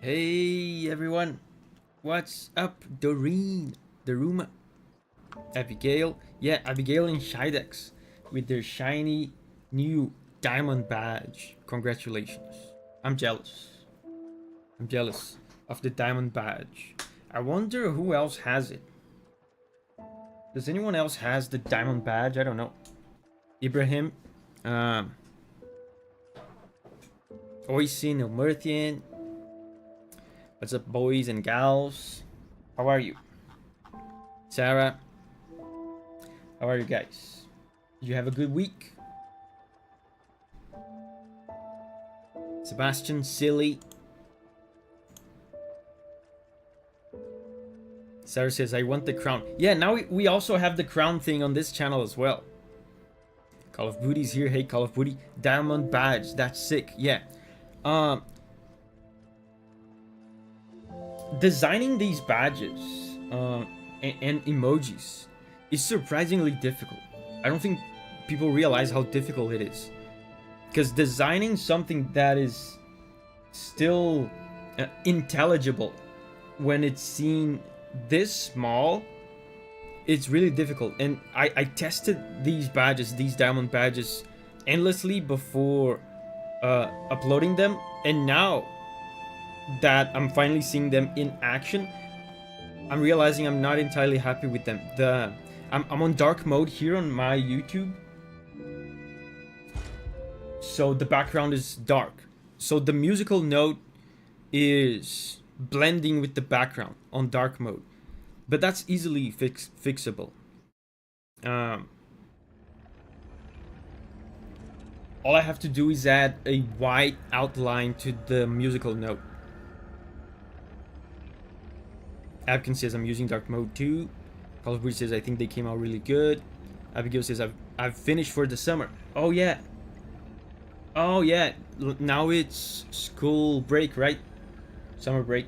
Hey everyone, what's up? Doreen, Daruma, Abigail, yeah, Abigail and Shidex with their shiny new diamond badge. Congratulations. I'm jealous. I'm jealous of the diamond badge. I wonder who else has it. Does anyone else has the diamond badge? I don't know. Ibrahim, um, Oisin, Omerthian. What's up, boys and gals? How are you? Sarah, how are you guys? Did you have a good week? Sebastian, silly. Sarah says, I want the crown. Yeah, now we also have the crown thing on this channel as well. Call of Booty's here. Hey, Call of Booty. Diamond badge. That's sick. Yeah. Designing these badges and emojis is surprisingly difficult. I don't think people realize how difficult it is. Because designing something that is still intelligible when it's seen this small, it's really difficult. And I tested these badges, these diamond badges, endlessly before uploading them, and now that I'm finally seeing them in action, I'm realizing I'm not entirely happy with them. I'm on dark mode here on my YouTube, so the background is dark, so the musical note is blending with the background on dark mode, but that's easily fixable. All I have to do is add a white outline to the musical note. Abkin says I'm using dark mode too. Call of Duty says I think they came out really good. Abigail says I've finished for the summer. Oh yeah. Oh yeah. Now it's school break, right? Summer break.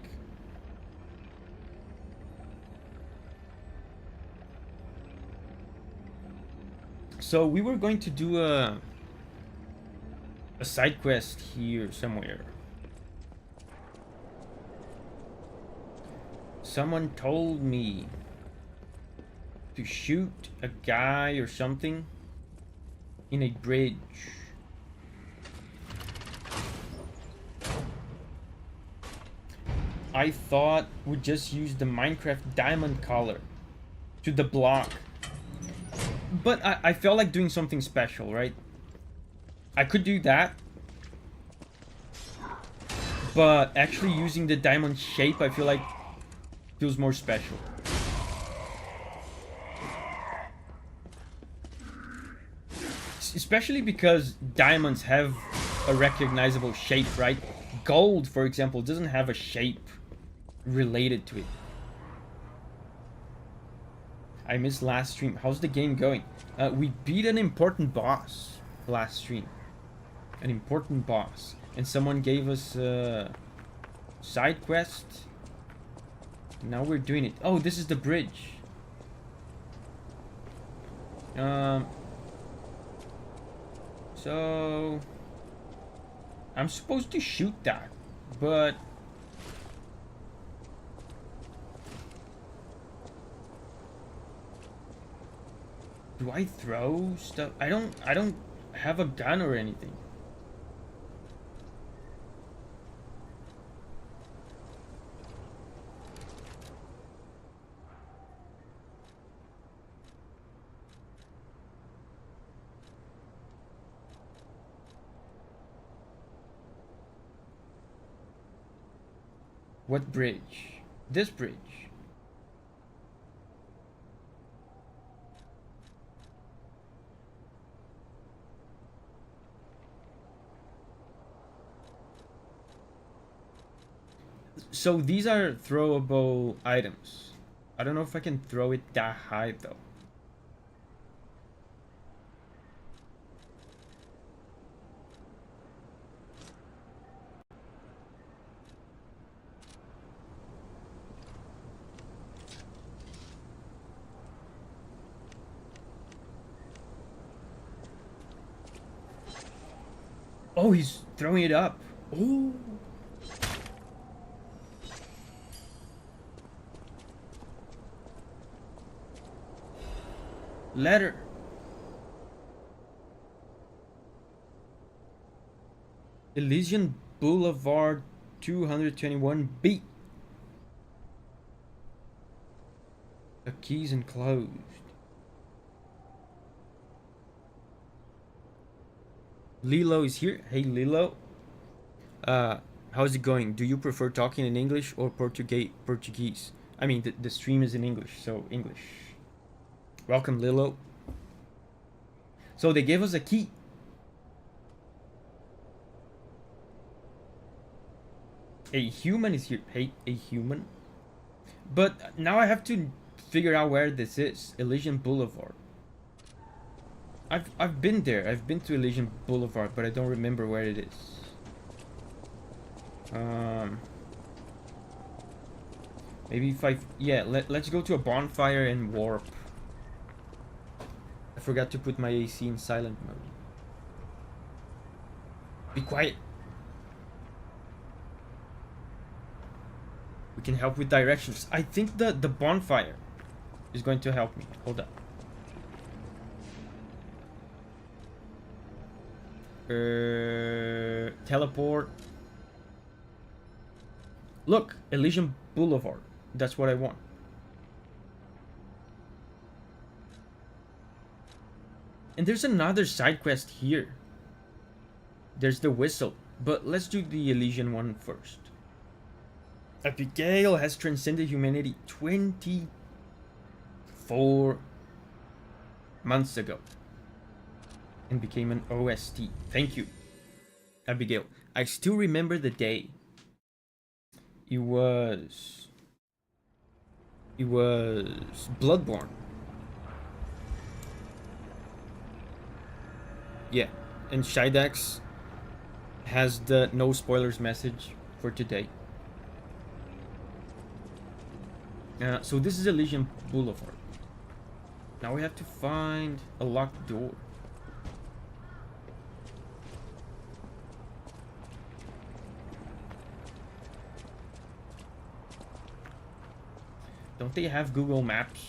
So we were going to do a side quest here somewhere. Someone told me to shoot a guy or something in a bridge. I thought we'd just use the Minecraft diamond color to the block. But I felt like doing something special, right? I could do that. But actually using the diamond shape, I feel like feels more special. Especially because diamonds have a recognizable shape, right? Gold, for example, doesn't have a shape related to it. I missed last stream. How's the game going? We beat an important boss last stream. An important boss. And someone gave us a side quest. Now we're doing it. Oh, this is the bridge. So I'm supposed to shoot that, but do I throw stuff? I don't have a gun or anything. What bridge? This bridge. So these are throwable items. I don't know if I can throw it that high though. Oh, he's throwing it up. Oh. Letter. Elysian Boulevard 221B. The keys enclosed. Lilo is here. Hey Lilo. How's it going? Do you prefer talking in English or Portuguese? I mean, the stream is in English, so English. Welcome, Lilo. So they gave us a key. A human is here. Hey, a human. But now I have to figure out where this is. Elysian Boulevard. I've been there. I've been to Elysian Boulevard, but I don't remember where it is. Maybe if let's go to a bonfire and warp. I forgot to put my AC in silent mode. Be quiet. We can help with directions. I think the bonfire is going to help me. Hold up. Teleport. Look, Elysian Boulevard. That's what I want. And there's another side quest here. There's the whistle, but let's do the Elysian one first. Abigail has transcended humanity 24 months ago and became an OST. Thank you, Abigail. I still remember the day. It was Bloodborne. Yeah, and Shidax has the no spoilers message for today. So this is Elysian Boulevard. Now we have to find a locked door. Don't they have Google Maps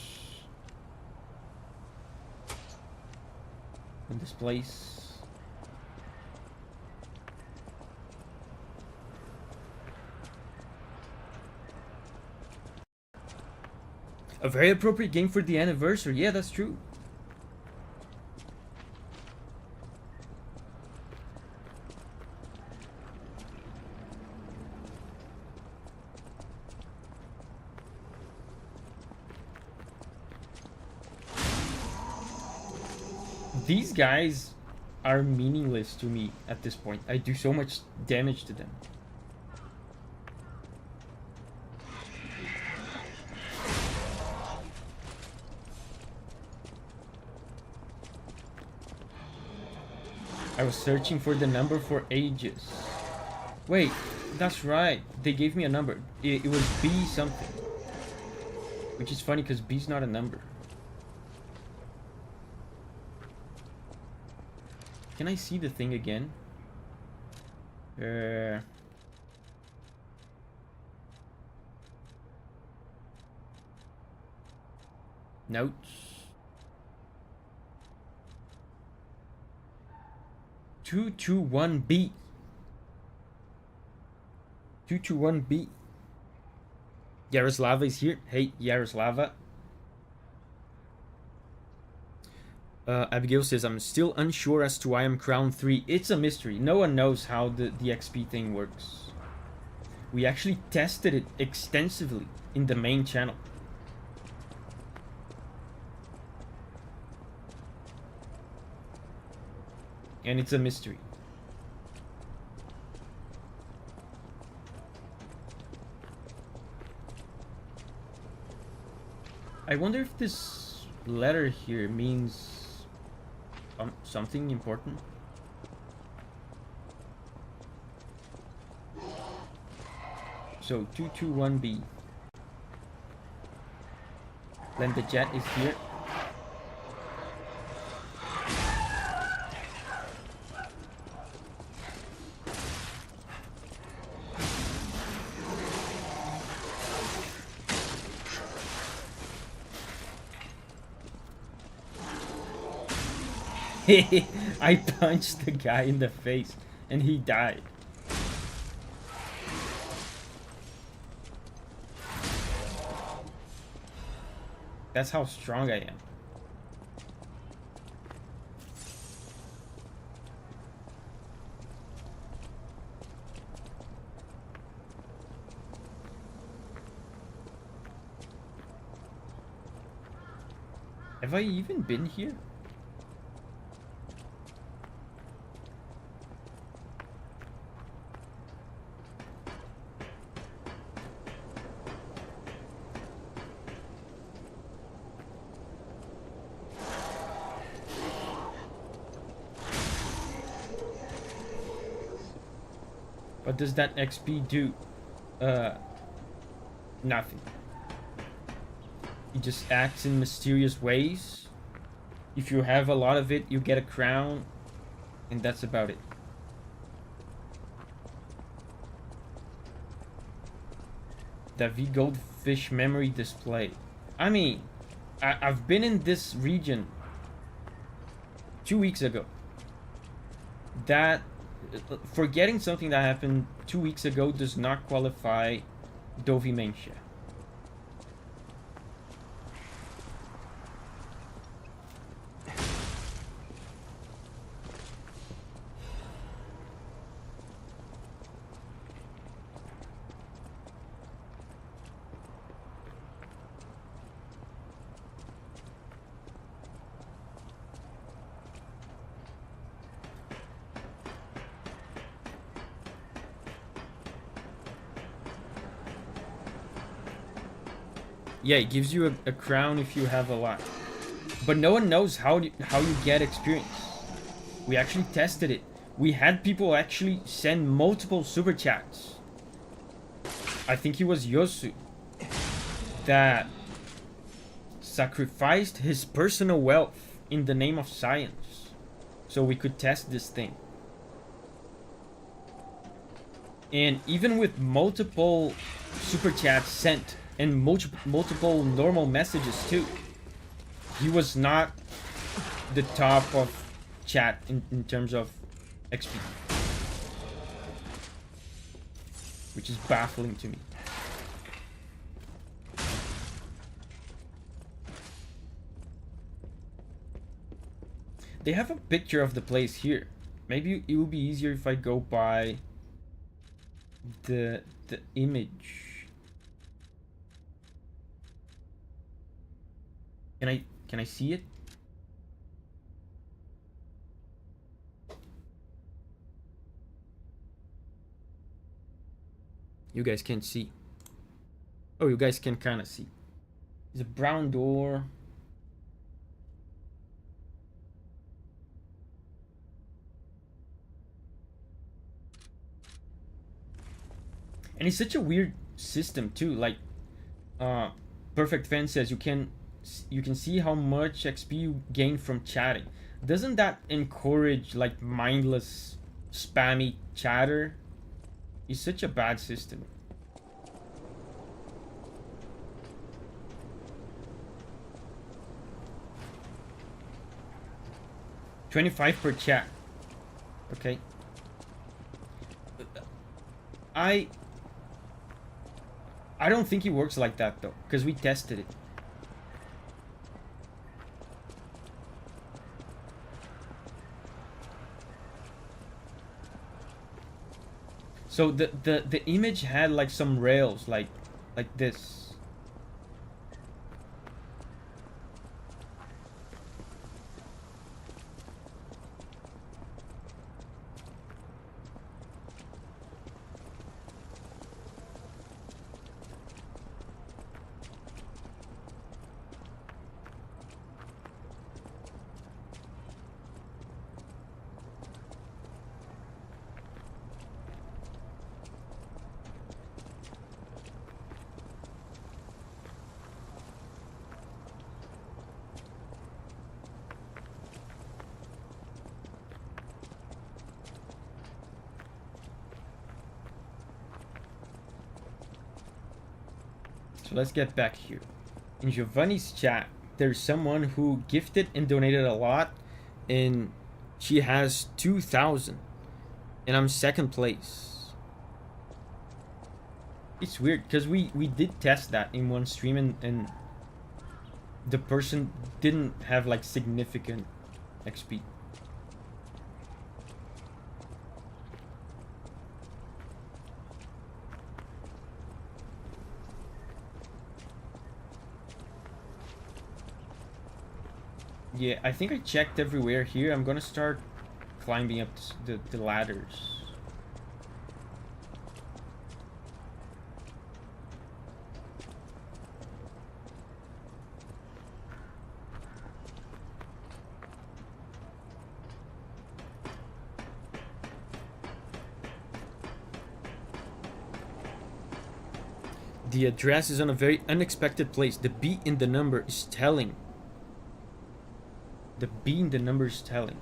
in this place? A very appropriate game for the anniversary. Yeah, that's true. These guys are meaningless to me at this point. I do so much damage to them. I was searching for the number for ages. Wait, that's right. They gave me a number. It was B something. Which is funny because B's not a number. Can I see the thing again? Notes. 221B. 221B. Yaroslava is here. Hey, Yaroslava. Abigail says, I'm still unsure as to why I'm Crown 3. It's a mystery. No one knows how the XP thing works. We actually tested it extensively in the main channel. And it's a mystery. I wonder if this letter here means something important. So 221B. Then the jet is here. I punched the guy in the face and he died. That's how strong I am. Have I even been here? What does that XP do? Nothing. It just acts in mysterious ways. If you have a lot of it, you get a crown, and that's about it. Davi goldfish memory display. I mean, I've been in this region 2 weeks ago. That forgetting something that happened 2 weeks ago does not qualify Davi Mencha. Yeah, it gives you a crown if you have a lot. But no one knows how you get experience. We actually tested it. We had people actually send multiple super chats. I think it was Yosu that sacrificed his personal wealth in the name of science so we could test this thing. And even with multiple super chats sent and multiple normal messages too, he was not the top of chat in terms of XP, which is baffling to me. They have a picture of the place here. Maybe it will be easier if I go by the image. Can I see it? You guys can't see. Oh, you guys can kind of see. There's a brown door. And it's such a weird system too. Like, Perfect Fan says you can see how much XP you gain from chatting. Doesn't that encourage like mindless, spammy chatter? It's such a bad system. $25 per chat. Okay. I don't think it works like that though, because we tested it. So the image had like some rails like this. So let's get back here. In Giovanni's chat, there's someone who gifted and donated a lot, and she has 2,000, and I'm second place. It's weird because we did test that in one stream, and the person didn't have like significant XP. Yeah, I think I checked everywhere here. I'm gonna start climbing up the ladders. The address is on a very unexpected place. The B in the number is telling. The B in the number is telling.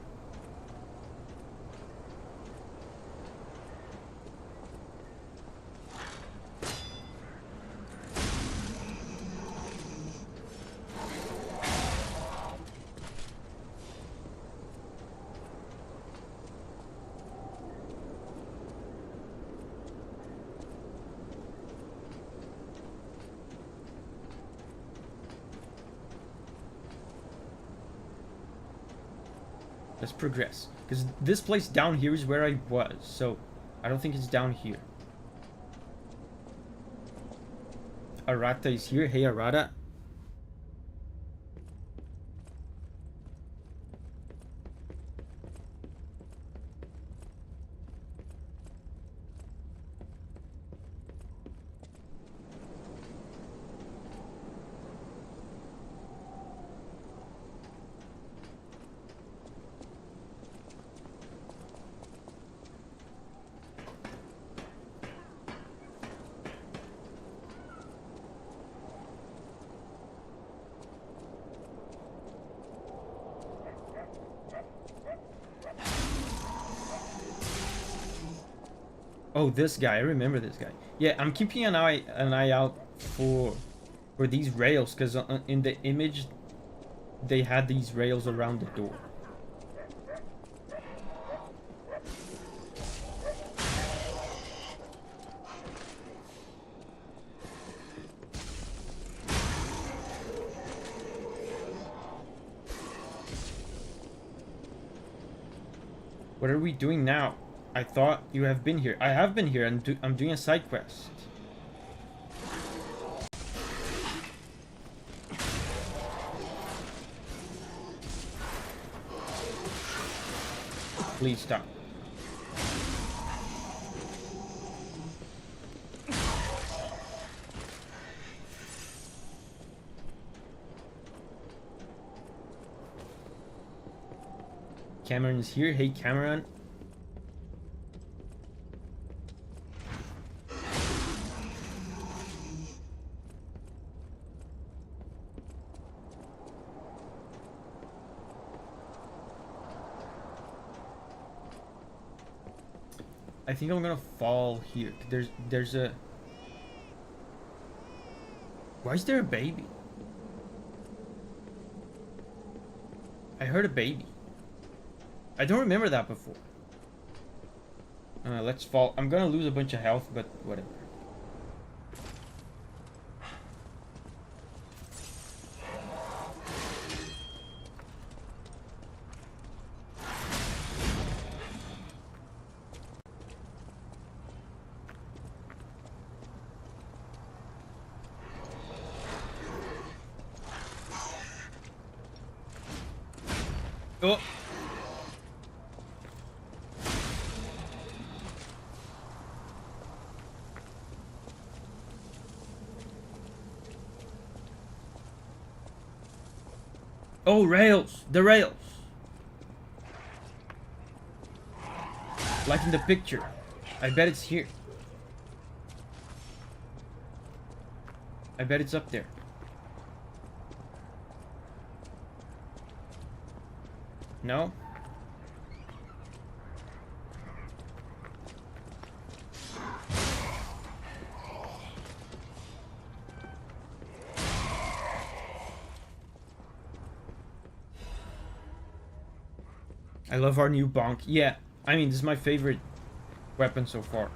Let's progress. Because this place down here is where I was, so I don't think it's down here. Arata is here. Hey, Arata. Oh, this guy. I remember this guy. Yeah, I'm keeping an eye out for these rails, because in the image they had these rails around the door. What are we doing now? I thought you have been here. I have been here, and I'm doing a side quest. Please stop. Cameron is here. Hey, Cameron. I think I'm gonna fall here. There's a... Why is there a baby? I heard a baby. I don't remember that before. Let's fall. I'm gonna lose a bunch of health, but whatever. Oh. Oh, rails! The rails! Like in the picture. I bet it's here. I bet it's up there. No? I love our new bonk. Yeah, I mean, this is my favorite weapon so far.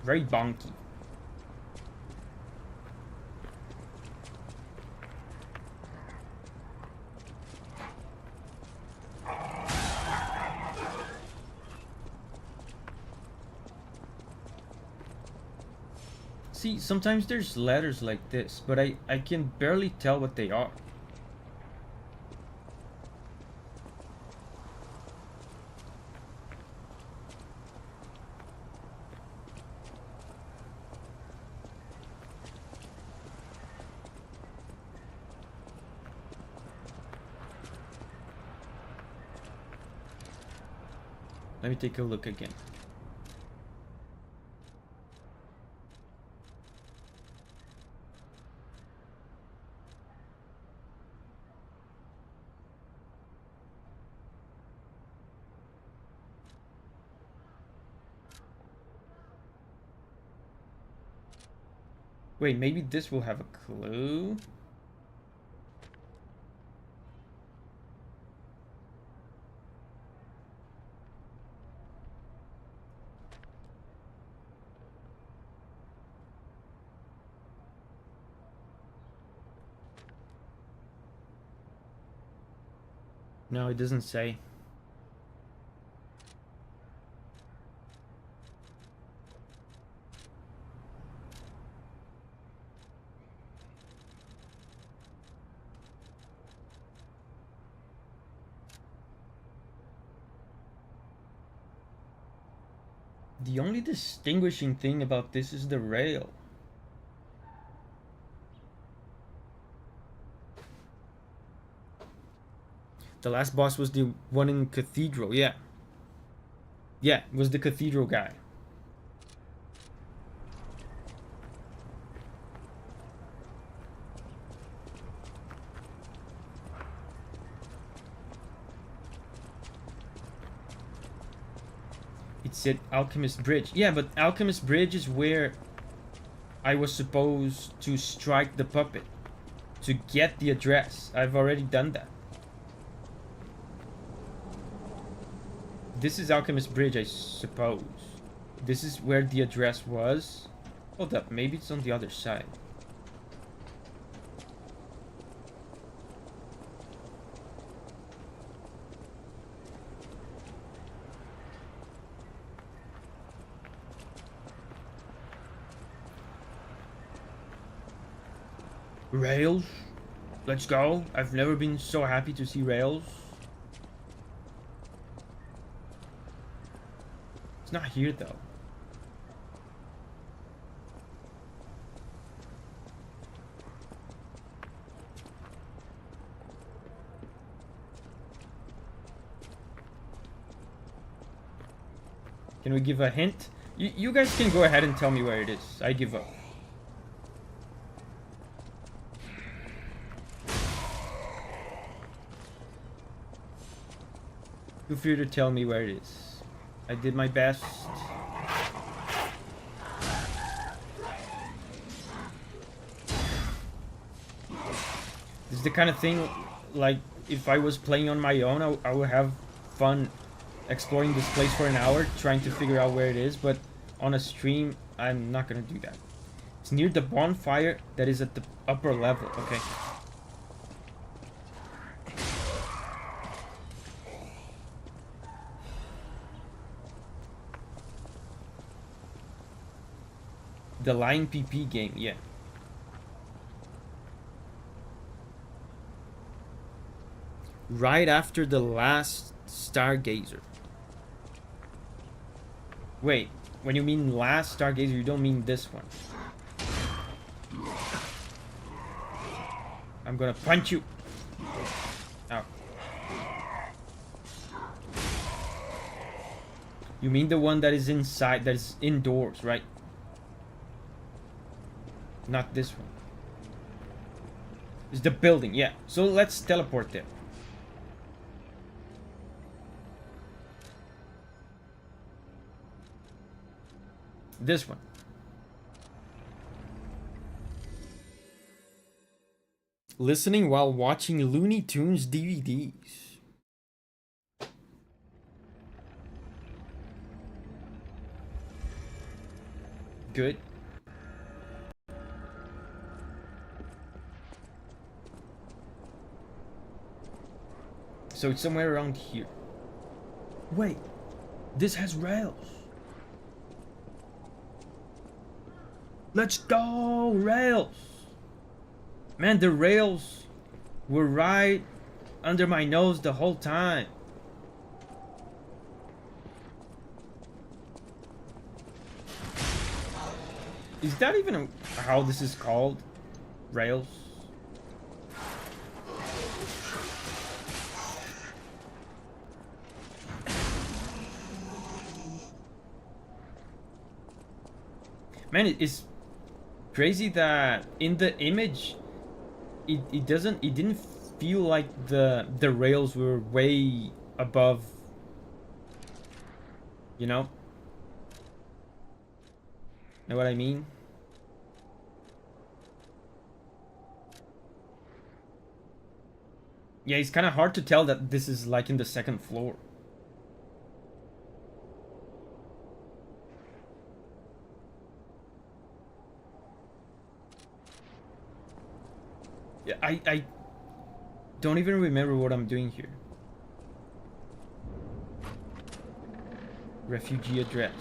Very bonky. See, sometimes there's letters like this, but I can barely tell what they are. Let me take a look again. Wait, maybe this will have a clue? No, it doesn't say. The only distinguishing thing about this is the rail. The last boss was the one in Cathedral, yeah. Yeah, it was the Cathedral guy. It said Alchemist Bridge. Yeah, but Alchemist Bridge is where I was supposed to strike the puppet to get the address. I've already done that. This is Alchemist Bridge, I suppose. This is where the address was. Hold up, maybe it's on the other side. Rails? Let's go. I've never been so happy to see rails. It's not here though. Can we give a hint? You guys can go ahead and tell me where it is. I give up. Feel free to tell me where it is. I did my best. This is the kind of thing, like, if I was playing on my own, I would have fun exploring this place for an hour, trying to figure out where it is, but on a stream, I'm not gonna do that. It's near the bonfire that is at the upper level, okay. The Line PP game, yeah. Right after the last Stargazer. Wait, when you mean last Stargazer, you don't mean this one. I'm gonna punch you. Ow. You mean the one that is inside, that is indoors, right? Not this one. It's the building, yeah. So let's teleport there. This one. Listening while watching Looney Tunes DVDs. Good. So it's somewhere around here. Wait, this has rails. Let's go, rails. Man, the rails were right under my nose the whole time. Is that even how this is called? Rails? Man, it's crazy that in the image it didn't feel like the rails were way above, you know what I mean? Yeah, it's kind of hard to tell that this is like in the second floor. Yeah, I don't even remember what I'm doing here. Refugee address.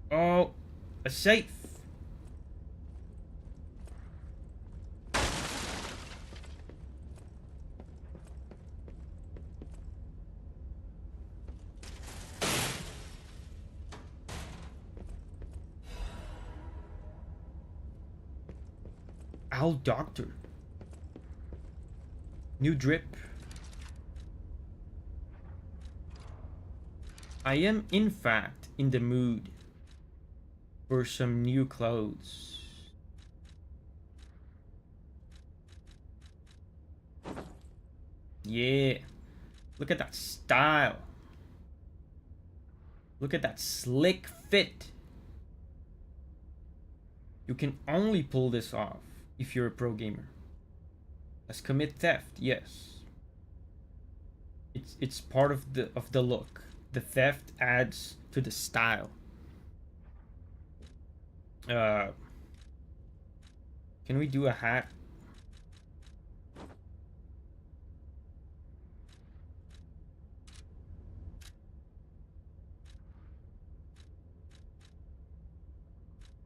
Oh, a safe. Owl doctor. New drip. I am in fact in the mood for some new clothes. Yeah. Look at that style. Look at that slick fit. You can only pull this off if you're a pro gamer. Let's commit theft, yes. It's part of the look. The theft adds to the style. Can we do a hat?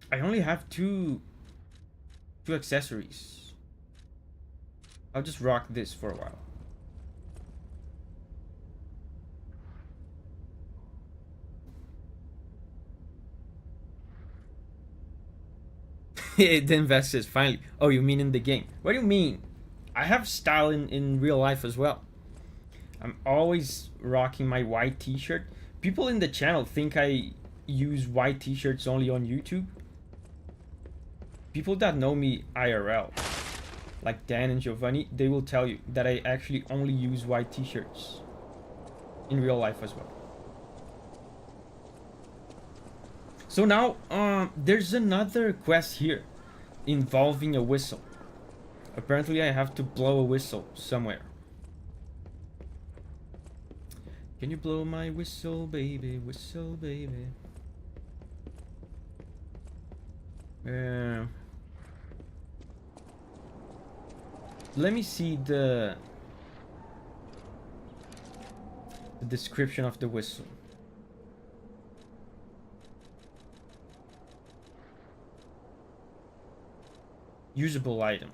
I only have two accessories. I'll just rock this for a while. Then Vasc says, finally. Oh, you mean in the game? What do you mean? I have style in real life as well. I'm always rocking my white t-shirt. People in the channel think I use white t-shirts only on YouTube. People that know me IRL, like Dan and Giovanni, they will tell you that I actually only use white t-shirts in real life as well. So now, there's another quest here involving a whistle. Apparently I have to blow a whistle somewhere. Can you blow my whistle, baby? Whistle, baby. Let me see the description of the whistle. Usable items.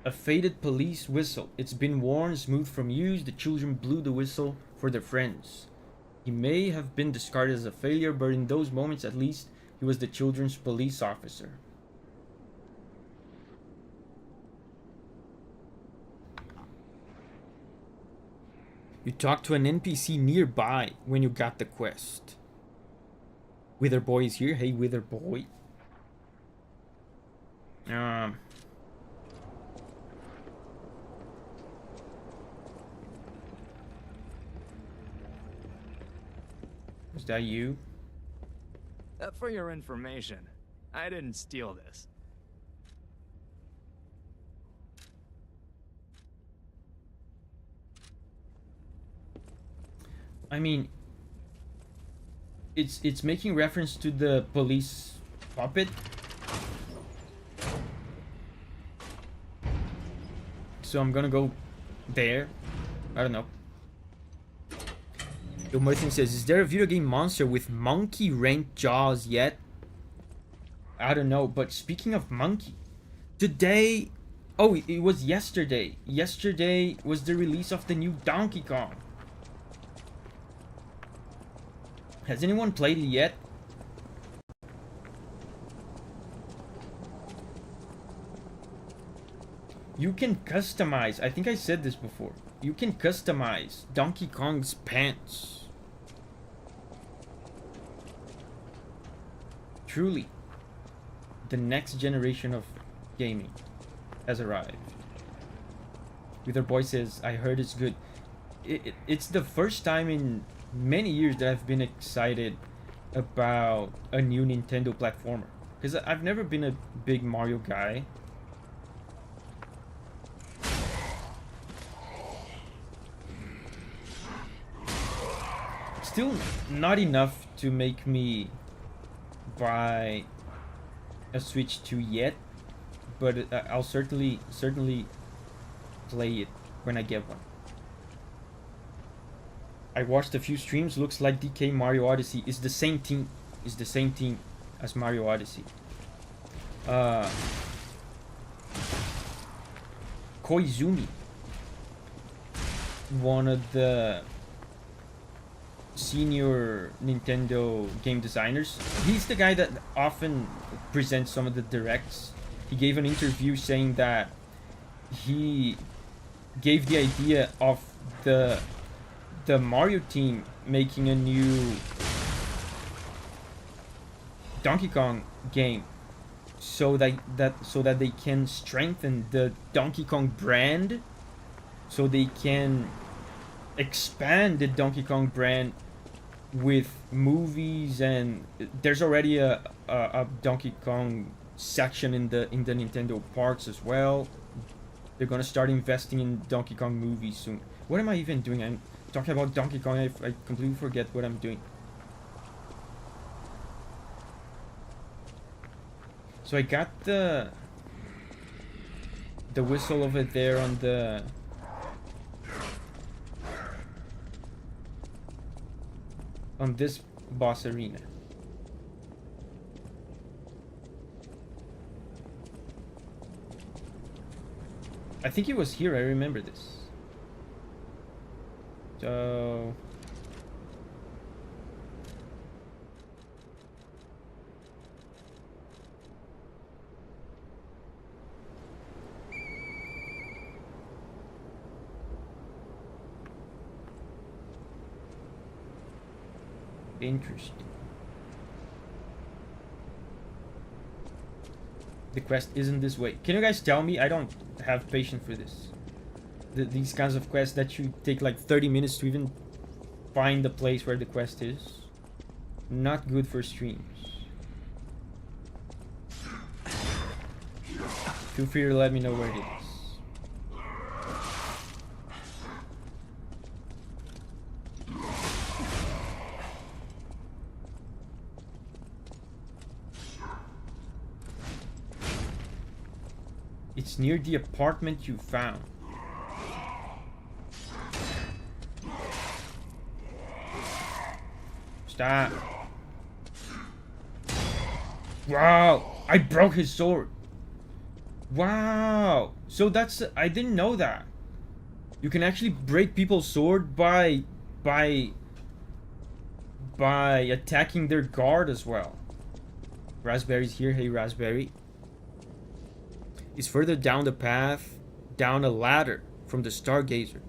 A faded police whistle. It's been worn, smooth from use. The children blew the whistle for their friends. He may have been discarded as a failure, but in those moments at least, he was the children's police officer. You talked to an NPC nearby when you got the quest. Wither Boy is here. Hey, Wither Boy. Was that you? For your information, I didn't steal this. I mean, it's making reference to the police puppet. So I'm gonna go there. I don't know. Yo, Martin says, is there a video game monster with monkey ranked jaws yet? I don't know, but speaking of monkey, today, oh, it was yesterday. Yesterday was the release of the new Donkey Kong. Has anyone played it yet? You can customize, I think I said this before, you can customize Donkey Kong's pants. Truly, the next generation of gaming has arrived. Wither Boy says, I heard it's good. It's the first time in many years that I've been excited about a new Nintendo platformer. Because I've never been a big Mario guy. Still not enough to make me buy a Switch 2 yet, but I'll certainly play it when I get one. I watched a few streams. Looks like DK Mario Odyssey is the same team. Is the same team as Mario Odyssey. Koizumi, one of the senior Nintendo game designers. He's the guy that often presents some of the directs. He gave an interview saying that he gave the idea of the Mario team making a new Donkey Kong game so that they can strengthen the Donkey Kong brand, so they can expand the Donkey Kong brand with movies, and there's already a Donkey Kong section in the Nintendo parks as well. They're gonna start investing in Donkey Kong movies soon. What am I even doing? I'm talking about Donkey Kong. I completely forget what I'm doing. So I got the whistle over there on this boss arena. I think it was here. I remember this. So interesting. The quest isn't this way. Can you guys tell me? I don't have patience for this. These kinds of quests that you take like 30 minutes to even find the place where the quest is. Not good for streams. Feel free to let me know where it is. It's near the apartment you found. Stop. Wow, I broke his sword. Wow. So that's, I didn't know that. You can actually break people's sword by attacking their guard as well. Raspberry's here. Hey, Raspberry. Is further down the path, down a ladder from the Stargazer.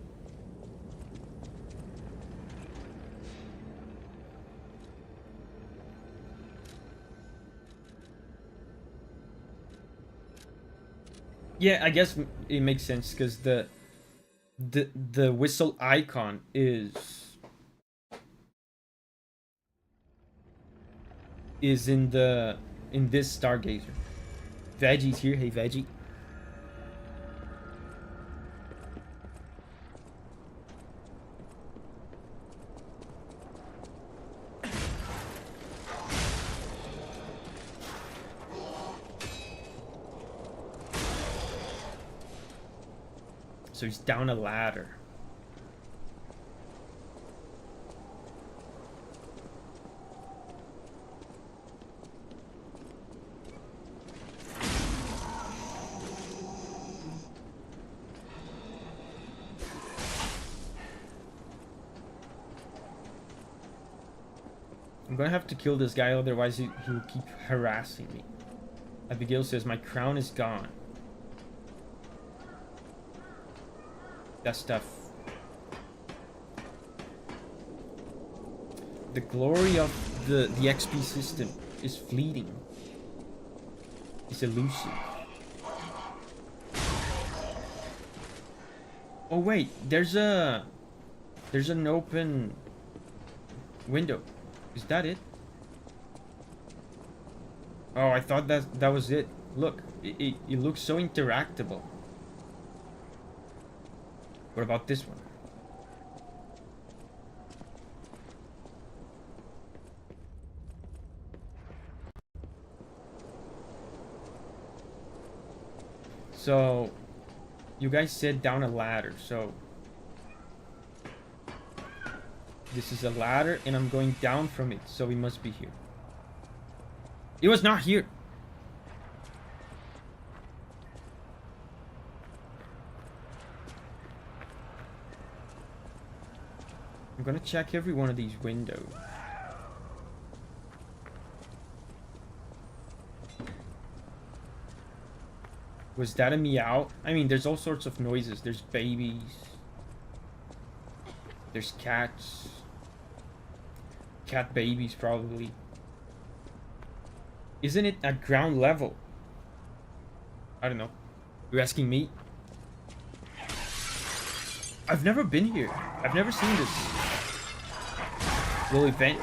Yeah, I guess it makes sense because the whistle icon is in this Stargazer. Veggie's here. Hey, Veggie. So he's down a ladder. I'm gonna have to kill this guy, otherwise he'll keep harassing me. Abigail says, my crown is gone. That stuff. The glory of the XP system is fleeting. It's elusive. Oh wait, there's an open window. Is that it? Oh, I thought that was it. Look, it looks so interactable. What about this one? So, you guys said down a ladder, so this is a ladder and I'm going down from it, so we must be here. It was not here. I'm gonna check every one of these windows. Was that a meow? I mean, there's all sorts of noises. There's babies. There's cats. Cat babies, probably. Isn't it at ground level? I don't know. You're asking me? I've never been here. I've never seen this little event.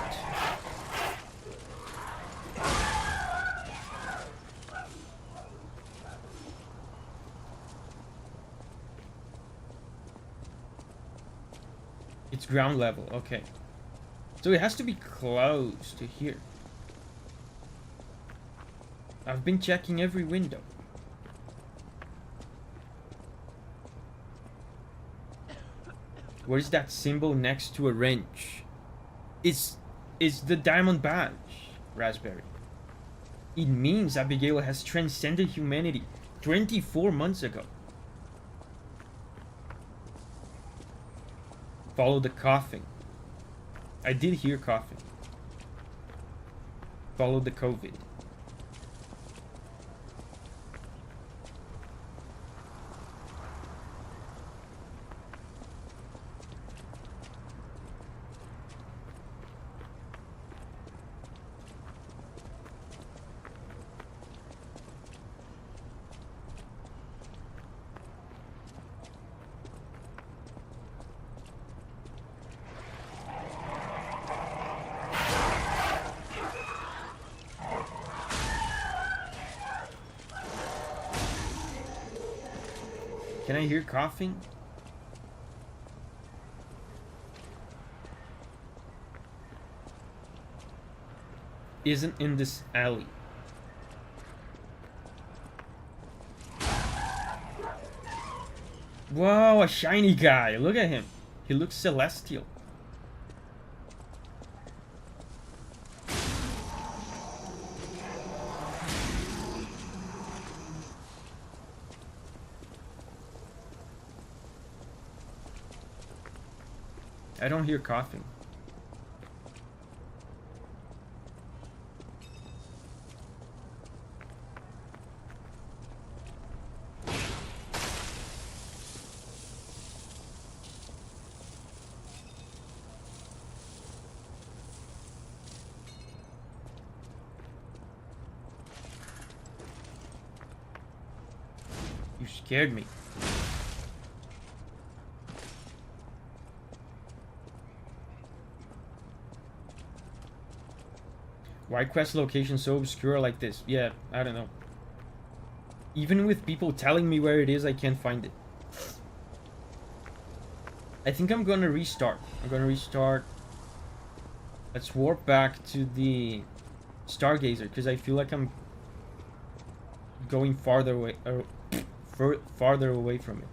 It's ground level, okay. So it has to be close to here. I've been checking every window. Where's that symbol next to a wrench? It's the diamond badge, Raspberry. It means Abigail has transcended humanity 24 months ago. Follow the coughing. I did hear coughing. Follow the COVID. Can I hear coughing? Isn't in this alley. Whoa, a shiny guy. Look at him. He looks celestial. I don't hear coughing. You scared me. Why quest location so obscure like this? Yeah, I don't know. Even with people telling me where it is, I can't find it. I think I'm gonna restart. Let's warp back to the Stargazer, because I feel like I'm going farther away from it.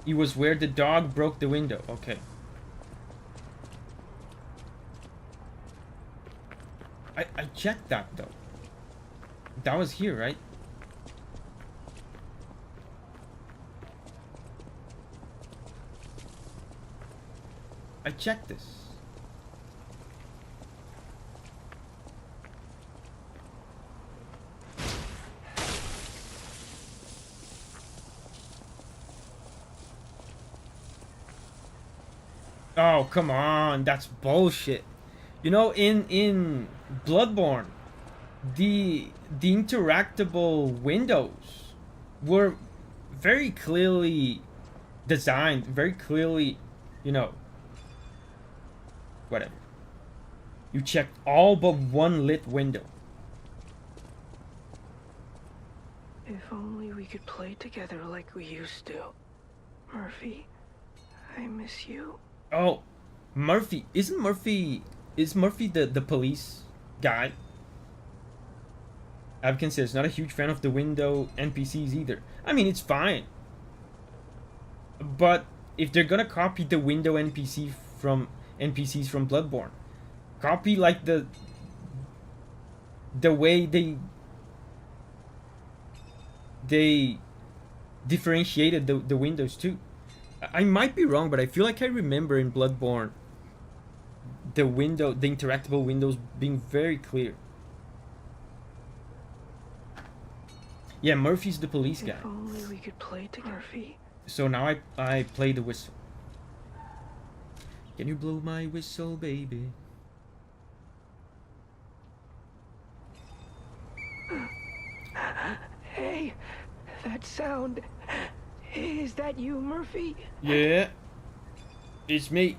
It was where the dog broke the window. Okay. I checked that though. That was here, right? I checked this. Oh, come on. That's bullshit. You know, in Bloodborne, the interactable windows were very clearly designed, very clearly, you know, whatever. You checked all but one lit window. If only we could play together like we used to. Murphy, I miss you. Oh, Murphy. Is Murphy the police guy? Abkin says, not a huge fan of the window NPCs either. I mean, it's fine. But if they're gonna copy the window NPCs from Bloodborne, copy like the way they differentiated the windows too. I might be wrong, but I feel like I remember in Bloodborne the interactable windows being very clear. Yeah, Murphy's the police guy. If only we could play together. Murphy. So now I play the whistle. Can you blow my whistle, baby? Hey, that sound. Is that you, Murphy? Yeah, it's me.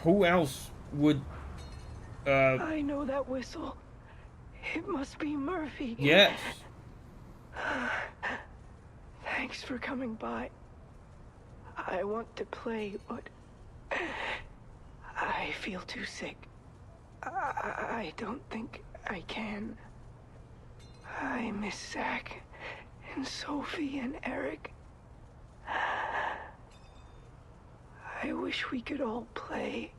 Who else would, I know that whistle. It must be Murphy. Yes. Thanks for coming by. I want to play, but I feel too sick. I don't think I can. I miss Zach and Sophie and Eric. I wish we could all play.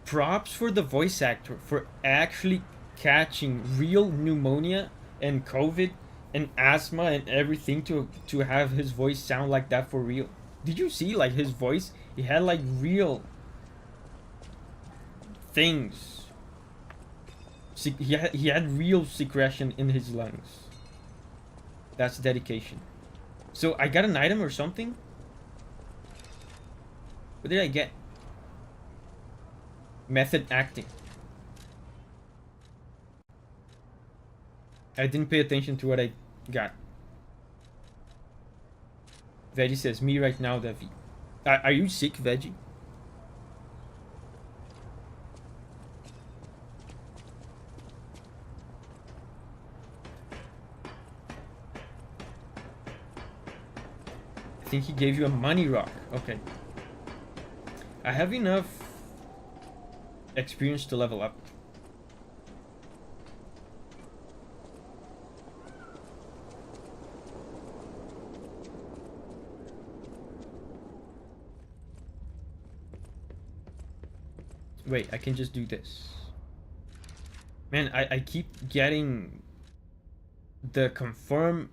Props for the voice actor for actually catching real pneumonia and COVID and asthma and everything to have his voice sound like that for real. Did you see like his voice? He had like real things. He had real secretion in his lungs. That's dedication. So I got an item or something? What did I get? Method acting. I didn't pay attention to what I got. Veggie says, me right now, Davi. Are you sick, Veggie? I think he gave you a money rock. Okay. I have enough experience to level up. Wait, I can just do this. Man, I keep getting the confirm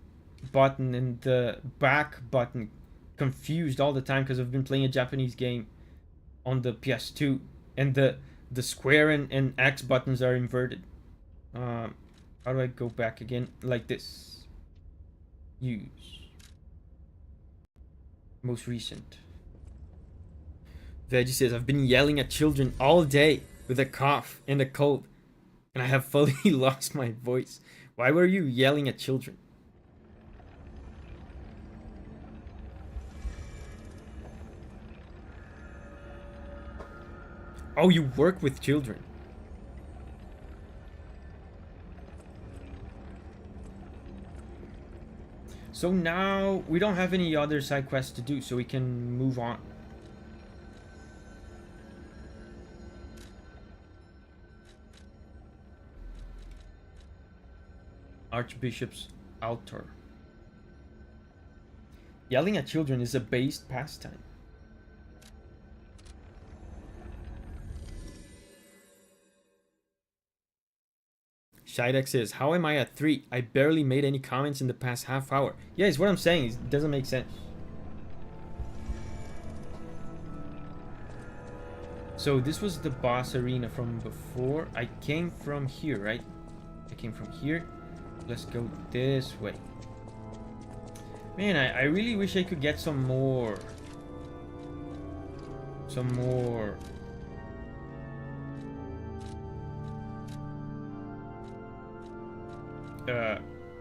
button and the back button confused all the time because I've been playing a Japanese game on the PS2 and the square and X buttons are inverted. How do I go back again? Like this. Use. Most recent. Veggie says, I've been yelling at children all day with a cough and a cold, and I have fully lost my voice. Why were you yelling at children? Oh, you work with children. So now we don't have any other side quests to do, so we can move on. Archbishop's altar. Yelling at children is a based pastime. Shidek says, how am I at 3? I barely made any comments in the past half hour. Yeah, it's what I'm saying. It doesn't make sense. So this was the boss arena from before. I came from here, right? I came from here. Let's go this way. Man, I really wish I could get some more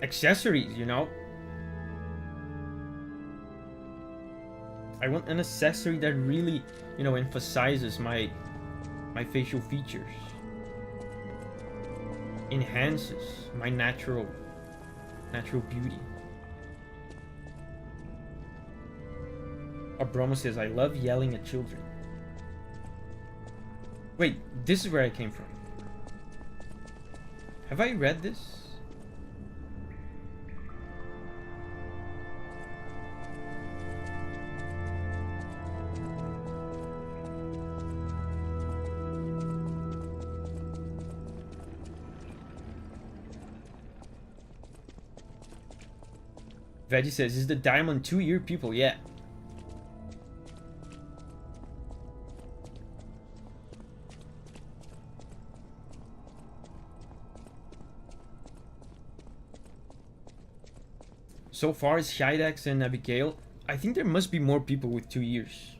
accessories, you know? I want an accessory that really, you know, emphasizes my facial features. Enhances my natural beauty. Abramo says, I love yelling at children. Wait, this is where I came from. Have I read this? Veggie says, is the diamond 2-year people? Yeah. So far as Shidex and Abigail, I think there must be more people with 2 years.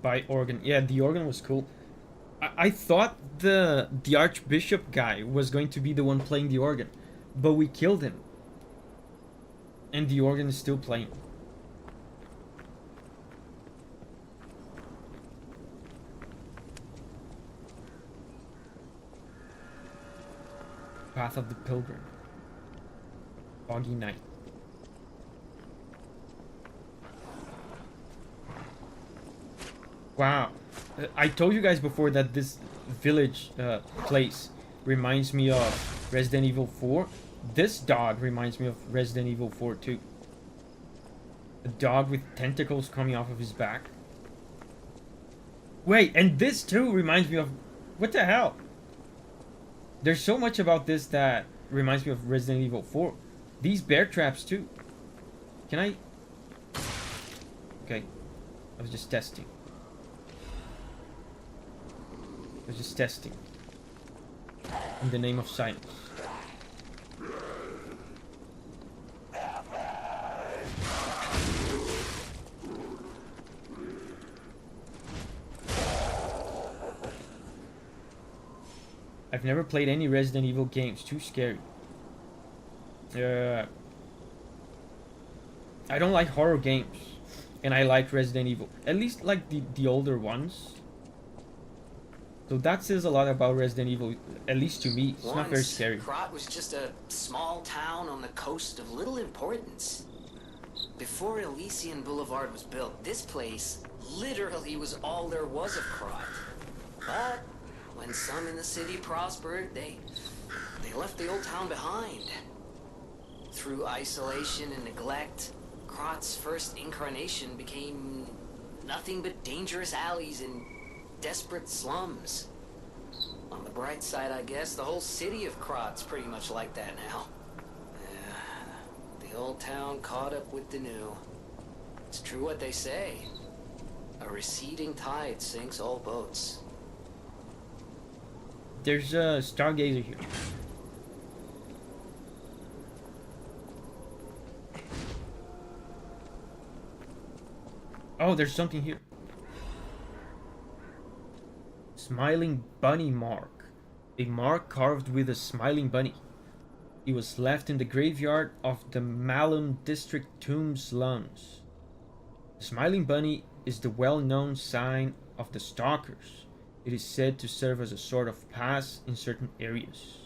By organ. Yeah, the organ was cool. I thought the Archbishop guy was going to be the one playing the organ, but we killed him. And the organ is still playing. Path of the Pilgrim. Foggy night. Wow, I told you guys before that this village place reminds me of Resident Evil 4. This dog reminds me of Resident Evil 4 too. A dog with tentacles coming off of his back. Wait, and this too reminds me of... What the hell? There's so much about this that reminds me of Resident Evil 4. These bear traps too. Can I... Okay, I was just testing. I was just testing. In the name of science. I've never played any Resident Evil games. Too scary. I don't like horror games. And I like Resident Evil. At least like the older ones. So that says a lot about Resident Evil, at least to me. It's not very scary. Krat was just a small town on the coast of little importance. Before Elysian Boulevard was built, this place literally was all there was of Krat. But when some in the city prospered, they left the old town behind. Through isolation and neglect, Krat's first incarnation became nothing but dangerous alleys and desperate slums. On the bright side, I guess, the whole city of Krat's pretty much like that now. The old town caught up with the new. It's true what they say. A receding tide sinks all boats. There's a stargazer here. Oh, there's something here. Smiling bunny mark. A mark carved with a smiling bunny. It was left in the graveyard of the Malum district tomb slums. The smiling bunny is the well-known sign of the stalkers. It is said to serve as a sort of pass in certain areas.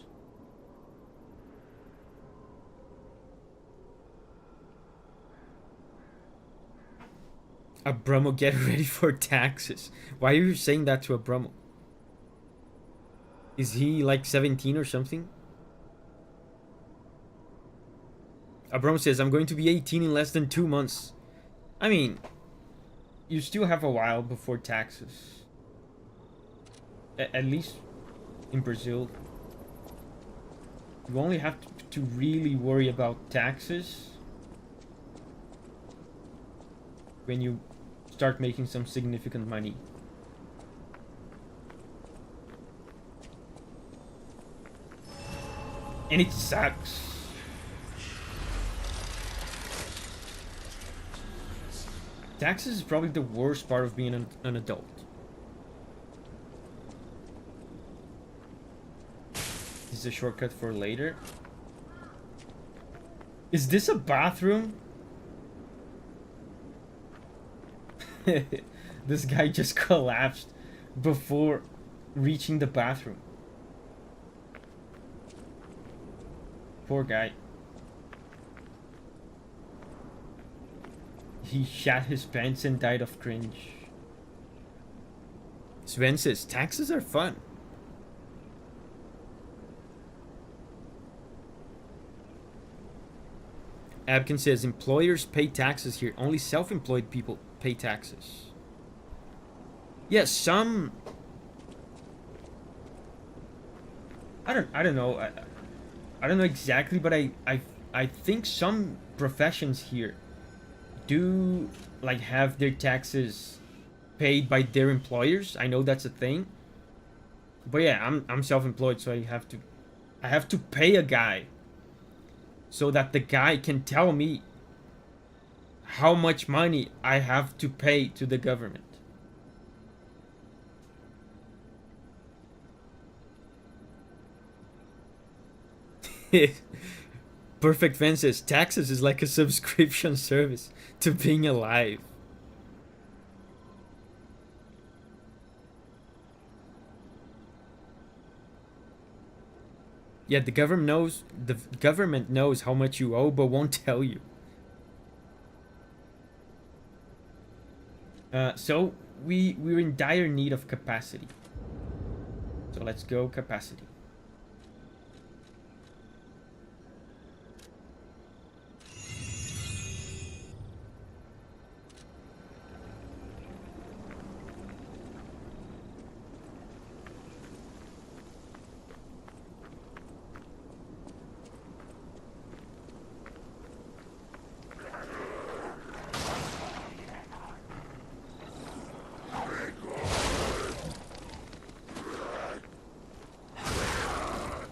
Abromo, get ready for taxes. Why are you saying that to Abromo? Is he like 17 or something? Abromo says, I'm going to be 18 in less than 2 months. I mean, you still have a while before taxes. At least in Brazil. You only have to really worry about taxes when you start making some significant money. And it sucks. Taxes is probably the worst part of being an adult. This is a shortcut for later. Is this a bathroom? This guy just collapsed before reaching the bathroom. Poor guy. He shat his pants and died of cringe. Sven says, taxes are fun. Abkin says, employers pay taxes here. Only self-employed people pay taxes. Yes, some... I don't know. I don't know exactly, but I think some professions here do like have their taxes paid by their employers. I know that's a thing. But yeah, I'm self-employed, so I have to pay a guy so that the guy can tell me how much money I have to pay to the government. Perfect Fan says, taxes is like a subscription service to being alive. Yeah, the government knows how much you owe, but won't tell you. So we're in dire need of capacity. So let's go capacity.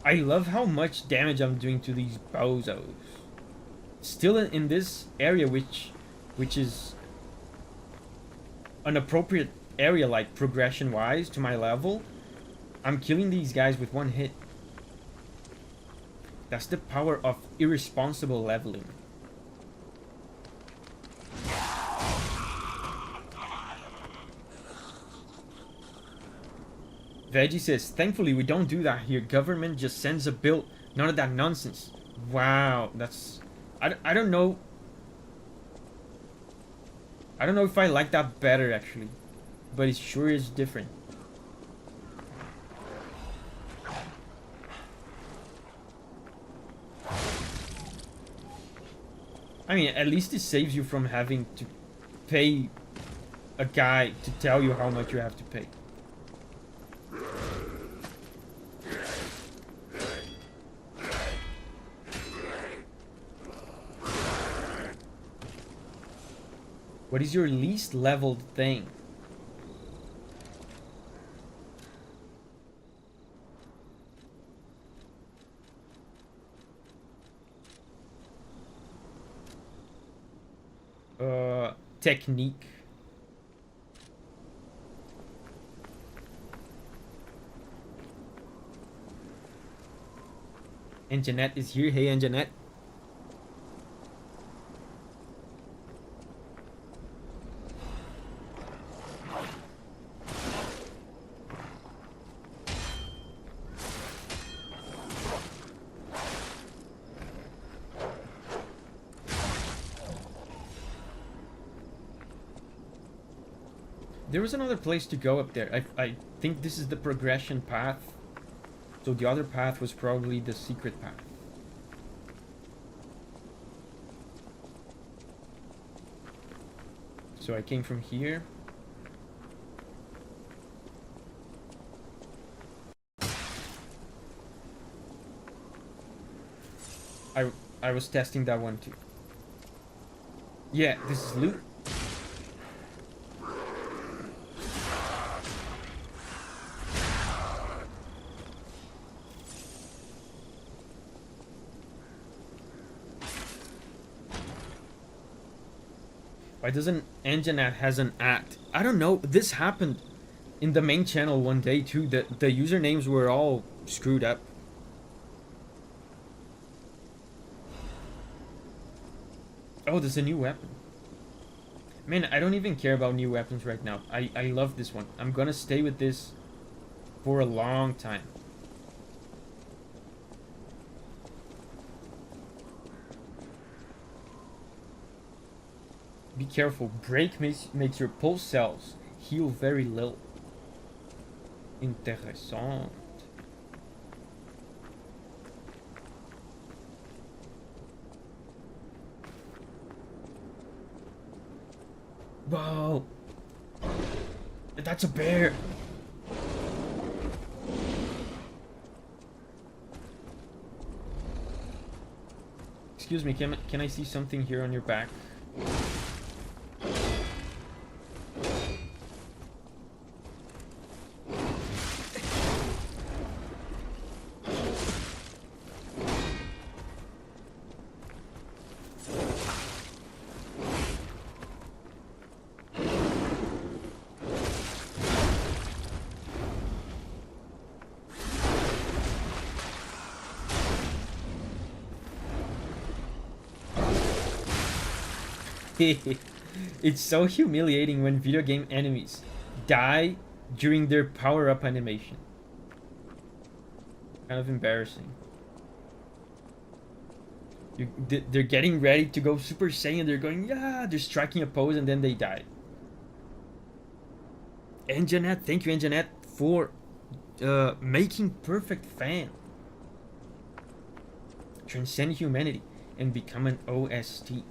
I love how much damage I'm doing to these bozos. Still in this area, which is an appropriate area, like progression-wise, to my level, I'm killing these guys with one hit. That's the power of irresponsible leveling. Veggie says, thankfully we don't do that here. Government just sends a bill. None of that nonsense. Wow, that's... I don't know. I don't know if I like that better, actually. But it sure is different. I mean, at least it saves you from having to pay a guy to tell you how much you have to pay. What is your least leveled thing? Technique. And Jeanette is here. Hey, and Jeanette. There was another place to go up there. I think this is the progression path. So the other path was probably the secret path. So I came from here. I was testing that one too. Yeah, this is loot. Why doesn't Engineat has an act? I don't know. This happened in the main channel one day too. The usernames were all screwed up. Oh, there's a new weapon. Man, I don't even care about new weapons right now. I love this one. I'm gonna stay with this for a long time. Be careful. Break makes your pulse cells heal very little. Intéressant. Whoa! That's a bear! Excuse me, can I see something here on your back? It's so humiliating when video game enemies die during their power-up animation. Kind of embarrassing. They're getting ready to go Super Saiyan, they're going, yeah, they're striking a pose and then they die. Engineat, thank you Engineat for making Perfect Fan transcend humanity and become an OST.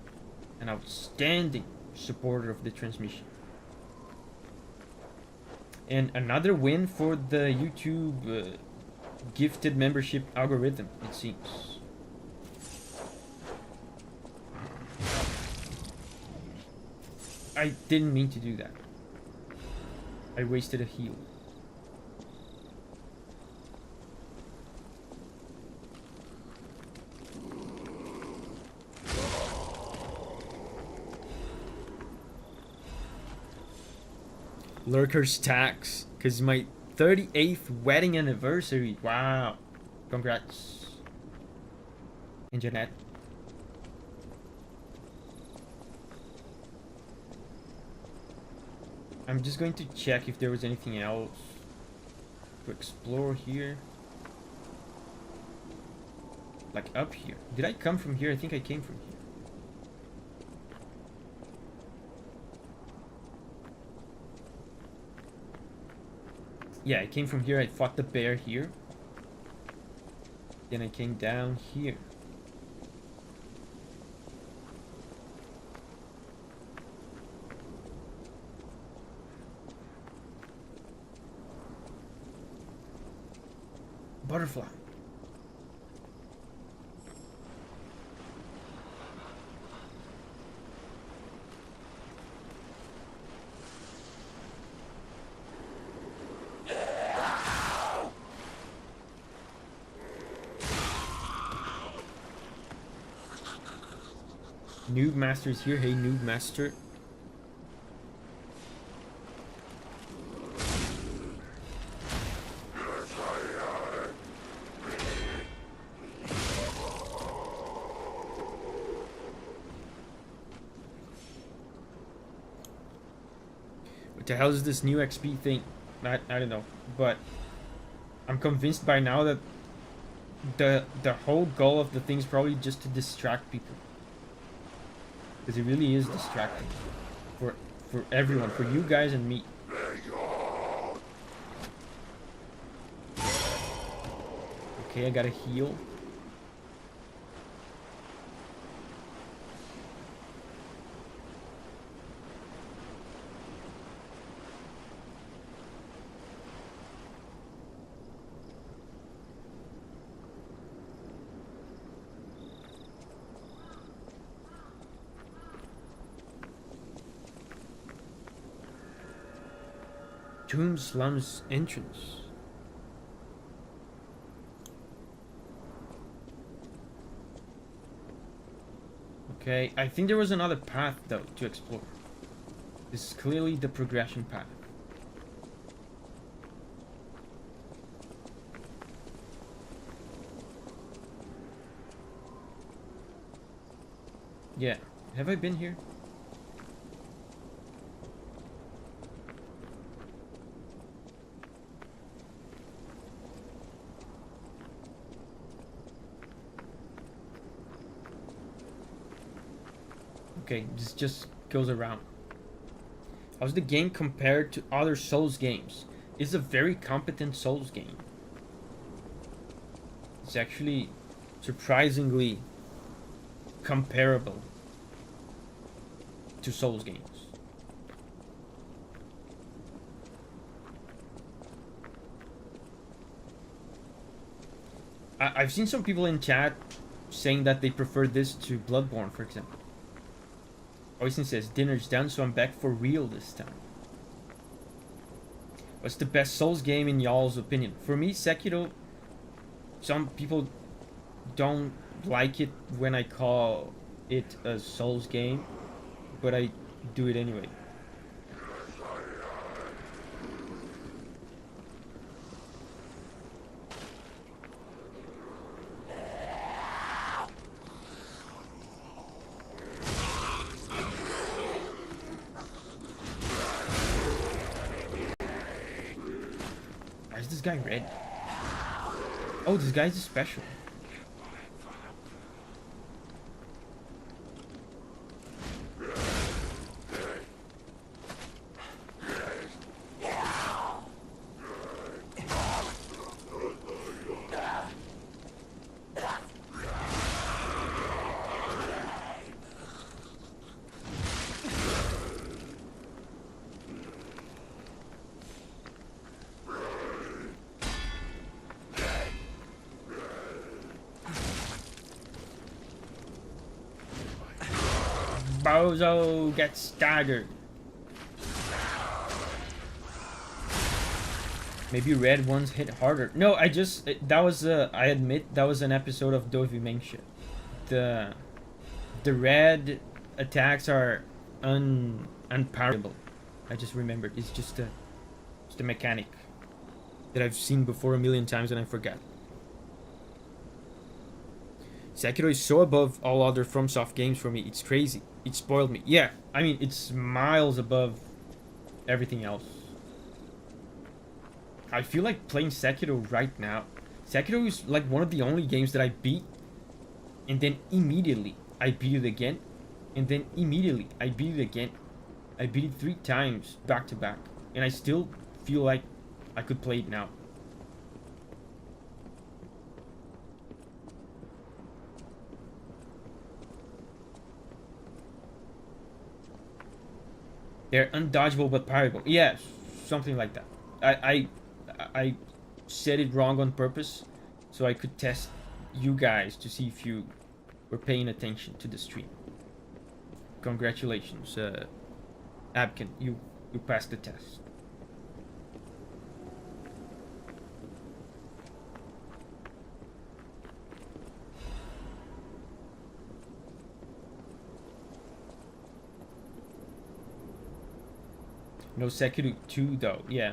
An outstanding supporter of the transmission. And another win for the YouTube gifted membership algorithm, it seems. I didn't mean to do that. I wasted a heal. Lurker's tax, because my 38th wedding anniversary. Wow. Congrats. And Jeanette. I'm just going to check if there was anything else to explore here. Like up here. Did I come from here? I think I came from here. Yeah, I came from here. I fought the bear here. Then I came down here. Butterfly. Noob Master is here. Hey, Noob Master. the hell is this new XP thing? I don't know, but I'm convinced by now that the whole goal of the thing is probably just to distract people, because it really is distracting for everyone, for you guys and me. Okay, I gotta heal. Tomb slums entrance. Okay, I think there was another path though to explore. This is clearly the progression path. Yeah, have I been here? Okay, this just goes around. How's the game compared to other Souls games? It's a very competent Souls game. It's actually surprisingly comparable to Souls games. I've seen some people in chat saying that they prefer this to Bloodborne, for example. Oisin says, dinner's done, so I'm back for real this time. What's the best Souls game in y'all's opinion? For me, Sekiro. Some people don't like it when I call it a Souls game, but I do it anyway. This guy red. Oh, this guy's a special. Bozo gets staggered. Maybe red ones hit harder. No, that was I admit that was an episode of Davi mentioned. The red attacks are unparable. I just remembered. It's just a mechanic that I've seen before a million times and I forgot. Sekiro is so above all other FromSoft games for me. It's crazy. It spoiled me. Yeah, I mean, it's miles above everything else. I feel like playing Sekiro right now. Sekiro is like one of the only games that I beat, and then immediately I beat it again, and then immediately I beat it again. I beat it 3 times back to back, and I still feel like I could play it now. They're undodgeable but parryable. Yeah, something like that. I said it wrong on purpose, so I could test you guys to see if you were paying attention to the stream. Congratulations, Abkin. You passed the test. No Sekiro 2 though, yeah.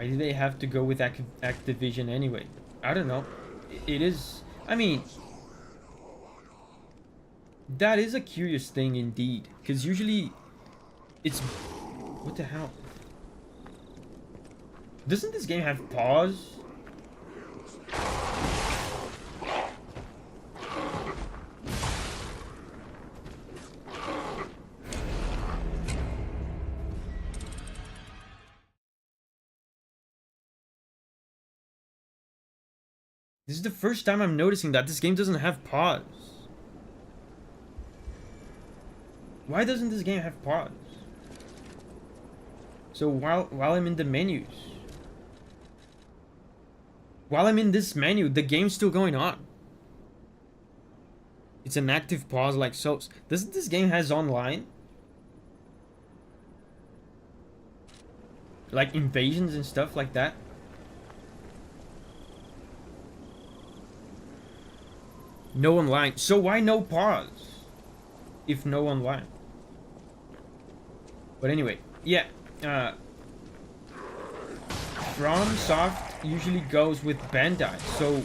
Why do they have to go with Activision anyway? I don't know. It is... I mean... That is a curious thing indeed. Because usually... It's... What the hell? Doesn't this game have pause? This is the first time I'm noticing that this game doesn't have pause. Why doesn't this game have pause? So while I'm in the menus, while I'm in this menu, the game's still going on. It's an active pause like so. Doesn't this game has online? Like invasions and stuff like that? No online. So why no pause? If no online. But anyway, yeah. FromSoft usually goes with Bandai. So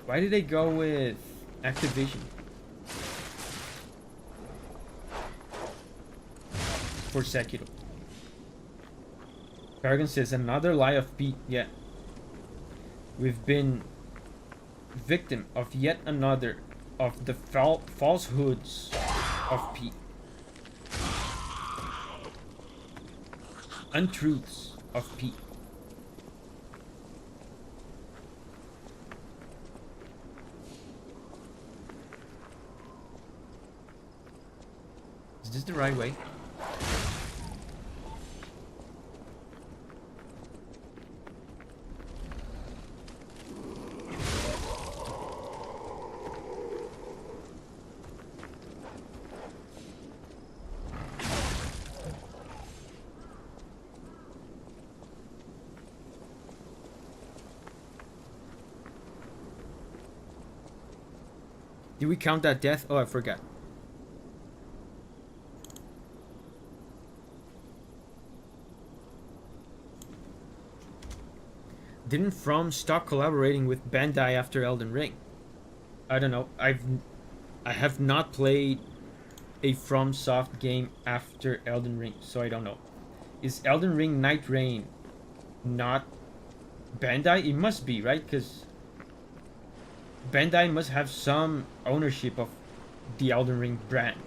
why did they go with Activision? For Sekiro. Paragon says another lie of Pete. Yeah. We've been victim of yet another of the falsehoods of Pete. Untruths of Pete. Is this the right way? Did we count that death? Oh, I forgot. Didn't From stop collaborating with Bandai after Elden Ring? I don't know. I have not played a FromSoft game after Elden Ring, so I don't know. Is Elden Ring Night Rain not Bandai? It must be, right? Because Bandai must have some ownership of the Elden Ring brand.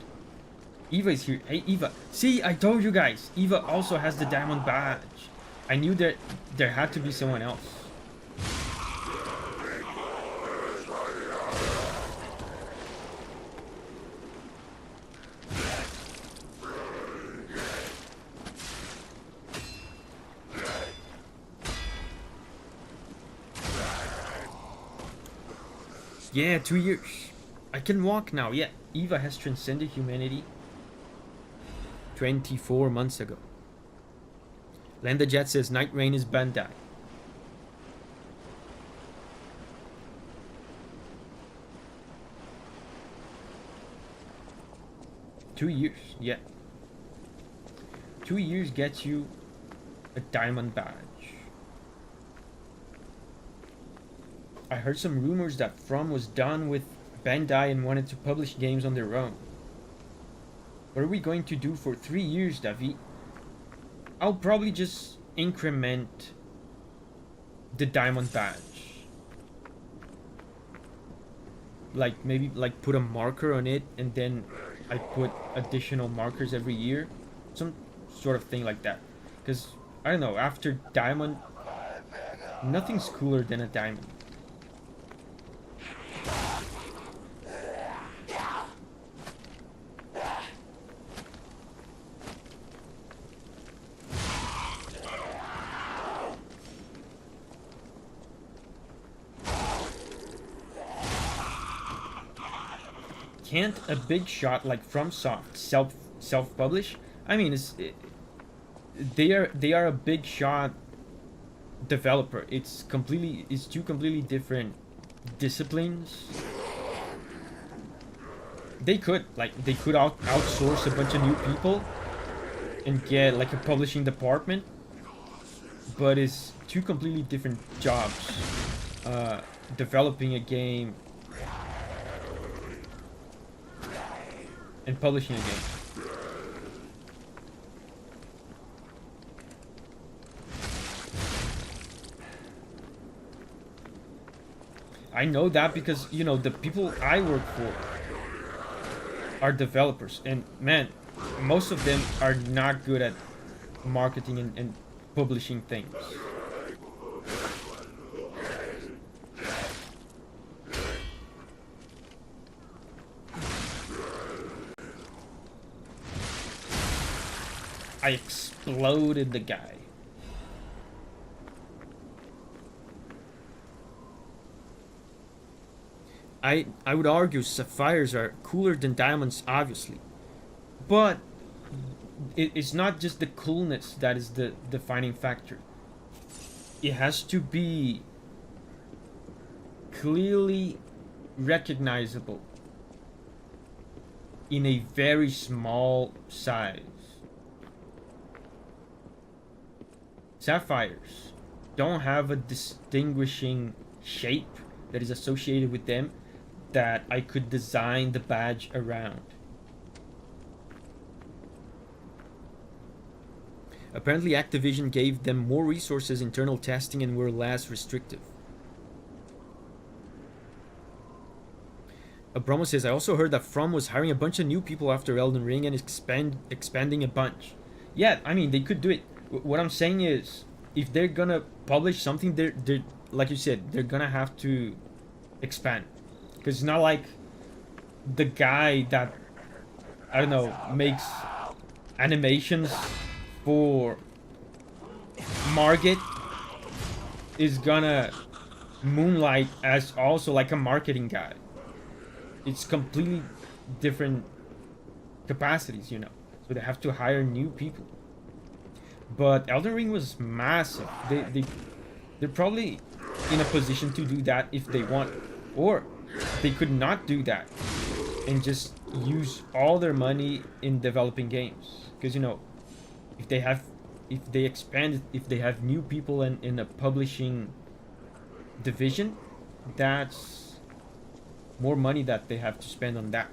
Eva is here. Hey, Eva. See, I told you guys. Eva also has the diamond badge. I knew that there had to be someone else. Yeah, 2 years. I can walk now. Yeah, Eva has transcended humanity 24 months ago. Landa Jet says Night Rain is Bandai. Two years, yeah. 2 years gets you a diamond badge. I heard some rumors that From was done with Bandai and wanted to publish games on their own. What are we going to do for 3 years, Davi? I'll probably just increment the diamond badge. Like maybe like put a marker on it and then I put additional markers every year. Some sort of thing like that. Because, I don't know, after diamond, nothing's cooler than a diamond. Can't a big shot like FromSoft self-publish? I mean, they are a big shot developer. It's two completely different disciplines. They could outsource a bunch of new people and get like a publishing department. but it's two completely different jobs. Developing a game and publishing a game. I know that because, you know, the people I work for are developers, and man, most of them are not good at marketing and publishing things. I exploded the guy. I would argue sapphires are cooler than diamonds, obviously. But it's not just the coolness that is the defining factor. It has to be clearly recognizable in a very small size. Sapphires don't have a distinguishing shape that is associated with them that I could design the badge around. Apparently Activision gave them more resources, internal testing, and were less restrictive. Abromo says, I also heard that From was hiring a bunch of new people after Elden Ring and expanding a bunch. Yeah, I mean, they could do it. What I'm saying is, if they're gonna publish something, they're like you said, they're gonna have to expand. Because it's not like the guy that, I don't know, makes animations for Margit is gonna moonlight as also like a marketing guy. It's completely different capacities, you know. So they have to hire new people. But Elden Ring was massive. They're probably in a position to do that if they want, or they could not do that and just use all their money in developing games. Because, you know, if they expand, if they have new people in a publishing division, that's more money that they have to spend on that.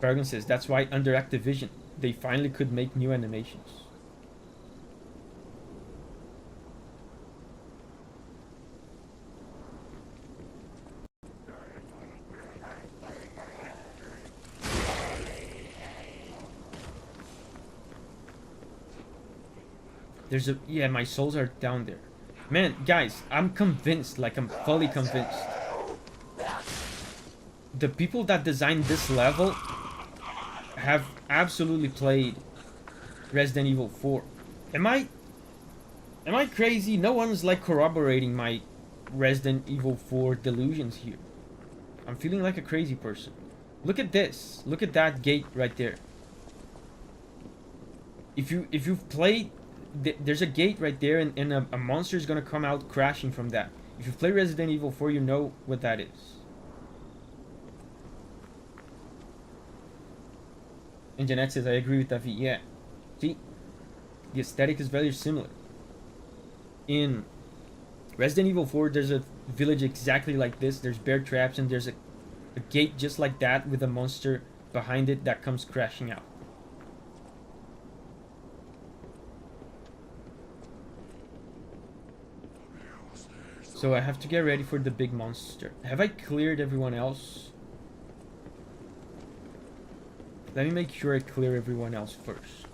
Paragon says, that's why under Activision, they finally could make new animations. There's a, yeah, my souls are down there. Man, guys, I'm convinced, like I'm fully convinced. The people that designed this level have absolutely played Resident Evil 4. Am I crazy? No one's like corroborating my Resident Evil 4 delusions here. I'm feeling like a crazy person. Look at this. Look at that gate right there. If you've played, there's a gate right there, and a monster is gonna come out crashing from that. If you play Resident Evil 4, you know what that is. And Jeanette says, I agree with Davi. Yeah. See? The aesthetic is very similar. In Resident Evil 4, there's a village exactly like this. There's bear traps, and there's a gate just like that with a monster behind it that comes crashing out. So I have to get ready for the big monster. Have I cleared everyone else? Let me make sure I clear everyone else first.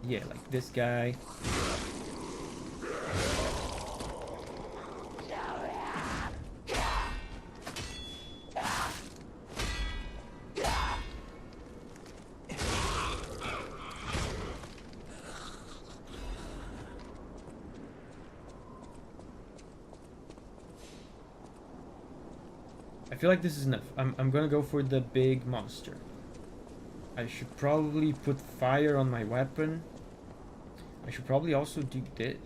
Yeah, like this guy. I feel like this is enough. I'm gonna go for the big monster. I should probably put fire on my weapon. I should probably also do this.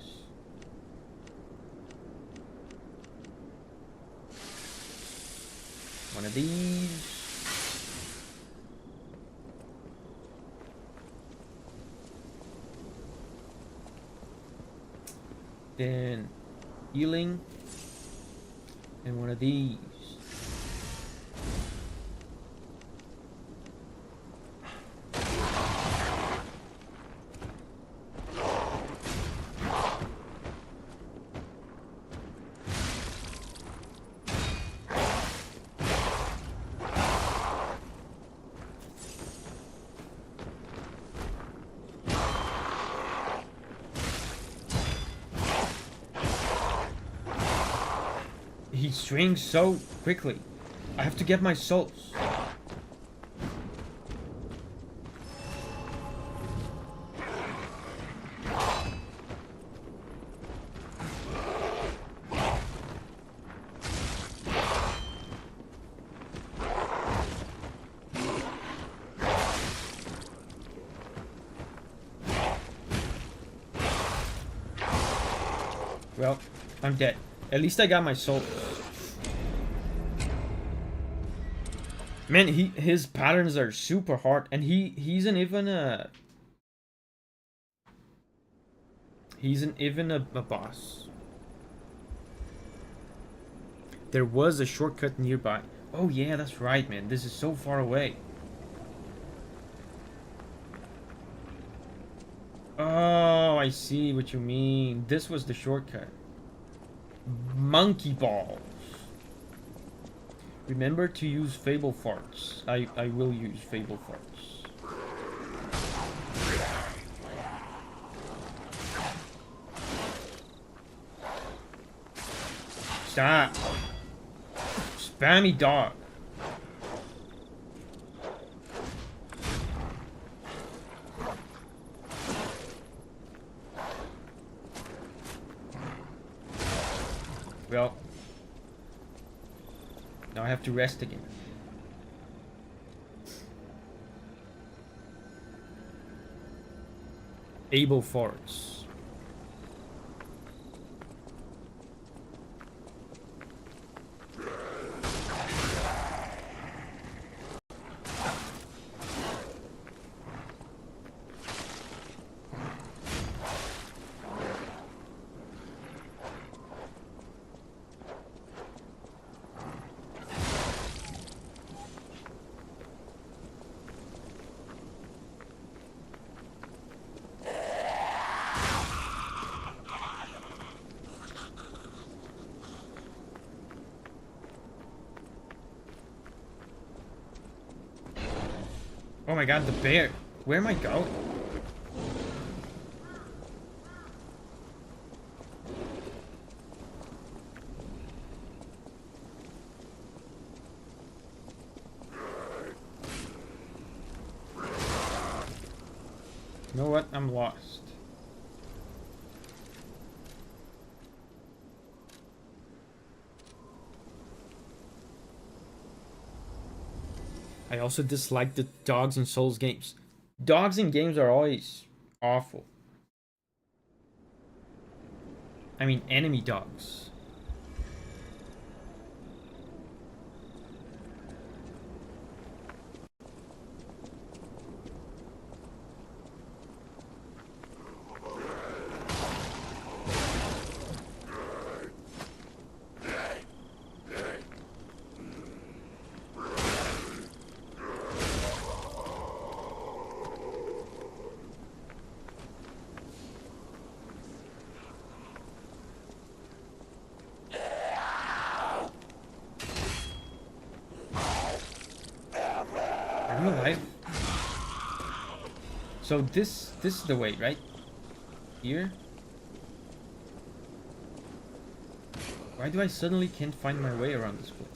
one of these. Then healing. And one of these. He swings so quickly. I have to get my souls. Well, I'm dead. At least I got my souls. Man, his patterns are super hard, and he's an even a boss. There was a shortcut nearby. Oh yeah, that's right, man. This is so far away. Oh, I see what you mean. This was the shortcut. Monkey balls. Remember to use Fable Farts. I will use Fable Farts. Stop. Spammy dog. Well, now I have to rest again. Able farts. Oh my god, the bear. Where am I going? You know what? I'm lost. I also dislike the dogs in Souls games. Dogs in games are always awful. I mean, enemy dogs. I'm alive. So this is the way, right? Here? Why do I suddenly can't find my way around this place?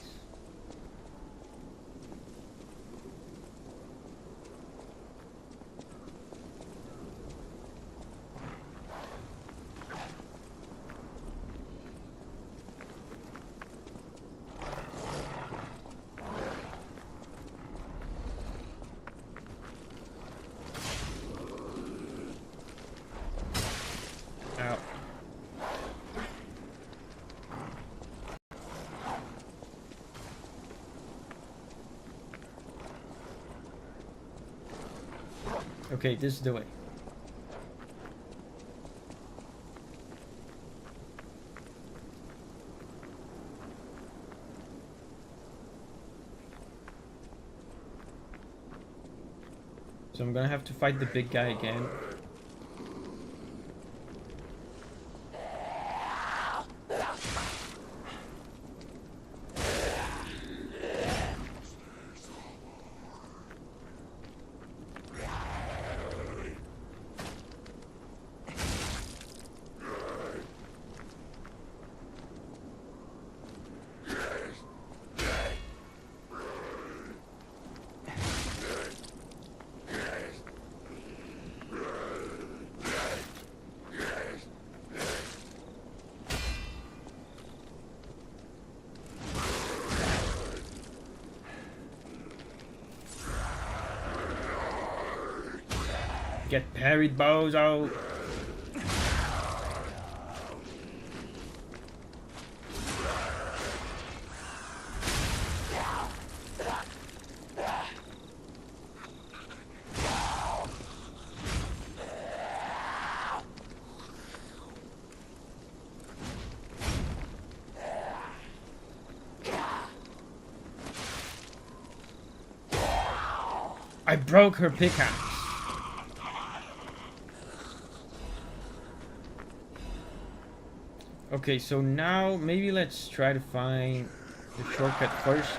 Okay, this is the way. So I'm gonna have to fight the big guy again. Get parried, bozo! I broke her pickaxe. Okay, so now maybe let's try to find the shortcut first.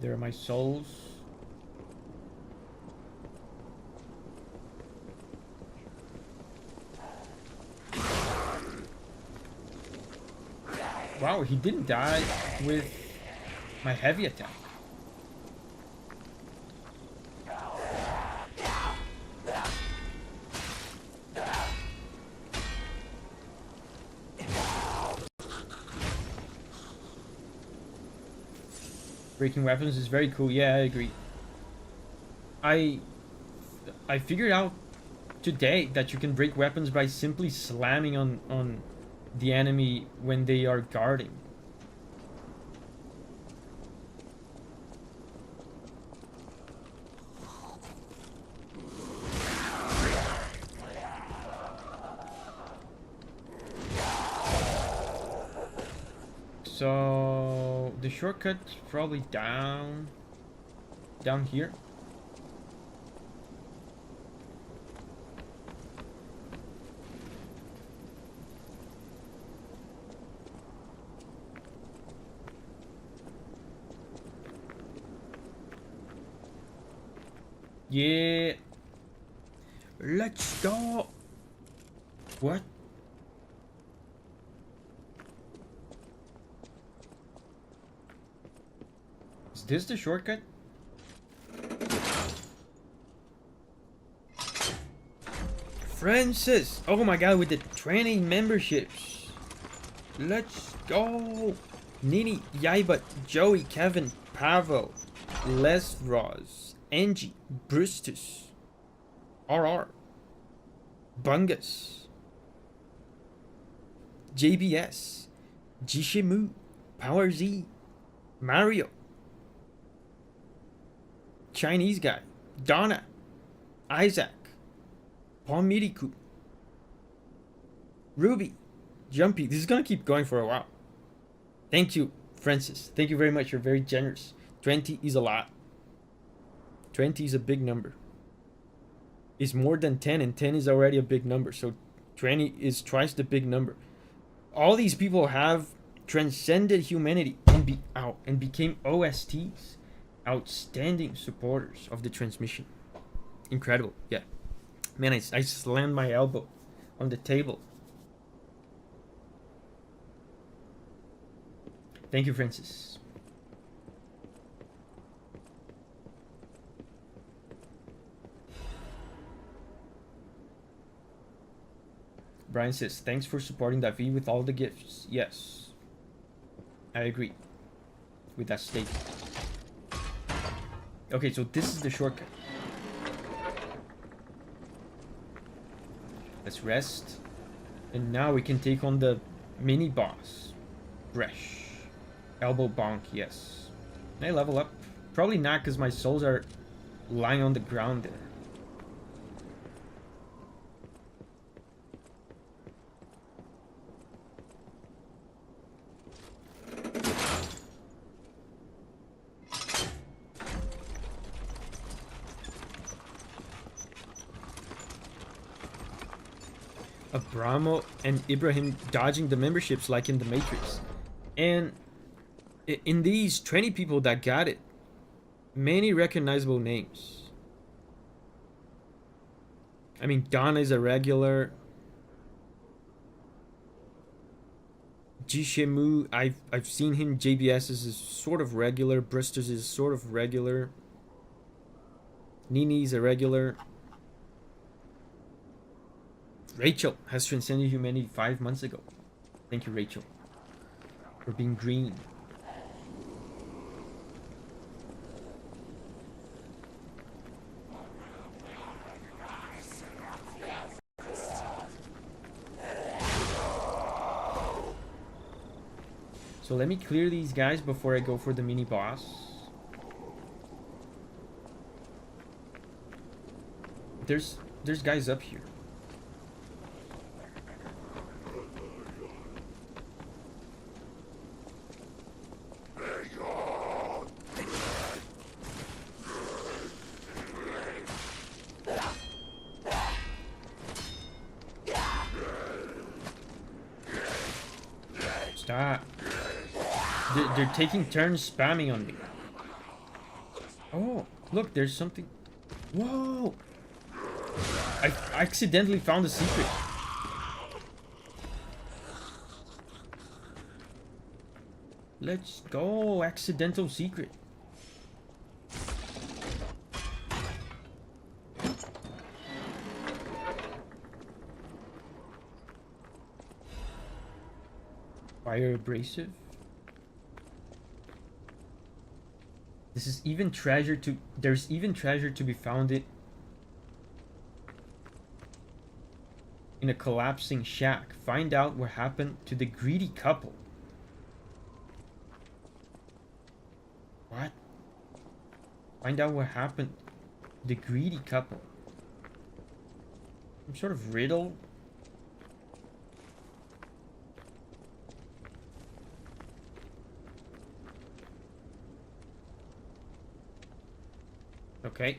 There are my souls. Wow, he didn't die with my heavy attack. Breaking weapons is very cool. Yeah, I agree. I figured out today that you can break weapons by simply slamming on the enemy when they are guarding. So the shortcut's probably down here. Yeah. Let's go. What? Is this the shortcut? Francis! Oh my god, with the 20 memberships. Let's go. Nini, Yaiba, Joey, Kevin, Pavo, Les Roz, Angie, Brustus, RR, Bungus, JBS, Jishimu, Power Z, Mario, Chinese guy, Donna, Isaac, Pomiriku, Ruby, Jumpy. This is gonna keep going for a while. Thank you, Francis. Thank you very much. You're very generous. 20 is a lot. 20 is a big number. It's more than 10, and 10 is already a big number. So 20 is twice the big number. All these people have transcended humanity and became OSTs. Outstanding supporters of the transmission. Incredible. Yeah. Man, I slammed my elbow on the table. Thank you, Francis. Brian says, thanks for supporting Davi with all the gifts. Yes, I agree. with that stake. Okay, so this is the shortcut. Let's rest. And now we can take on the mini boss. Fresh. Elbow bonk, yes. Can I level up? Probably not, because my souls are lying on the ground there. Abramo and Ibrahim dodging the memberships like in the Matrix. And in these 20 people that got it, many recognizable names. I mean, Donna is a regular. Jishemu, I've seen him. JBS is sort of regular. Bristers is sort of regular. Nini's a regular. Rachel has transcended humanity 5 months ago. Thank you, Rachel, for being green. So let me clear these guys before I go for the mini boss. There's guys up here. Stop. They're taking turns spamming on me. Oh, look, there's something. Whoa! I accidentally found a secret. Let's go, accidental secret. Fire abrasive. This is even treasure to. There's even treasure to be found in a collapsing shack. Find out what happened to the greedy couple. What? Find out what happened to the greedy couple. Some sort of riddle. Okay.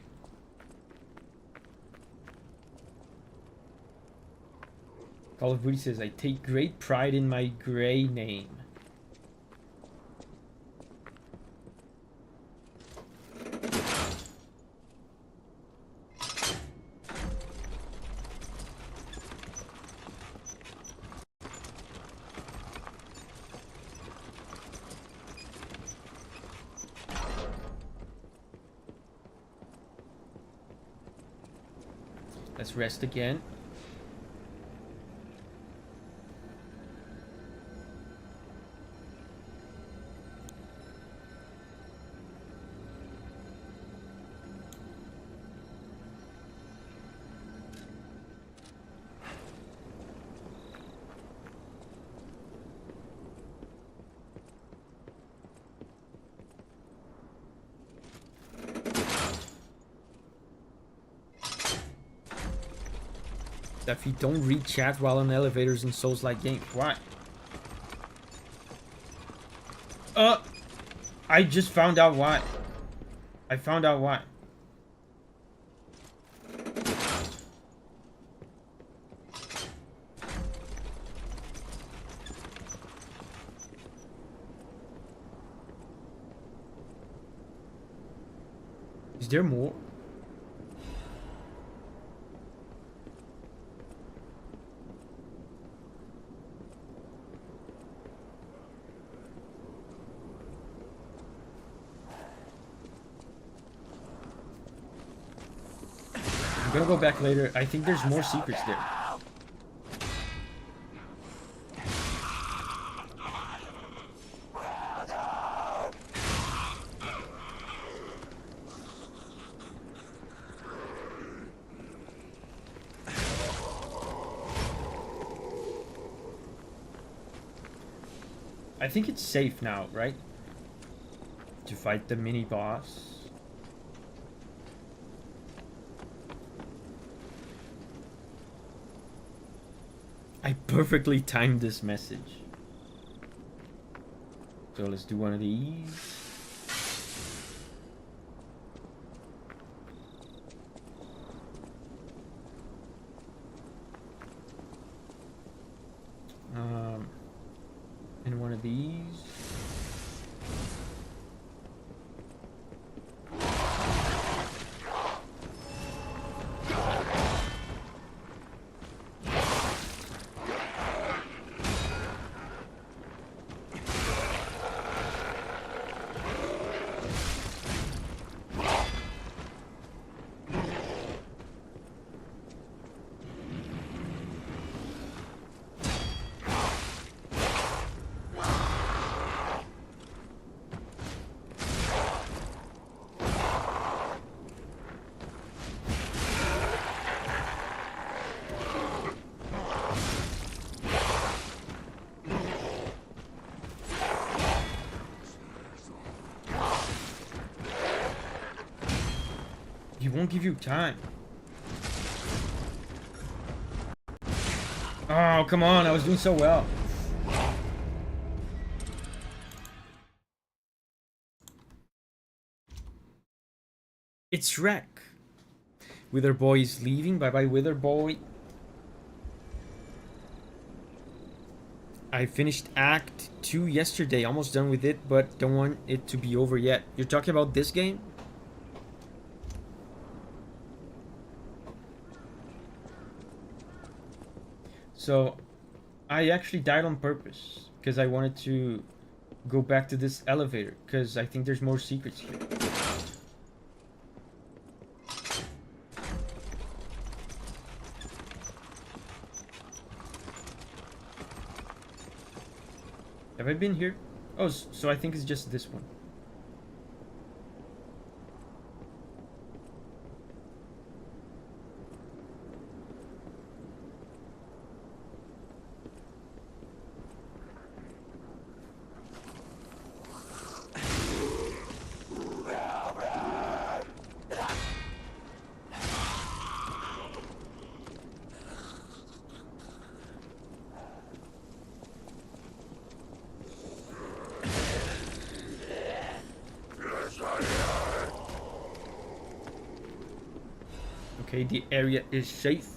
Call of Duty says, I take great pride in my gray name. Let's rest again. Davi, don't read chat while on elevators in Souls-like games. Why? I just found out why. I found out why. Is there more? I'm gonna go back later. I think there's more secrets there. I think it's safe now, right? To fight the mini boss. I perfectly timed this message. So let's do one of these. And one of these. He won't give you time. Oh, come on. I was doing so well. It's Wreck. Wither Boy is leaving. Bye-bye, Wither Boy. I finished Act 2 yesterday. Almost done with it, but don't want it to be over yet. You're talking about this game? So, I actually died on purpose. Because I wanted to go back to this elevator. Because I think there's more secrets here. Have I been here? Oh, so I think it's just this one. Okay, the area is safe.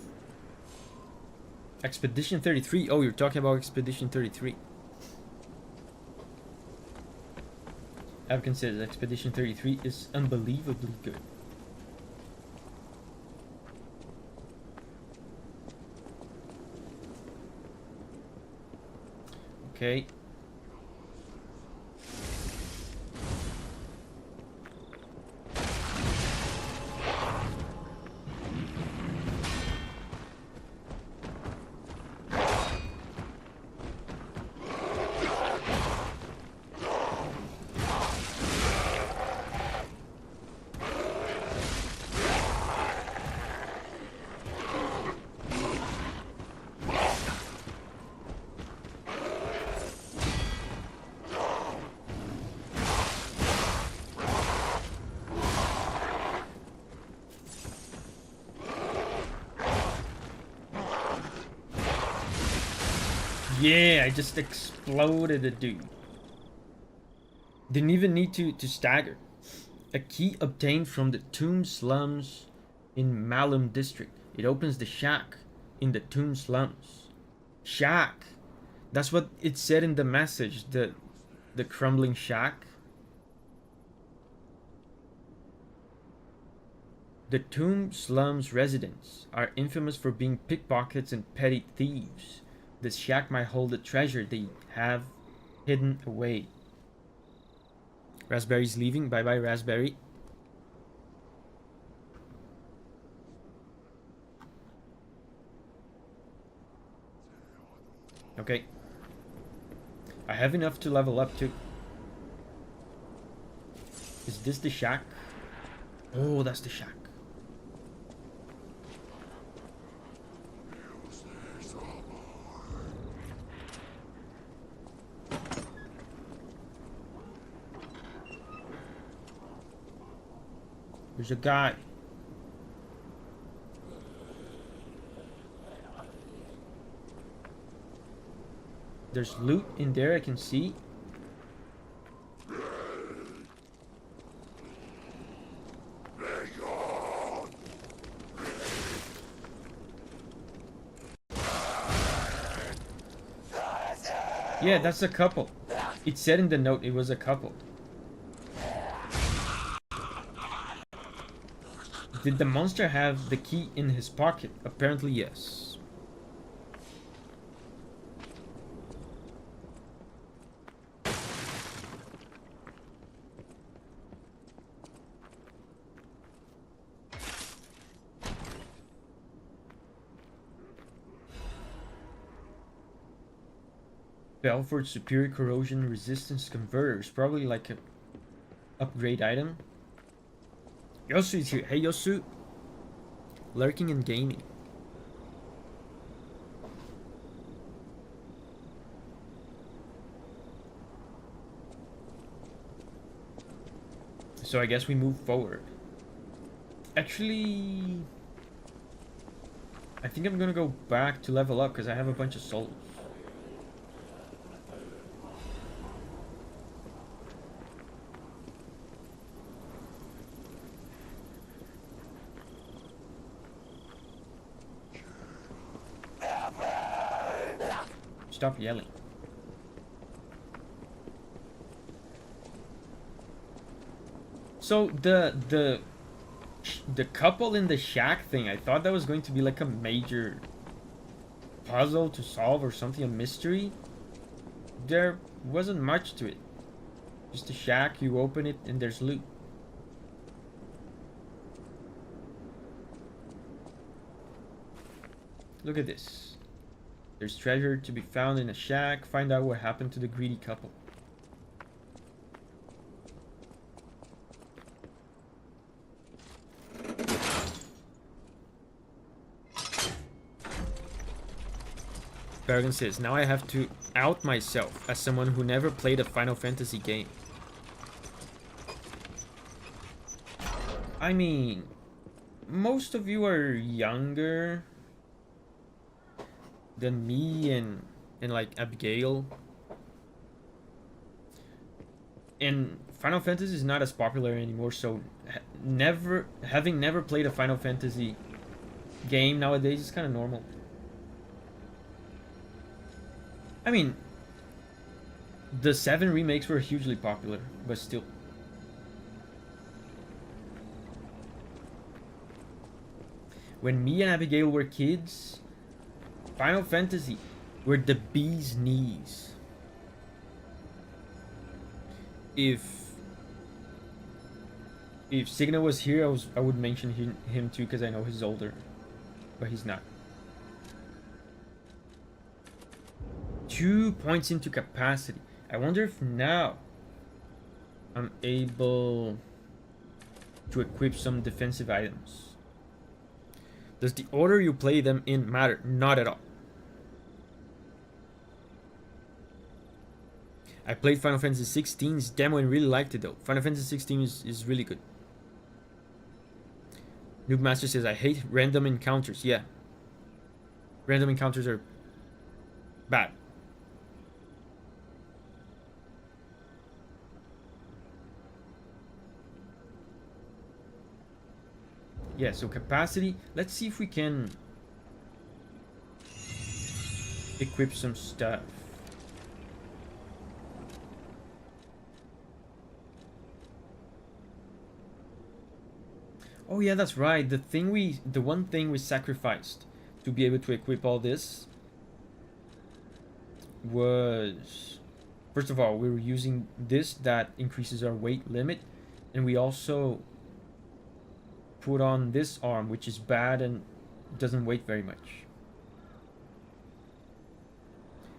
Expedition 33. Oh, you're talking about Expedition 33. Avcan says Expedition 33 is unbelievably good. Okay. Yeah, I just exploded a dude. Didn't even need to stagger. A key obtained from the tomb slums in Malum district. It opens the shack in the tomb slums. Shack. That's what it said in the message. The crumbling shack. The tomb slums residents are infamous for being pickpockets and petty thieves. This shack might hold the treasure they have hidden away. Raspberry's leaving. Bye bye, Raspberry. Okay. I have enough to level up too. Is this the shack? Oh, that's the shack. There's a guy. There's loot in there, I can see. Yeah, that's a couple. It said in the note it was a couple. Did the monster have the key in his pocket? Apparently, yes. Belford Superior Corrosion Resistance Converters. Probably like a upgrade item. Yosu is here. Hey Yosu. Lurking and gaming. So I guess we move forward. Actually, I think I'm gonna go back to level up because I have a bunch of souls. Stop yelling. So the couple in the shack thing, I thought that was going to be like a major puzzle to solve or something, a mystery. There wasn't much to it. Just a shack, you open it and there's loot. Look at this. There's treasure to be found in a shack. Find out what happened to the greedy couple. Bergen says, now I have to out myself as someone who never played a Final Fantasy game. I mean, most of you are younger than me and like Abigail. And Final Fantasy is not as popular anymore, so having never played a Final Fantasy game nowadays is kind of normal. I mean, the 7 remakes were hugely popular, but still. When me and Abigail were kids, Final Fantasy were the bee's knees. If Signa was here, I would mention him too because I know he's older, but he's not. 2 points into capacity. I wonder if now I'm able to equip some defensive items. Does the order you play them in matter? Not at all. I played Final Fantasy XVI's demo and really liked it though. Final Fantasy XVI is really good. Noob Master says, I hate random encounters. Yeah. Random encounters are bad. Yeah, so capacity. Let's see if we can equip some stuff. Oh yeah, that's right. The one thing we sacrificed to be able to equip all this was, first of all, we were using this that increases our weight limit, and we also put on this arm, which is bad and doesn't weight very much.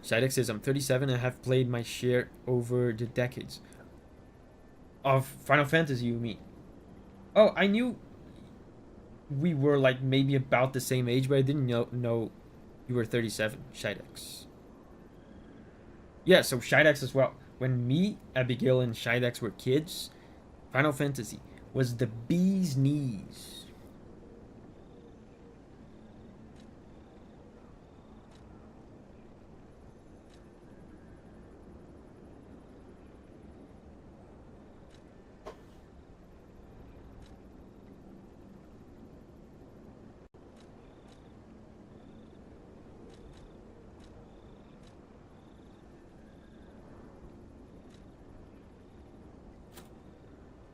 Shidek says, I'm 37 and have played my share over the decades. Of Final Fantasy, you mean? Oh, I knew we were like maybe about the same age, but I didn't know you were 37, Shidex. Yeah, so Shidex as well. When me, Abigail, and Shidex were kids, Final Fantasy was the bee's knees.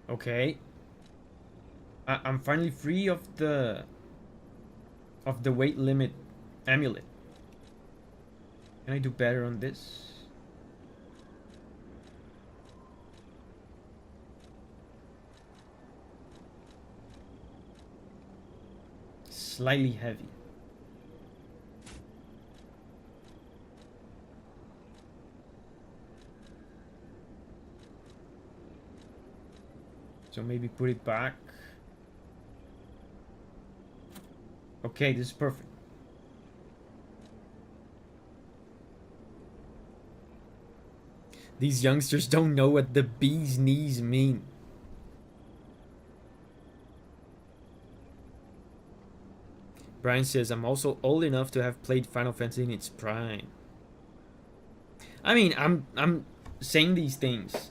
Okay. I'm finally free of the weight limit amulet. Can I do better on this? Slightly heavy. So maybe put it back. Okay, this is perfect. These youngsters don't know what the bee's knees mean. Brian says, I'm also old enough to have played Final Fantasy in its prime. I mean, I'm saying these things.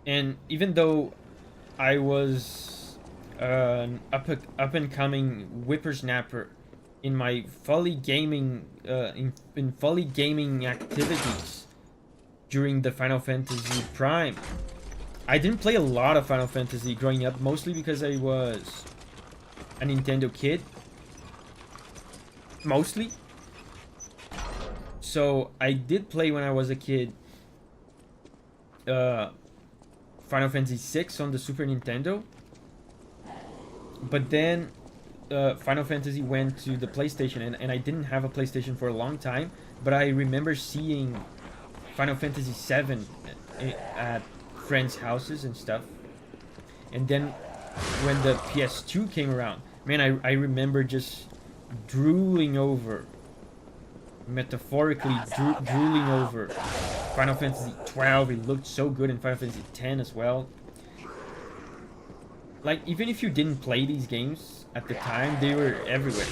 And even though I was an up and coming whippersnapper in my folly gaming in folly gaming activities during the Final Fantasy Prime, I didn't play a lot of Final Fantasy growing up, mostly because I was a Nintendo kid. Mostly. So I did play when I was a kid Final Fantasy VI on the Super Nintendo. But then Final Fantasy went to the PlayStation, and I didn't have a PlayStation for a long time, but I remember seeing Final Fantasy VII at friends' houses and stuff. And then when the PS2 came around, man, I remember just drooling over, metaphorically drooling over Final Fantasy 12. It looked so good in Final Fantasy 10 as well. Like, even if you didn't play these games at the time, they were everywhere.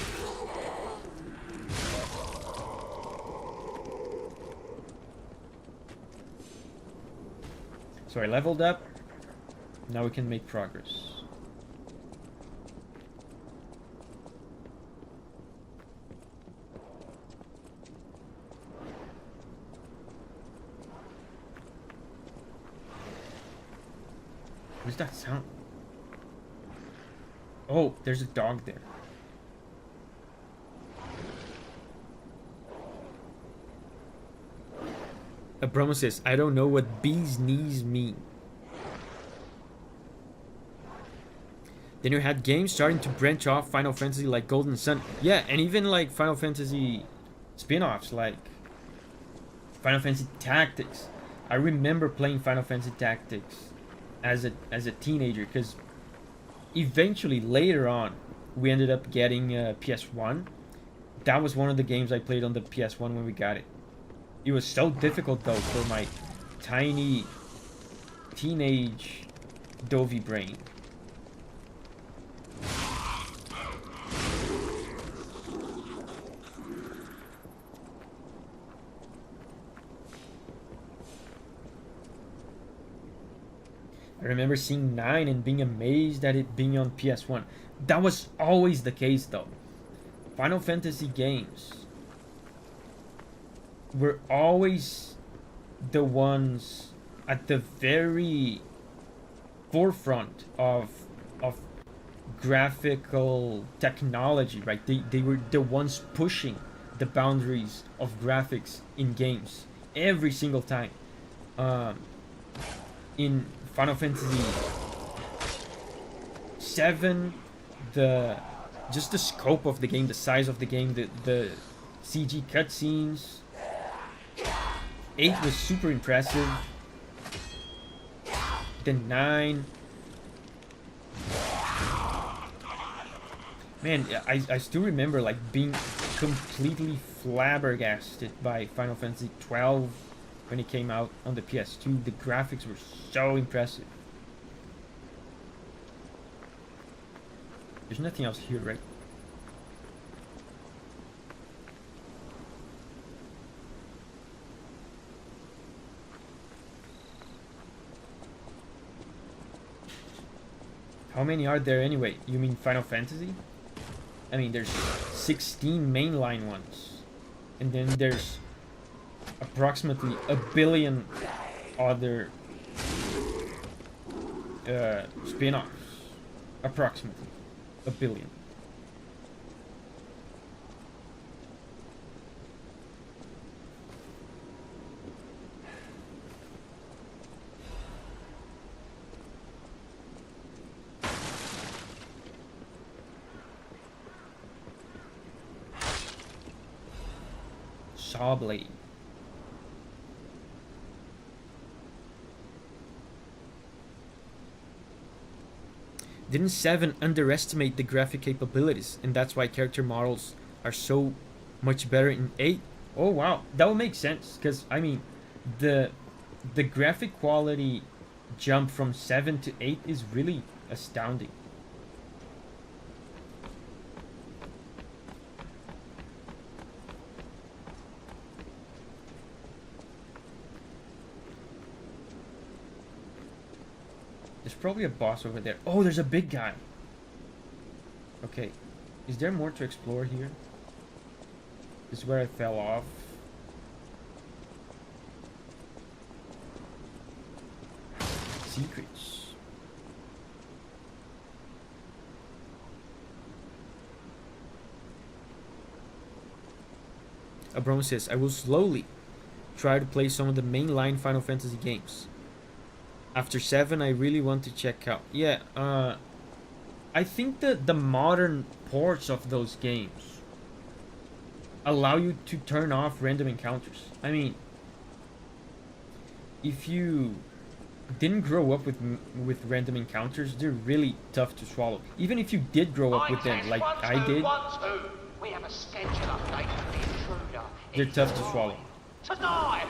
So I leveled up. Now we can make progress. What's that sound? Oh, there's a dog there. Abromo says, I don't know what bee's knees mean. Then you had games starting to branch off Final Fantasy like Golden Sun. Yeah, and even like Final Fantasy spin-offs like Final Fantasy Tactics. I remember playing Final Fantasy Tactics as a teenager, because eventually later on we ended up getting PS1. That was one of the games I played on the PS1 when we got it. It was so difficult though for my tiny teenage Davi brain. I remember seeing 9 and being amazed at it being on PS1. That was always the case though. Final Fantasy games were always the ones at the very forefront of graphical technology, right? They were the ones pushing the boundaries of graphics in games every single time. In Final Fantasy 7, just the scope of the game, the size of the game, the CG cutscenes. 8 was super impressive. Then 9. Man, I still remember like being completely flabbergasted by Final Fantasy 12 when it came out on the PS2. The graphics were so impressive. There's nothing else here, right? How many are there anyway? You mean Final Fantasy? I mean, there's 16 mainline ones. And then there's approximately a billion other spin-offs. Approximately a billion. Saw blade. Didn't 7 underestimate the graphic capabilities, and that's why character models are so much better in 8? Oh wow, that would make sense, because I mean, the graphic quality jump from 7 to 8 is really astounding. There's probably a boss over there. Oh, there's a big guy. Okay. Is there more to explore here? This is where I fell off. Secrets. Abram says, I will slowly try to play some of the mainline Final Fantasy games. After 7, I really want to check out. Yeah, I think that the modern ports of those games allow you to turn off random encounters. I mean, if you didn't grow up with random encounters, they're really tough to swallow. Even if you did grow up with them, like I did, we have a schedule update for the intruder. they're tough to swallow. Tonight!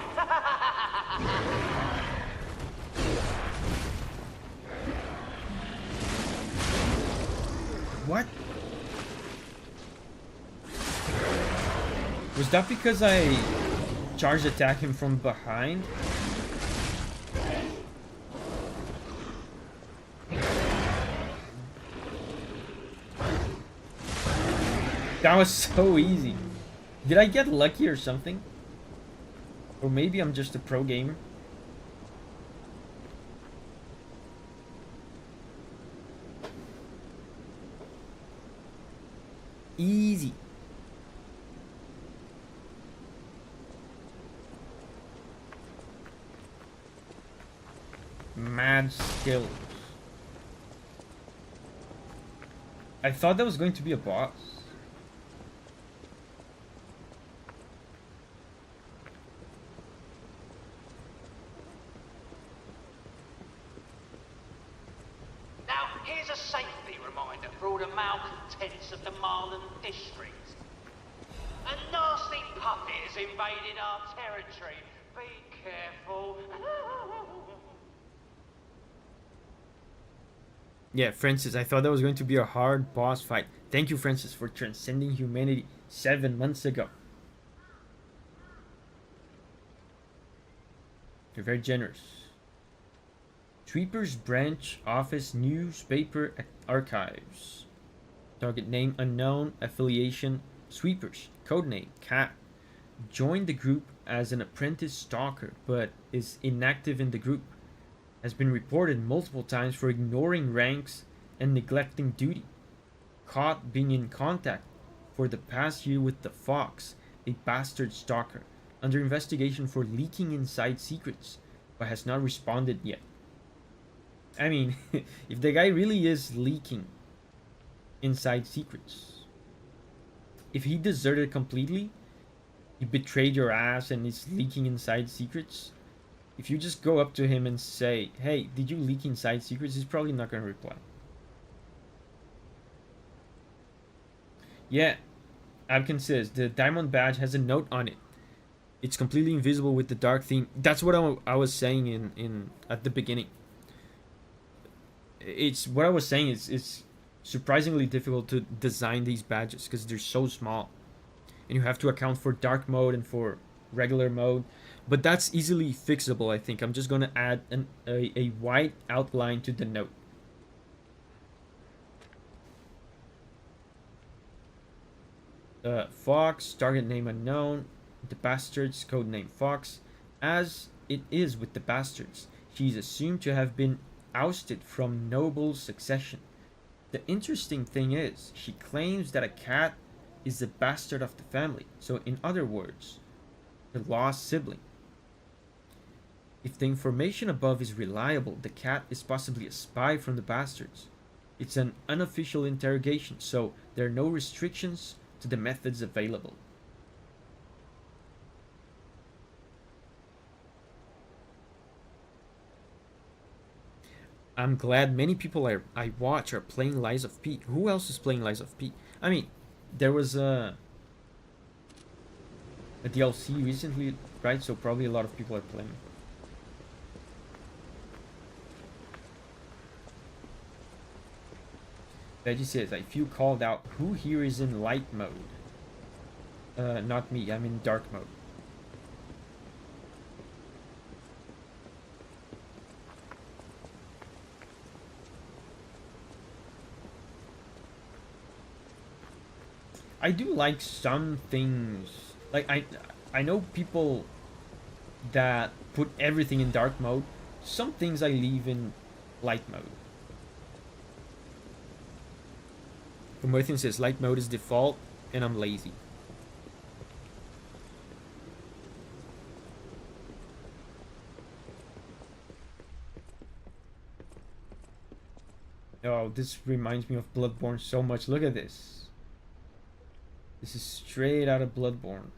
What? Was that because I charge attack him from behind? That was so easy. Did I get lucky or something? Or maybe I'm just a pro gamer. Easy. Mad skills. I thought that was going to be a boss. Now, here's a safety reminder for all the malcontents of the Marlin district. A nasty puppet has invaded our territory. Be careful. Yeah, Francis, I thought that was going to be a hard boss fight. Thank you, Francis, for transcending humanity 7 months ago. You're very generous. Sweepers Branch Office Newspaper Archives. Target name unknown. Affiliation Sweepers. Codename Cat. Joined the group as an apprentice stalker, but is inactive in the group. Has been reported multiple times for ignoring ranks and neglecting duty. Caught being in contact for the past year with the Fox, a bastard stalker, under investigation for leaking inside secrets, but has not responded yet. I mean, if the guy really is leaking inside secrets, if he deserted completely, he betrayed your ass and is leaking inside secrets, if you just go up to him and say, hey, did you leak inside secrets? He's probably not going to reply. Yeah, Abkin says, the diamond badge has a note on it. It's completely invisible with the dark theme. That's what I was saying in at the beginning. It's what I was saying is surprisingly difficult to design these badges because they're so small. And you have to account for dark mode and for regular mode. But that's easily fixable, I think. I'm just going to add a white outline to the note. Fox, target name unknown. The bastards, codename Fox. As it is with the bastards, she is assumed to have been ousted from noble succession. The interesting thing is, she claims that a cat is the bastard of the family. So in other words, the lost sibling. If the information above is reliable, the cat is possibly a spy from the bastards. It's an unofficial interrogation, so there are no restrictions to the methods available. I'm glad many people I watch are playing Lies of P. Who else is playing Lies of P? I mean, there was a DLC recently, right? So probably a lot of people are playing. Veggie says, I feel called out. Who here is in light mode? Not me. I'm in dark mode. I do like some things. Like I know people that put everything in dark mode. Some things I leave in light mode. Promethean says light mode is default and I'm lazy. Oh, this reminds me of Bloodborne so much. Look at this. This is straight out of Bloodborne.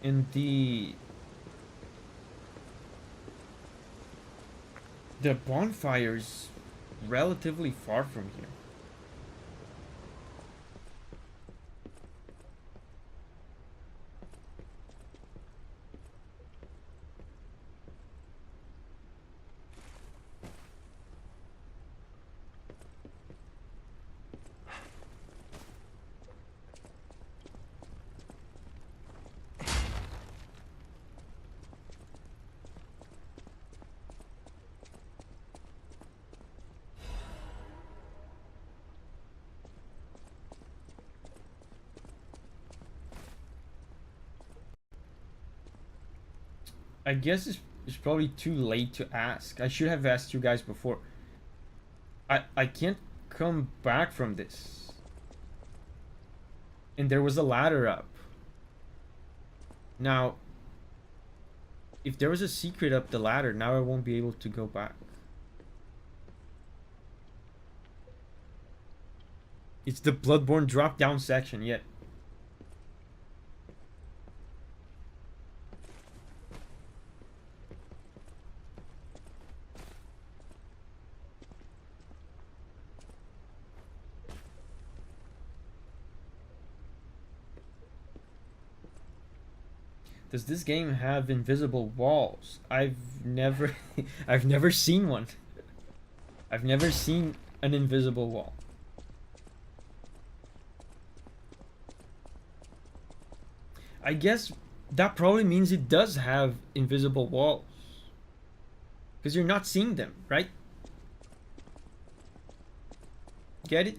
And the bonfire's relatively far from here. I guess it's probably too late to ask. I should have asked you guys before. I can't come back from this. And there was a ladder up. Now, if there was a secret up the ladder, now I won't be able to go back. It's the Bloodborne drop down section, yet. Does this game have invisible walls? I've never I've never seen one. I've never seen an invisible wall. I guess that probably means it does have invisible walls. Because you're not seeing them, right? Get it?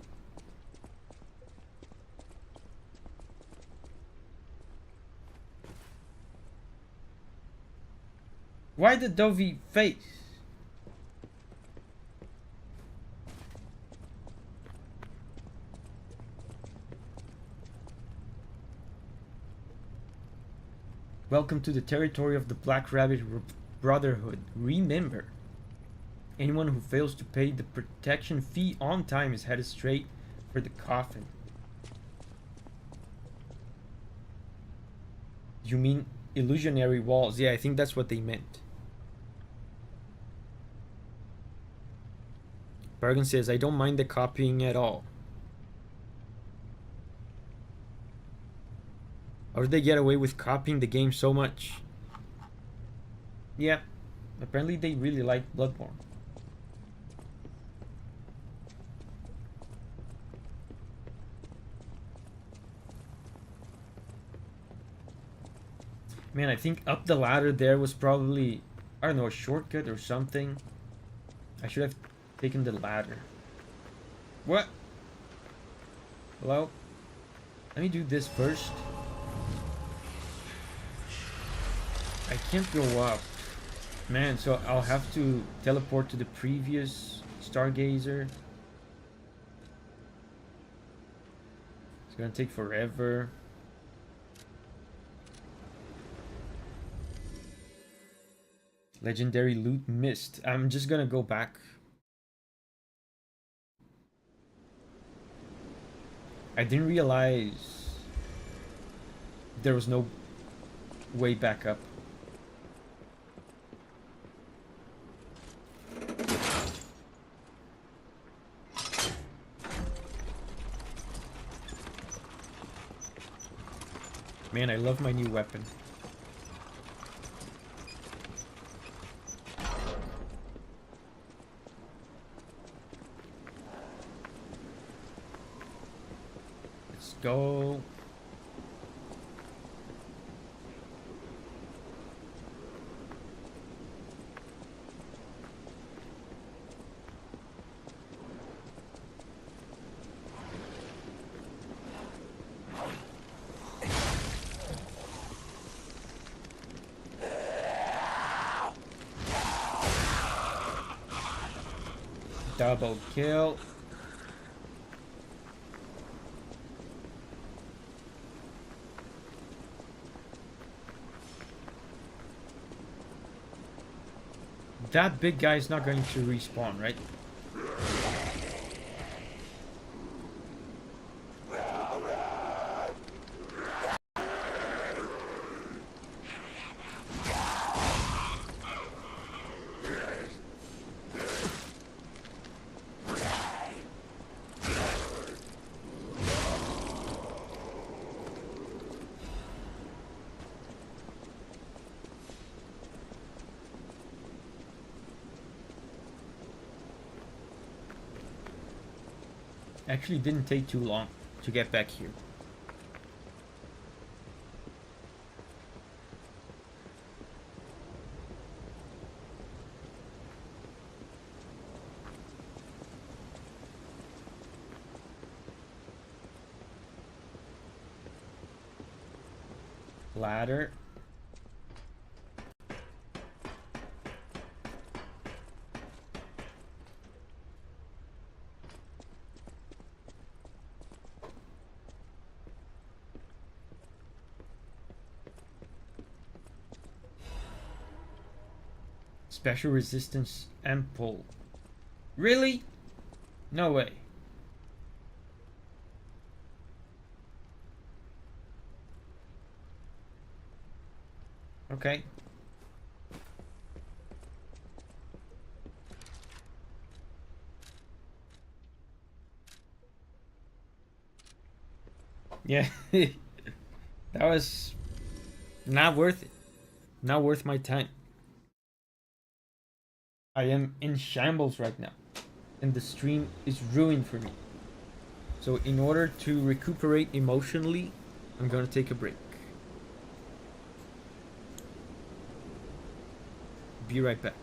Why the Davi face? Welcome to the territory of the Black Rabbit Brotherhood. Remember, anyone who fails to pay the protection fee on time is headed straight for the coffin. You mean illusionary walls? Yeah, I think that's what they meant. Bargain says, I don't mind the copying at all. How did they get away with copying the game so much? Yeah, apparently they really like Bloodborne. Man, I think up the ladder there was probably, I don't know, a shortcut or something. I should have taken the ladder. What? Hello? Let me do this first. I can't go up. Man, so I'll have to teleport to the previous Stargazer. It's gonna take forever. Legendary loot missed. I'm just gonna go back. I didn't realize there was no way back up. Man, I love my new weapon. Let's go. Double kill. That big guy is not going to respawn, right? Actually didn't take too long to get back here. Ladder. Special resistance and pull. Really? No way. Okay. Yeah. That was not worth it. Not worth my time. I am in shambles right now, and the stream is ruined for me. So in order to recuperate emotionally, I'm gonna take a break. Be right back.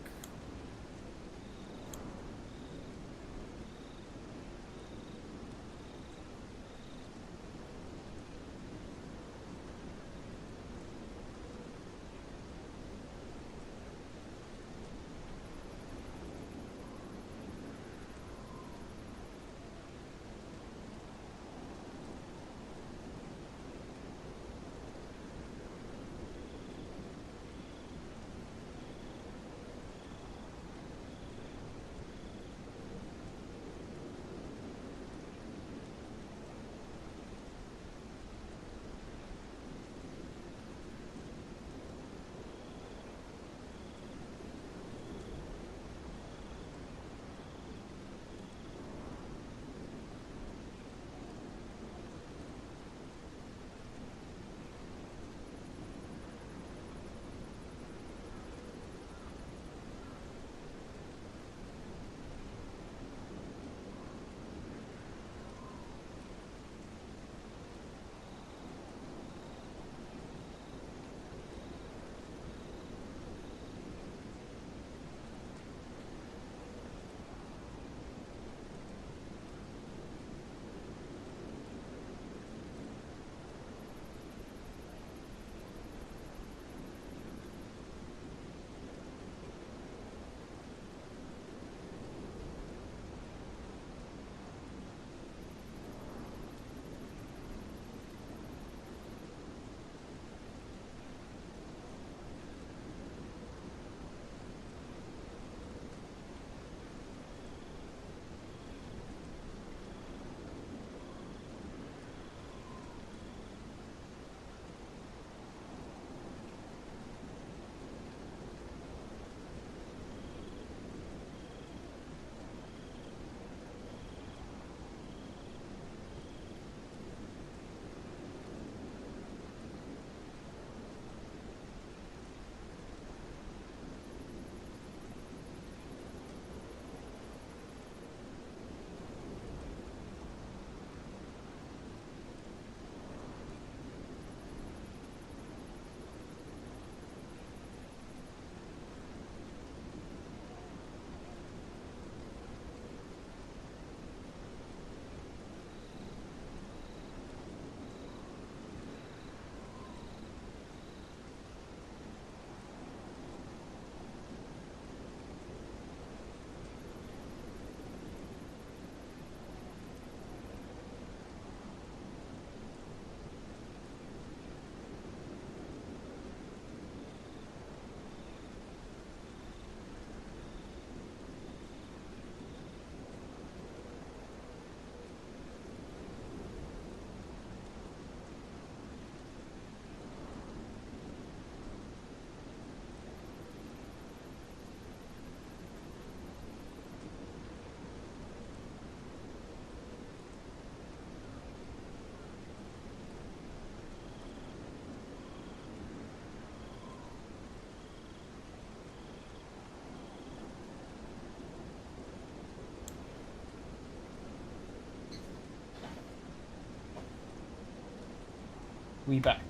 we back.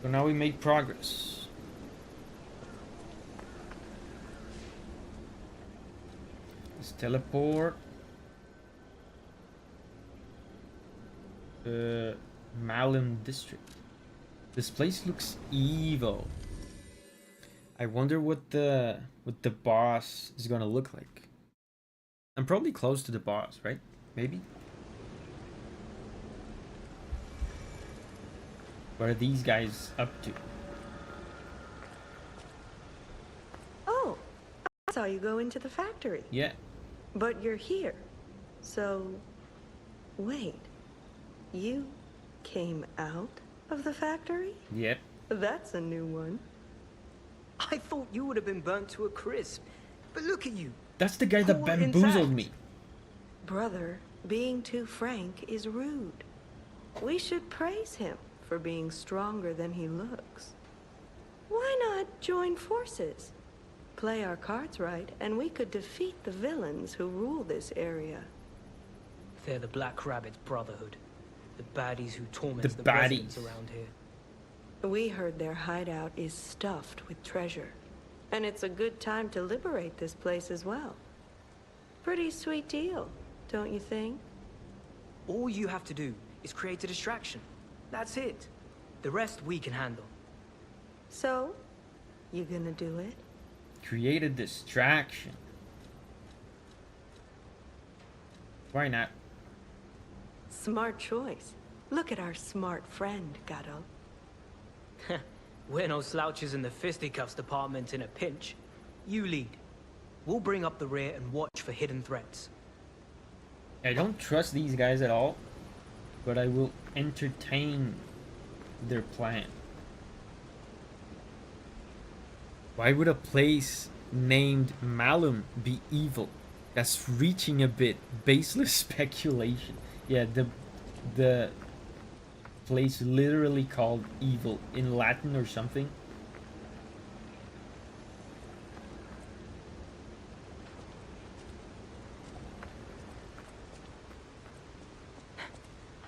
So now we make progress. Let's teleport. Malum district. This place looks evil. I wonder what the boss is gonna look like. I'm probably close to the boss, right? Maybe. What are these guys up to? Oh, I saw you go into the factory. Yeah. But you're here. So, wait. You came out of the factory? Yep. That's a new one. I thought you would have been burnt to a crisp. But look at you. That's the guy that Cool bamboozled intact. me. Brother, being too frank is rude. We should praise him for being stronger than he looks. Why not join forces? Play our cards right, and we could defeat the villains who rule this area. They're the Black Rabbit's brotherhood. The baddies who torment The the residents baddies. around here. We heard their hideout is stuffed with treasure. And it's a good time to liberate this place as well. Pretty sweet deal, don't you think? All you have to do is create a distraction. That's it. The rest we can handle. So, you gonna do it? Create a distraction. Why not? Smart choice. Look at our smart friend, Gato. We're no slouches in the fisticuffs department in a pinch. You lead. We'll bring up the rear and watch for hidden threats. I don't trust these guys at all, but I will entertain their plan. Why would a place named Malum be evil? That's reaching a bit. Baseless speculation. Yeah, the place literally called evil in Latin or something.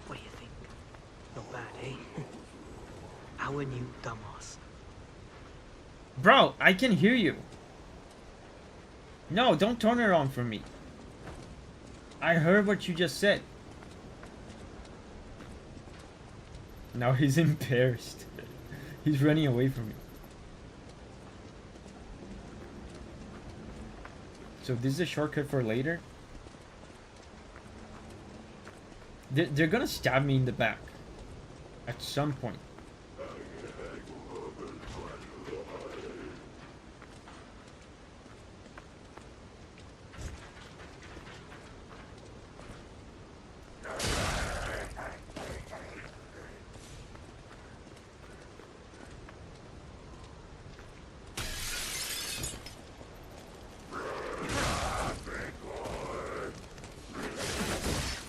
What do you think? Not bad, eh? Our new dumbass. Bro, I can hear you. No, don't turn it on for me. I heard what you just said. Now he's embarrassed. He's running away from me. So this is a shortcut for later. They're gonna stab me in the back at some point.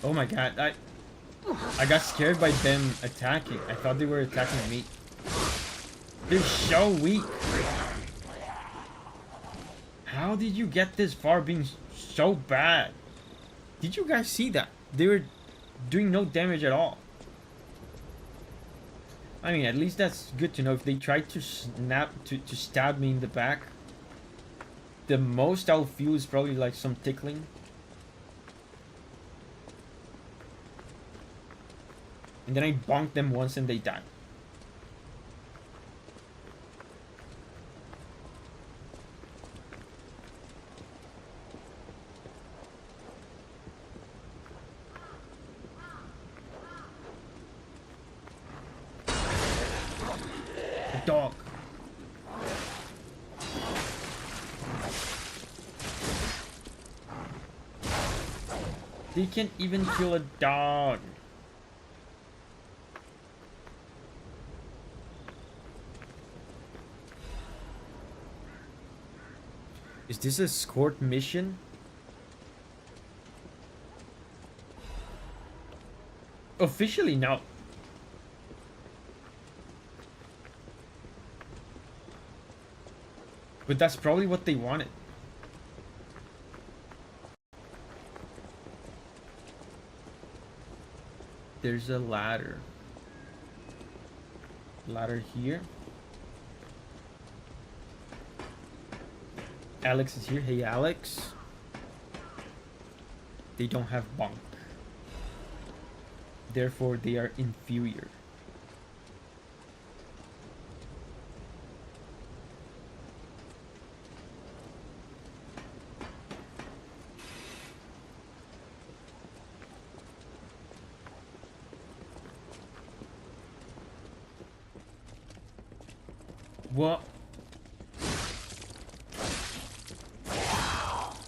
Oh my god, I got scared by them attacking. I thought they were attacking me. They're so weak. How did you get this far being so bad? Did you guys see that? They were doing no damage at all. I mean, at least that's good to know. If they tried to to stab me in the back, the most I'll feel is probably like some tickling. And then I bonk them once and they die. A dog. They can't even kill a dog. Is this a escort mission? Officially, no. But that's probably what they wanted. there's a ladder. Ladder here. Alex is here. Hey, Alex. They don't have bunk. Therefore, they are inferior. What?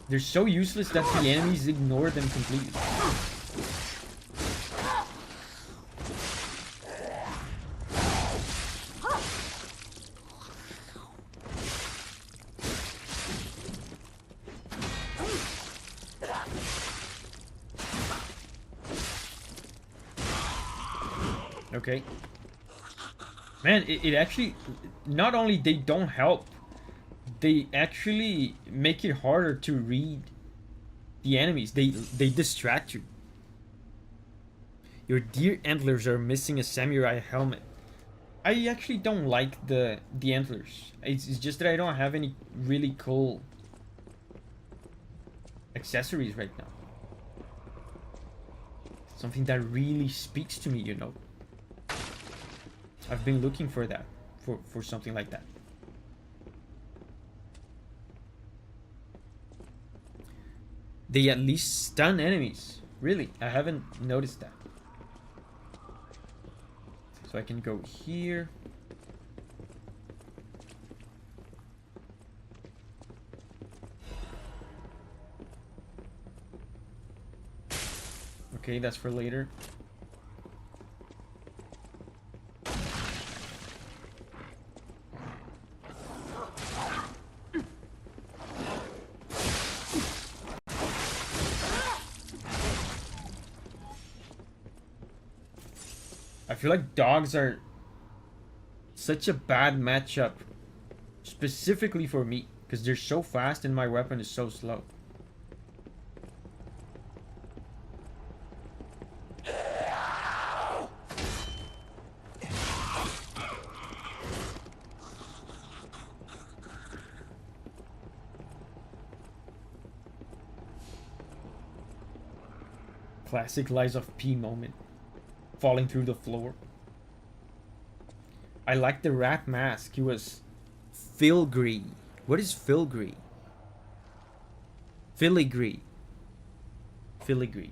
They're so useless that the enemies ignore them completely. Okay. Man, it actually, not only they don't help, they actually make it harder to read the enemies. They distract you. Your deer antlers are missing a samurai helmet. I actually don't like the antlers. It's just that I don't have any really cool accessories right now. Something that really speaks to me, you know. I've been looking for that, for something like that. They at least stun enemies. Really, I haven't noticed that. So I can go here. Okay, that's for later. I feel like dogs are such a bad matchup specifically for me because they're so fast and my weapon is so slow. Classic Lies of P moment. Falling through the floor. I like the rat mask. He was filigree. What is filigree? Filigree. Filigree.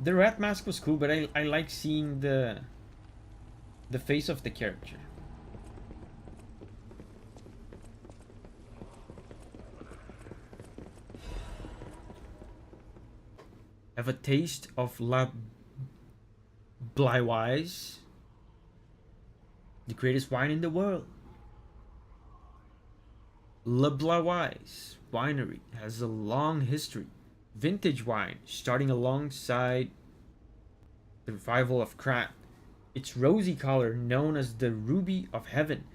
The rat mask was cool, but I like seeing the face of the character. Have a taste of La Blywise, the greatest wine in the world. La Blywise winery has a long history. Vintage wine starting alongside the revival of craft. Its rosy color known as the ruby of heaven.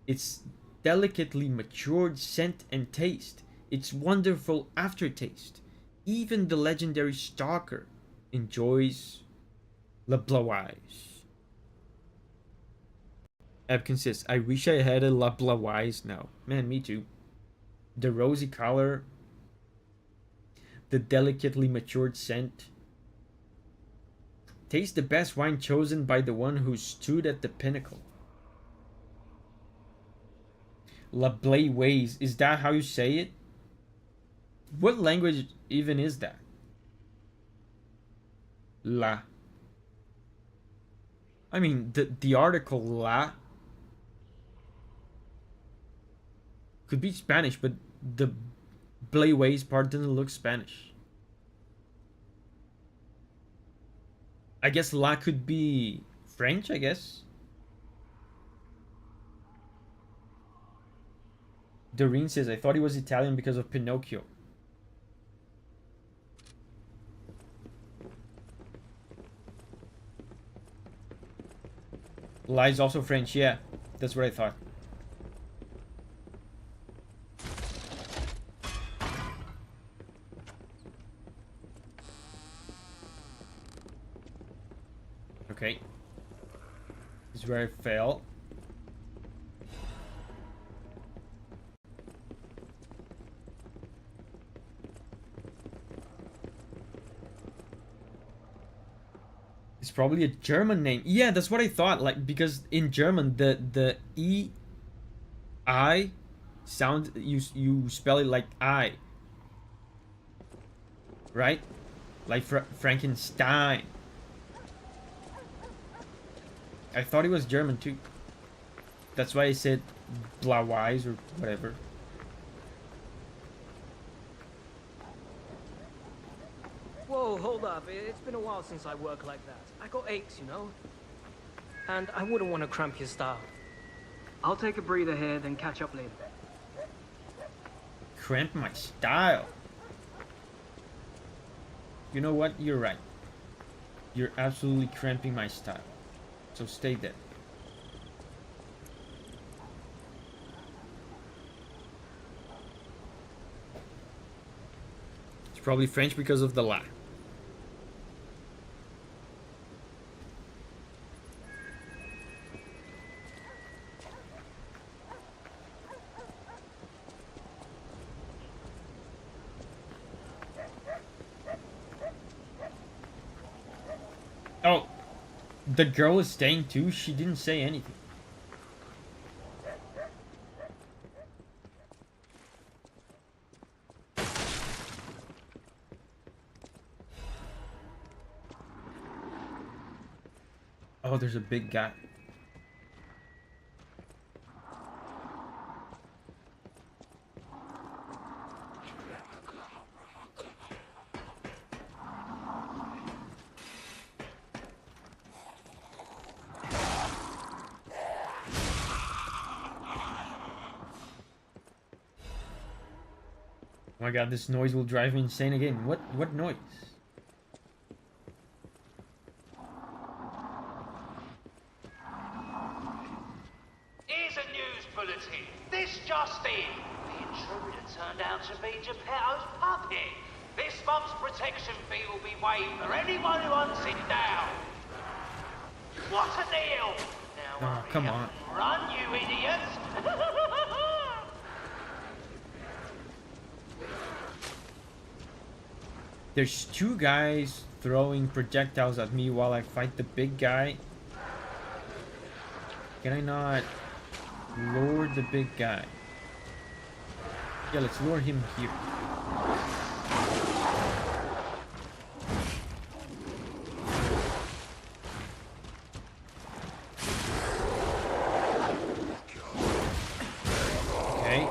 Its delicately matured scent and taste. Its wonderful aftertaste. Even the legendary stalker enjoys La Blawise. Epkin says, I wish I had a La Blawise now. Man, me too. The rosy color, the delicately matured scent. Taste the best wine chosen by the one who stood at the pinnacle. La Blawise, is that how you say it? What language even is that? La. I mean, the article la could be Spanish, but the Blawise part doesn't look Spanish. I guess la could be French, I guess. Doreen says, I thought he was Italian because of Pinocchio. La is also French, yeah. That's what I thought. Okay. This is where I fell. It's probably a German name. Yeah, that's what I thought. Like, because in German, the E I sound, you spell it like I, right? Like Frankenstein. I thought it was German too. That's why I said Blauweiss or whatever. Whoa, hold up. It's been a while since I worked like that. I got aches, you know? And I wouldn't want to cramp your style. I'll take a breather here, then catch up later. Cramp my style. You know what? You're right. You're absolutely cramping my style. So stay there. It's probably French because of the la. Oh, the girl is staying too? She didn't say anything. Oh, there's a big guy. Oh my god, this noise will drive me insane again. What noise? Here's a news bulletin. This just in. The intruder turned out to be Geppetto's puppet. This month's protection fee will be waived for anyone who hunts it down. What a deal! Now, Oh, come on. run, you idiots! There's two guys throwing projectiles at me while I fight the big guy. Can I not lure the big guy? Yeah, let's lure him here. Okay.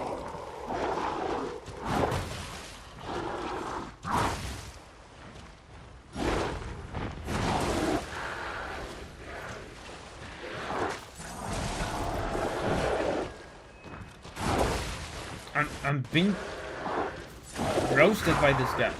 I'm being roasted by this guy.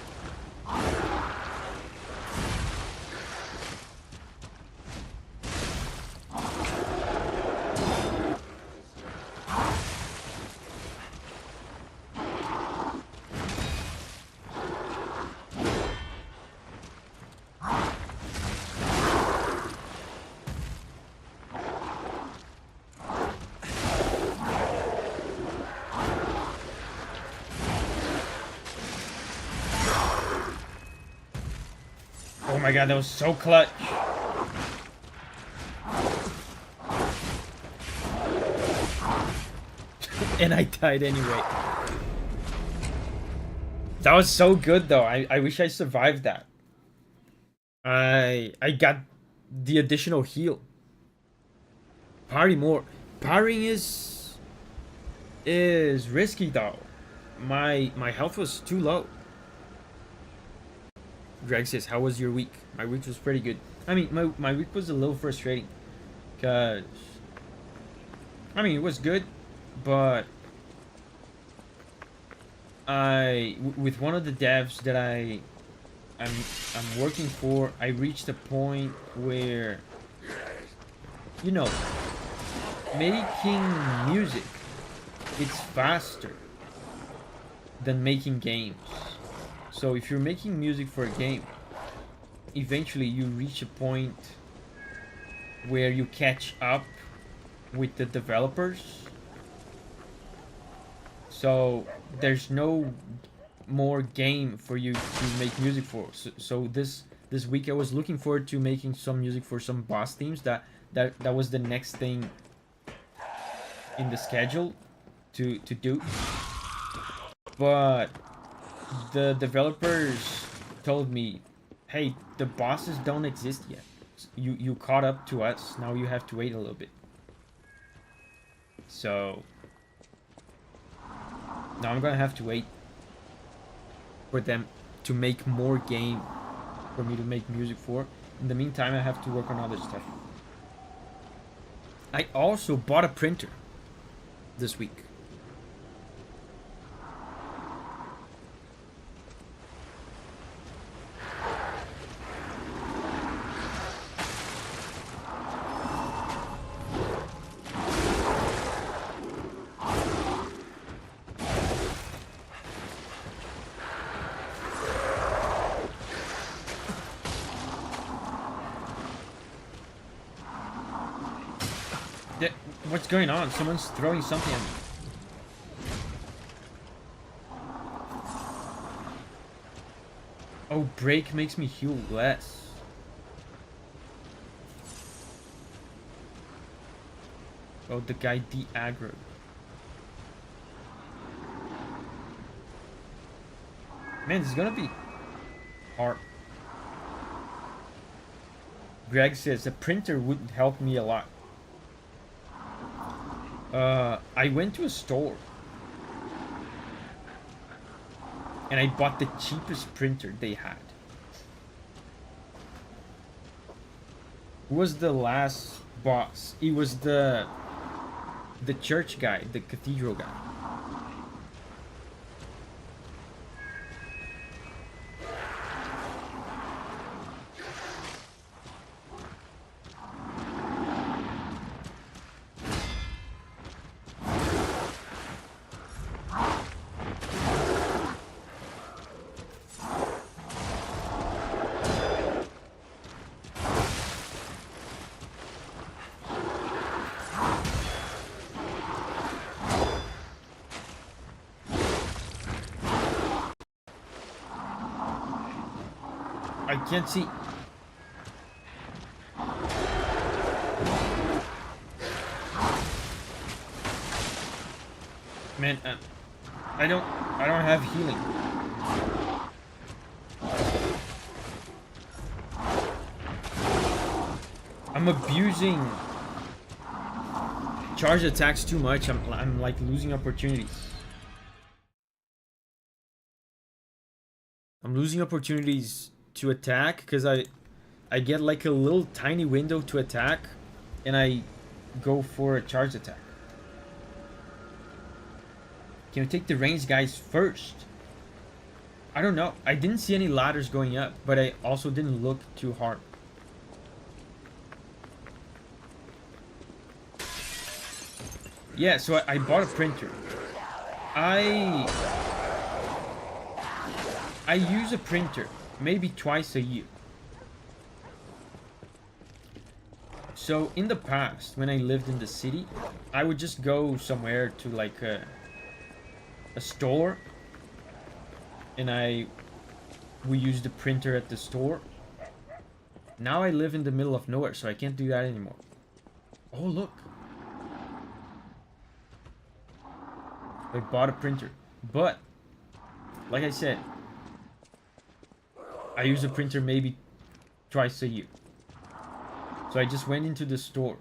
Oh my god, that was so clutch. And I died anyway. That was so good though. I wish I survived that. I got the additional heal. Parry more. Parrying is risky though. My health was too low. Greg says, how was your week? My week was pretty good. I mean, my week was a little frustrating. Because, I mean, it was good. But, with one of the devs that I'm working for, I reached a point where, you know, making music, it's faster than making games. So if you're making music for a game, eventually you reach a point where you catch up with the developers. So there's no more game for you to make music for. So this week I was looking forward to making some music for some boss themes. That was the next thing in the schedule to do. But the developers told me, hey, the bosses don't exist yet. You caught up to us. Now you have to wait a little bit. So now I'm gonna have to wait for them to make more game for me to make music for. In the meantime, I have to work on other stuff. I also bought a printer this week. What's going on? Someone's throwing something at me. Oh, break makes me heal less. Oh, the guy de-aggroed. Man, this is gonna be hard. Greg says a printer would help me a lot. I went to a store and I bought the cheapest printer they had. Who was the last boss? It was the church guy, the cathedral guy. I can't see. Man, I don't have healing. I'm abusing charge attacks too much. I'm like losing opportunities. I'm losing opportunities to attack because I get like a little tiny window to attack and I go for a charge attack. Can we take the ranged guys first? I don't know. I didn't see any ladders going up, but I also didn't look too hard. Yeah, so I bought a printer. I use a printer maybe twice a year. So in the past, when I lived in the city, I would just go somewhere to like a store and we use the printer at the store. Now I live in the middle of nowhere, so I can't do that anymore. Oh, look. I bought a printer, but like I said, I use a printer maybe twice a year. So I just went into the store.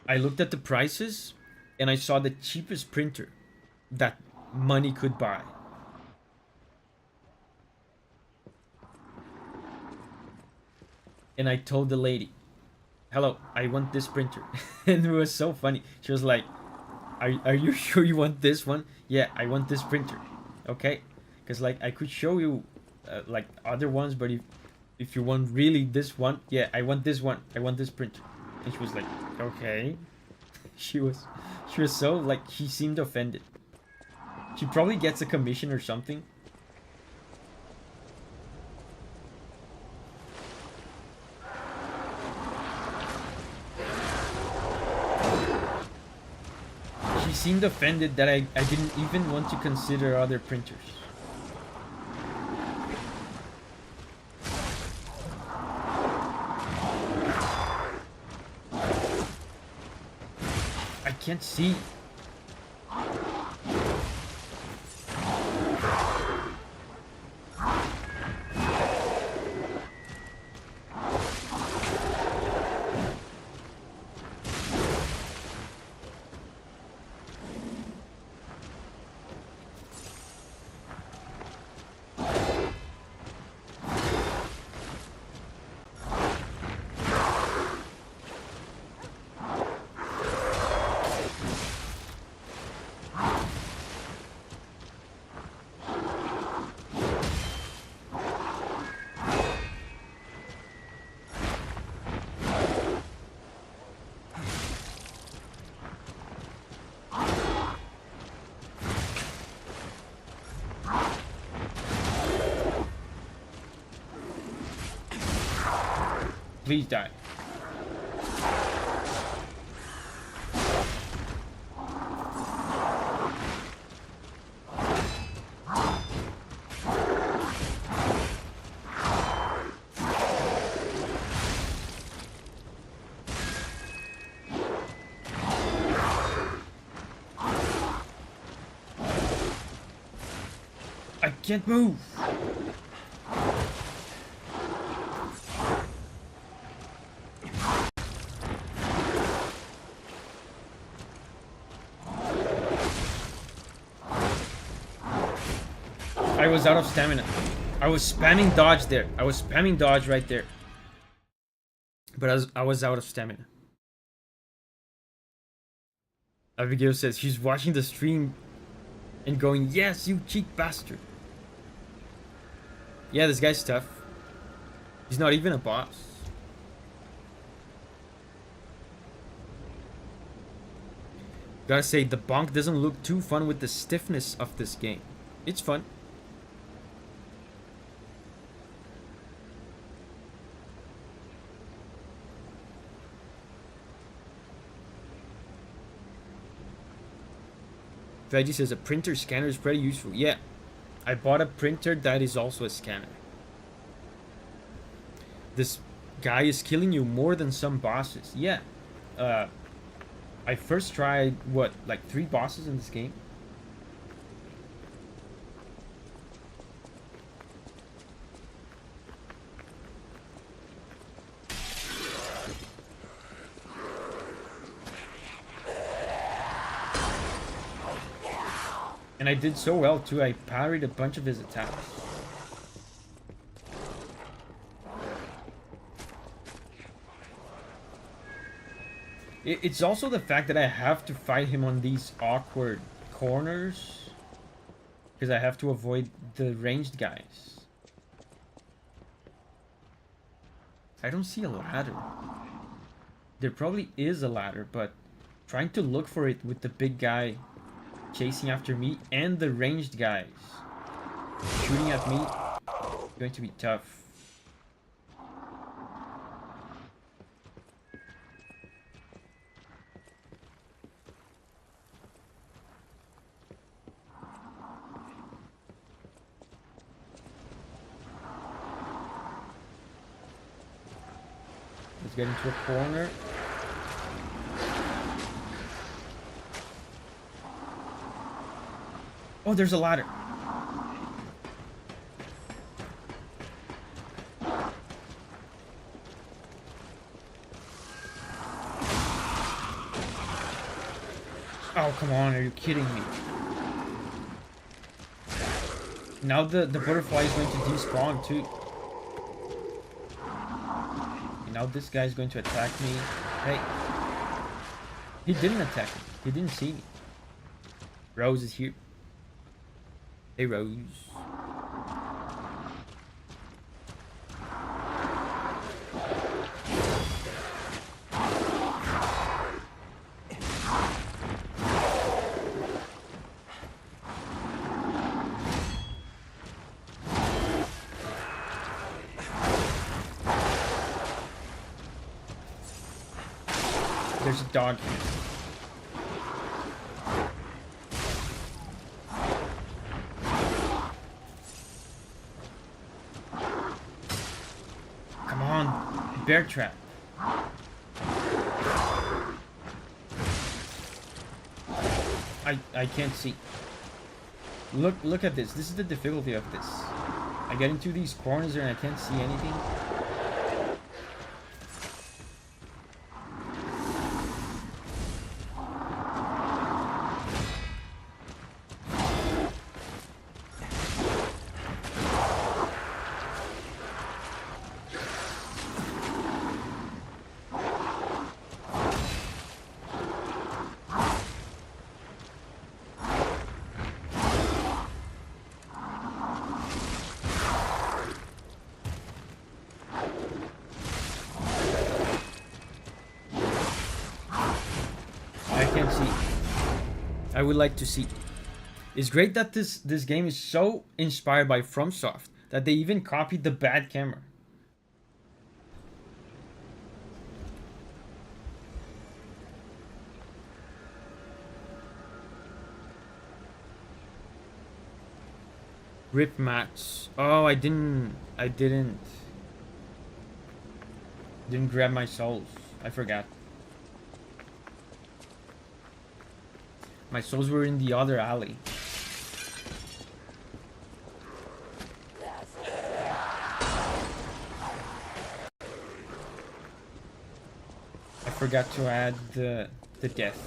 I looked at the prices and I saw the cheapest printer that money could buy. And I told the lady, hello, I want this printer. And it was so funny. She was like, are you sure you want this one? Yeah, I want this printer. Okay. Because like I could show you like other ones, but if you want really this one, yeah, I want this one. I want this printer. And she was like, okay. She was so like, she seemed offended. She probably gets a commission or something. seemed offended that I didn't even want to consider other printers. I can't see. Please die. I can't move. I was out of stamina. I was spamming dodge there. I was spamming dodge right there. But I was out of stamina. Abigail says she's watching the stream and going, yes, you cheap bastard. Yeah, this guy's tough. He's not even a boss. Gotta say, the bonk doesn't look too fun with the stiffness of this game. It's fun. Veggie says a printer scanner is pretty useful. Yeah, I bought a printer that is also a scanner. This guy is killing you more than some bosses. Yeah. I first tried, what, like 3 bosses in this game? And I did so well too, I parried a bunch of his attacks. It's also the fact that I have to fight him on these awkward corners, because I have to avoid the ranged guys. I don't see a ladder. There probably is a ladder, but trying to look for it with the big guy chasing after me and the ranged guys shooting at me, going to be tough. Let's get into a corner. Oh, there's a ladder. Oh, come on, are you kidding me? Now the butterfly is going to despawn too. Now this guy is going to attack me. Hey. He didn't attack me. He didn't see me. Rose is here. Hey, Rose. There's a dog here. Bear trap. I can't see. Look at this. This is the difficulty of this. I get into these corners and I can't see anything. I would like to see. It's great that this game is so inspired by FromSoft that they even copied the bad camera. Rip mats. Oh, I didn't grab my souls. I forgot. My souls were in the other alley. I forgot to add the death.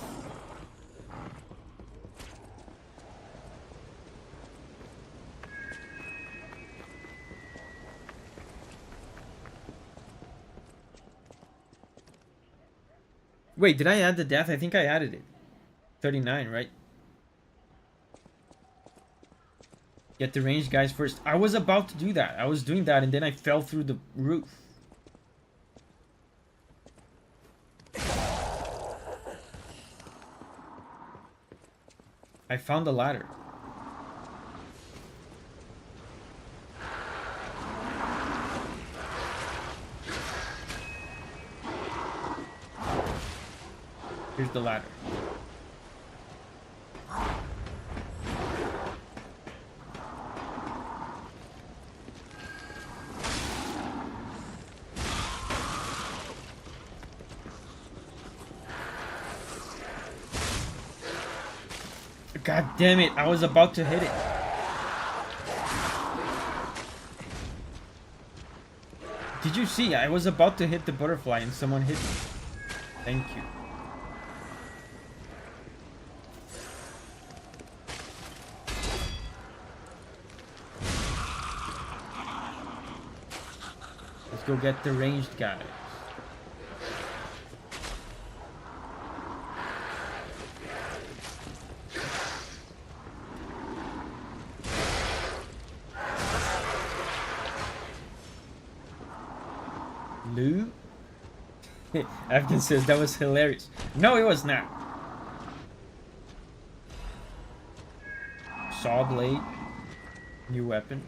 Wait, did I add the death? I think I added it. 39, right? Get the ranged guys first. I was about to do that. I was doing that and then I fell through the roof. I found the ladder. Here's the ladder. God damn it, I was about to hit it. Did you see? I was about to hit the butterfly and someone hit me. Thank you. Let's go get the ranged guys. Lou? Afghan says that was hilarious. No, it was not. Saw blade. New weapon.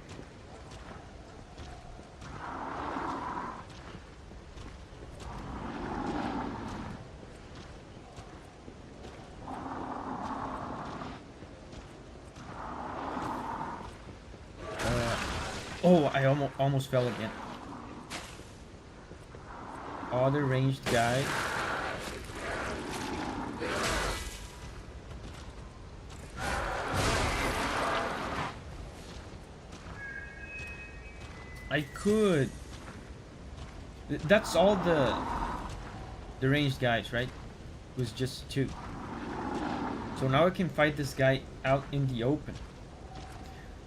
Oh, I almost fell again. Other ranged guy. I could. That's all the ranged guys, right? It was just 2. So now I can fight this guy out in the open.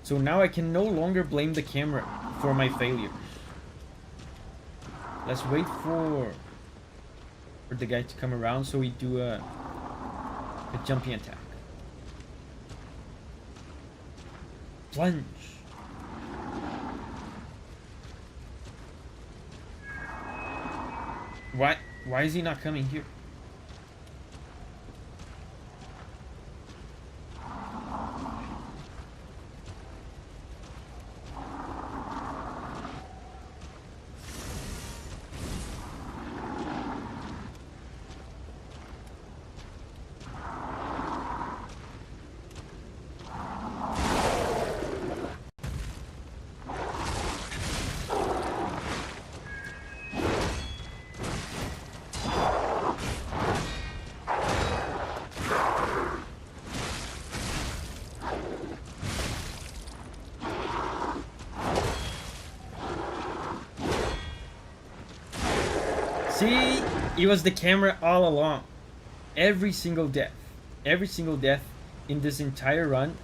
So now I can no longer blame the camera for my failures. Let's wait for the guy to come around so we do a jumping attack. Plunge. Why is he not coming here? See, it was the camera all along. Every single death in this entire run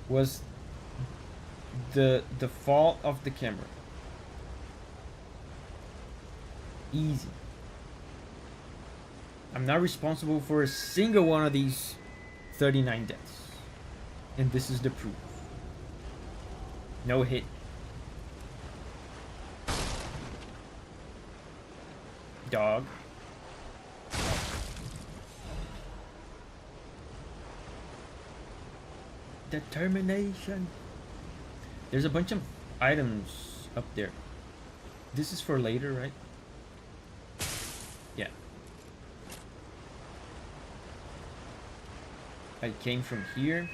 was the fault of the camera. Easy. I'm not responsible for a single one of these 39 deaths. And this is the proof. No hit. Dog. Determination. There's a bunch of items up there. This is for later, right? Yeah. I came from here.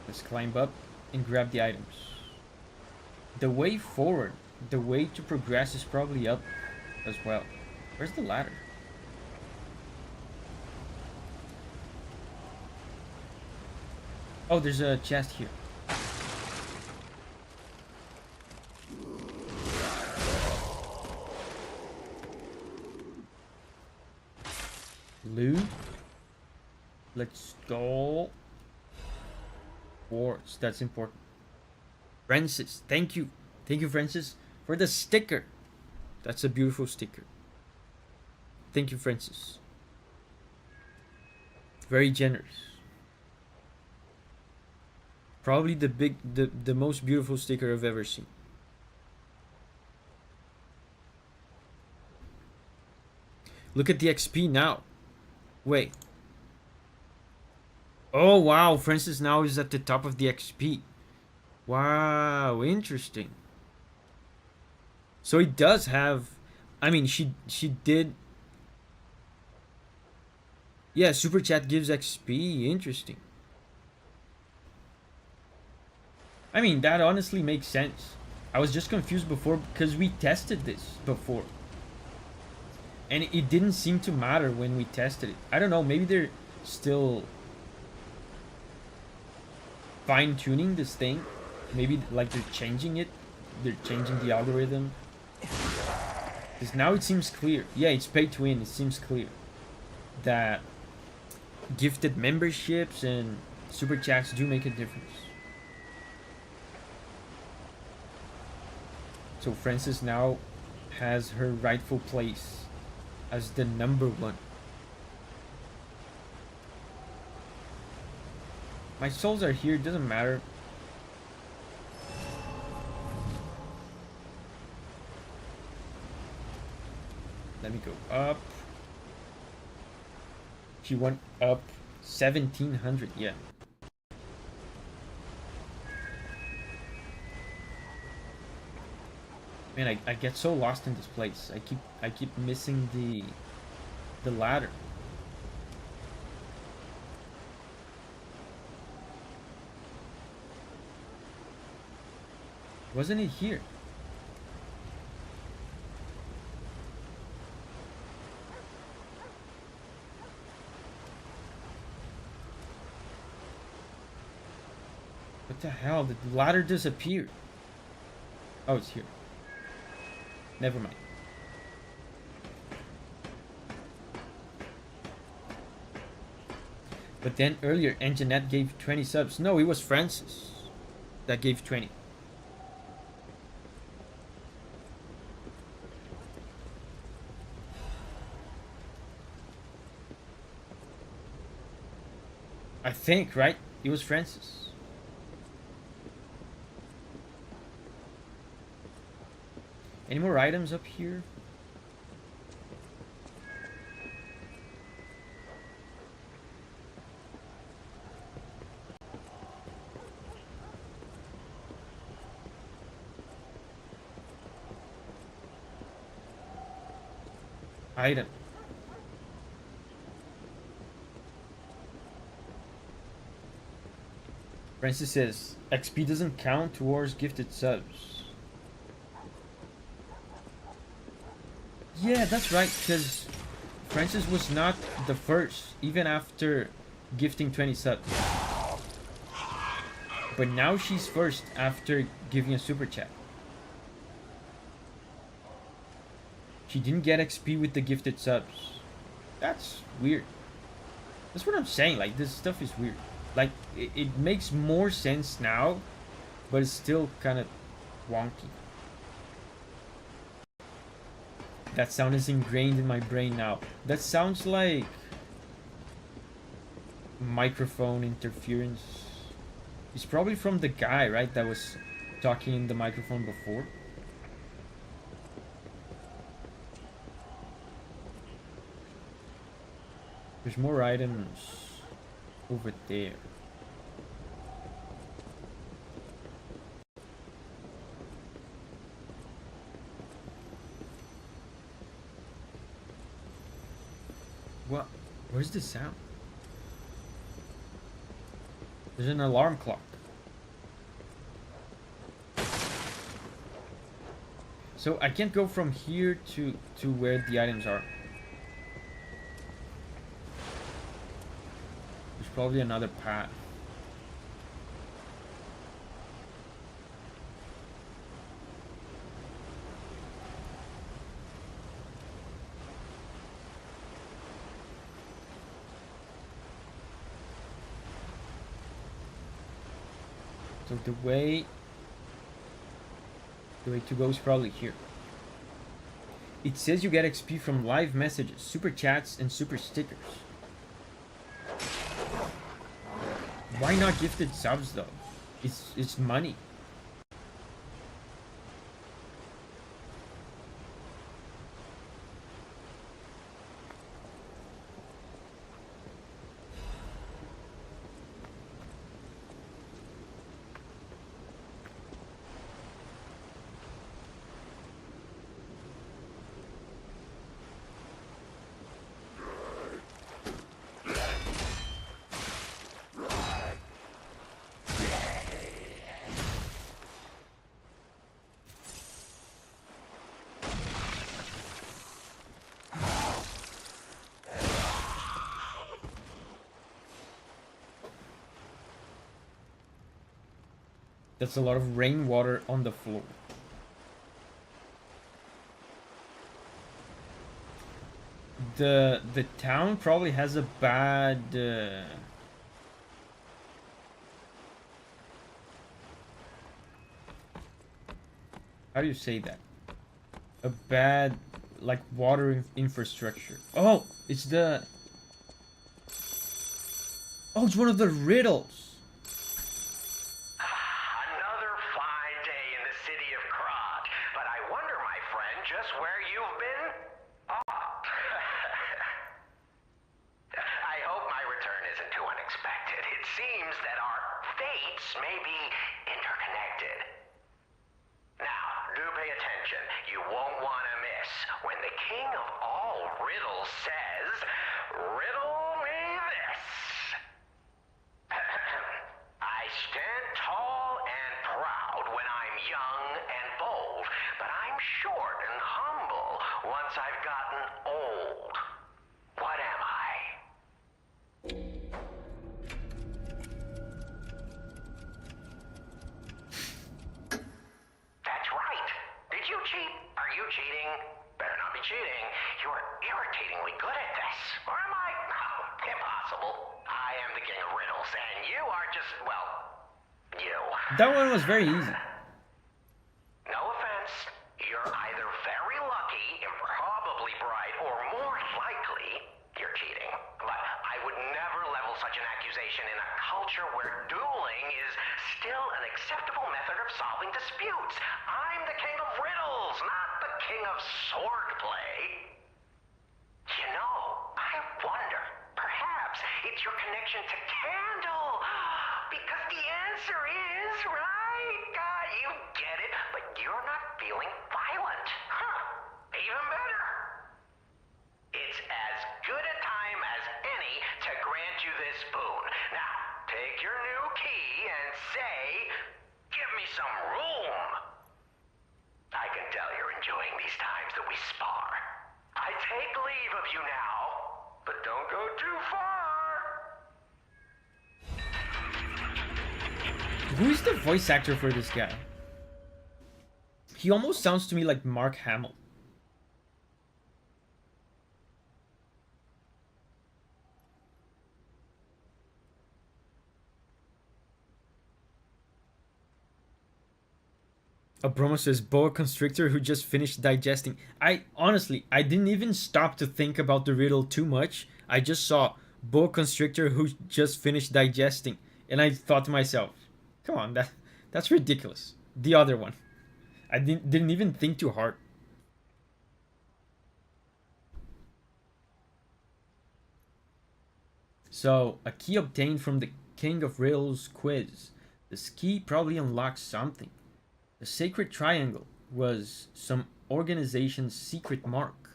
Let's climb up and grab the items. The way forward, the way to progress is probably up as well. Where's the ladder? Oh, there's a chest here. Loot. Let's go. Wars, that's important. Francis, thank you. Thank you, Francis, for the sticker. That's a beautiful sticker. Thank you, Francis. Very generous. Probably the most beautiful sticker I've ever seen. Look at the XP now. Wait. Oh wow, Francis now is at the top of the XP. Wow, interesting. So it does have, I mean, she did. Yeah, super chat gives XP. Interesting. I mean, that honestly makes sense. I was just confused before because we tested this before. And it didn't seem to matter when we tested it. I don't know, maybe they're still fine-tuning this thing. Maybe like they're changing it. They're changing the algorithm. Because now it seems clear. Yeah, it's pay to win. It seems clear that gifted memberships and super chats do make a difference. So Francis now has her rightful place as the #1. My souls are here, it doesn't matter. Let me go up. She went up 1700, yeah. Man, I get so lost in this place. I keep missing the ladder. Wasn't it here? What the hell? The ladder disappeared. Oh, it's here. Never mind. But then earlier, Anjanette gave 20 subs. No, it was Francis that gave 20. I think, right? It was Francis. Any more items up here? Item. Francis says XP doesn't count towards gifted subs. Yeah, that's right, because Francis was not the first, even after gifting 20 subs. But now she's first after giving a super chat. She didn't get XP with the gifted subs. That's weird. That's what I'm saying, like, this stuff is weird. Like, it makes more sense now, but it's still kind of wonky. That sound is ingrained in my brain now. That sounds like microphone interference. It's probably from the guy, right, that was talking in the microphone before. There's more items over there. What? Where's the sound? There's an alarm clock. So I can't go from here to where the items are. There's probably another path. So the way to go is probably here. It says you get XP from live messages, super chats, and super stickers. Why not gifted subs though? It's money. That's a lot of rainwater on the floor. The town probably has a bad how do you say that? A bad, like, water infrastructure. Oh, it's the... Oh, it's one of the riddles. That one was very easy. No offense, you're either very lucky and probably bright, or more likely, you're cheating. But I would never level such an accusation in a culture where dueling is still an acceptable method of solving disputes. I'm the king of riddles, not the king of swordplay. You know, I wonder, perhaps it's your connection to Candle. Because the answer is, right? God, you get it, but you're not feeling violent. Huh. Even better. It's as good a time as any to grant you this boon. Now, take your new key and you now, but don't go too far. Who is the voice actor for this guy? He almost sounds to me like Mark Hamill. Abromo says, boa constrictor who just finished digesting. I didn't even stop to think about the riddle too much. I just saw boa constrictor who just finished digesting. And I thought to myself, come on, that's ridiculous. The other one. I didn't even think too hard. So, a key obtained from the King of Riddles quiz. This key probably unlocks something. The sacred triangle was some organization's secret mark.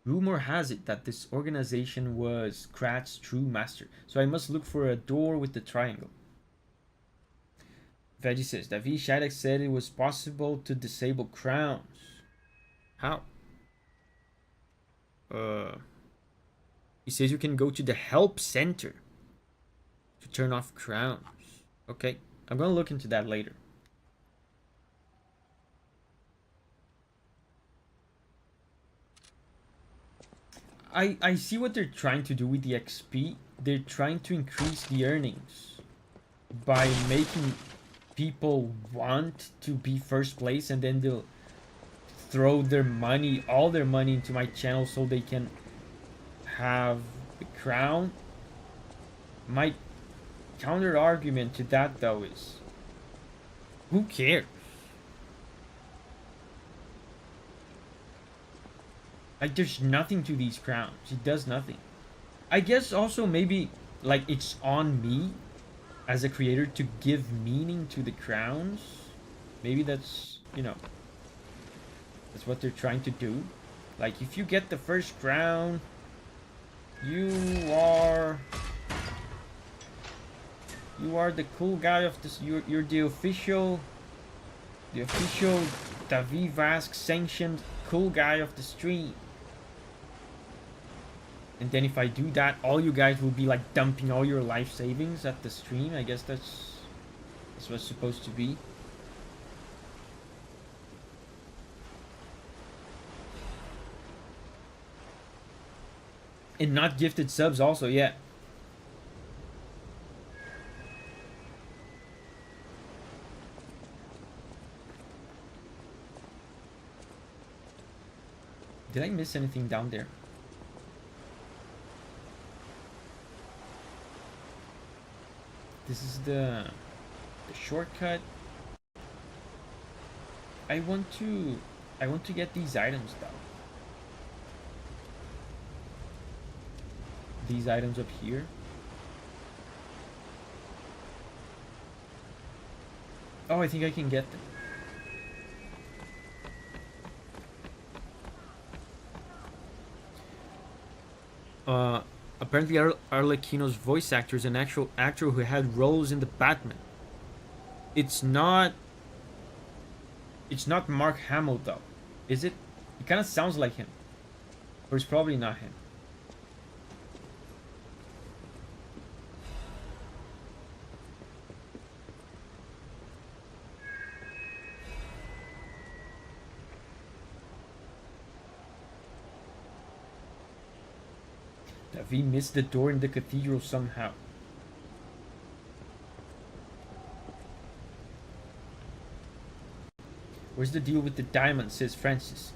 Rumor has it that this organization was Krat's true master. So I must look for a door with the triangle. Veggie says, Davi Shadak said it was possible to disable crowns. How? He says you can go to the help center to turn off crowns. Okay, I'm gonna look into that later. I see what they're trying to do with the XP. They're trying to increase the earnings by making people want to be first place, and then they'll throw their money, all their money, into my channel so they can have the crown. My counter argument to that though is, who cares? Like, there's nothing to these crowns. It does nothing. I guess also maybe like it's on me as a creator to give meaning to the crowns. Maybe that's, you know, that's what they're trying to do. Like, if you get the first crown, you are the cool guy of this. You're the official Davi Vasc sanctioned cool guy of the stream. And then if I do that, all you guys will be like dumping all your life savings at the stream. I guess that's what it's supposed to be. And not gifted subs also, yeah. Did I miss anything down there? This is the shortcut. I want to get these items though. These items up here. Oh, I think I can get them. Apparently Arlecchino's voice actor is an actual actor who had roles in the Batman. It's not Mark Hamill though, is it? It kind of sounds like him, or it's probably not him. Davi missed the door in the cathedral somehow. Where's the deal with the diamond, says Francis.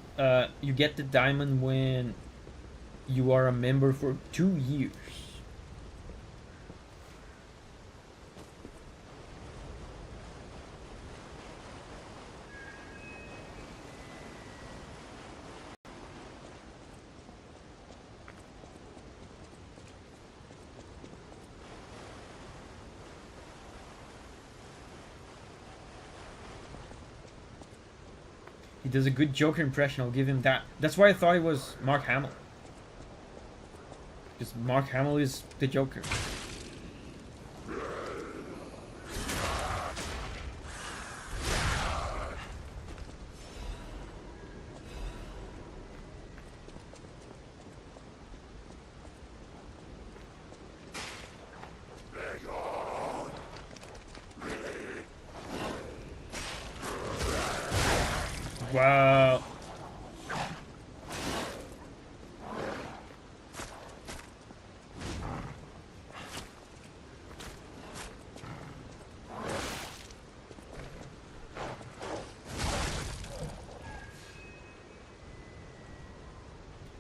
You get the diamond when you are a member for 2 years. He does a good Joker impression, I'll give him that. That's why I thought it was Mark Hamill. Because Mark Hamill is the Joker. Wow.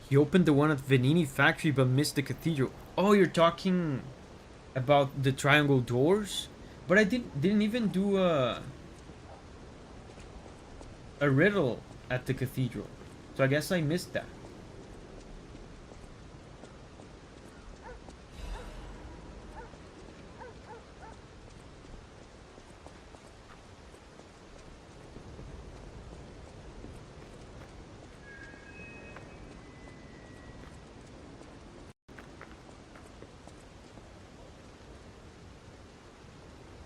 He opened the one at Venini factory but missed the cathedral. Oh, you're talking about the triangle doors? But I didn't even do a riddle at the cathedral. So I guess I missed that.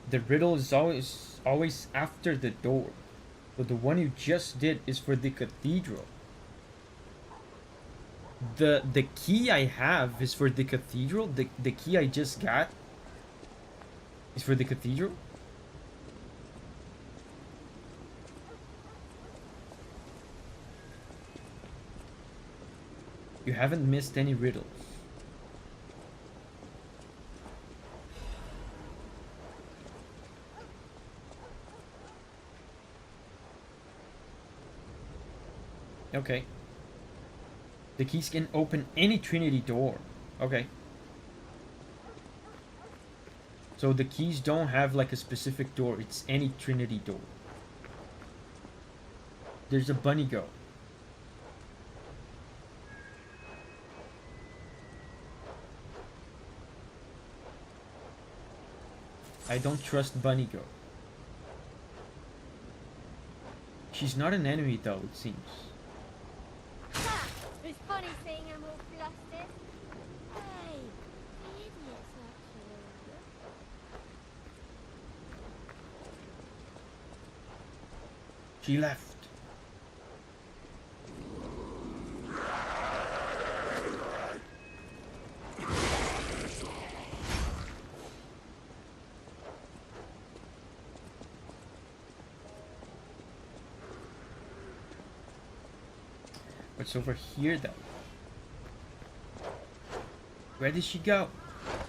The riddle is always after the door. But the one you just did is for the cathedral. The key I have is for the cathedral. The key I just got is for the cathedral. You haven't missed any riddles. Okay. The keys can open any Trinity door. Okay. So the keys don't have like a specific door. It's any Trinity door. There's a bunny go. I don't trust Bunny Go. She's not an enemy though, it seems. It's funny seeing them all flustered. Hey, the idiots actually. She left. What's over here though? Where did she go?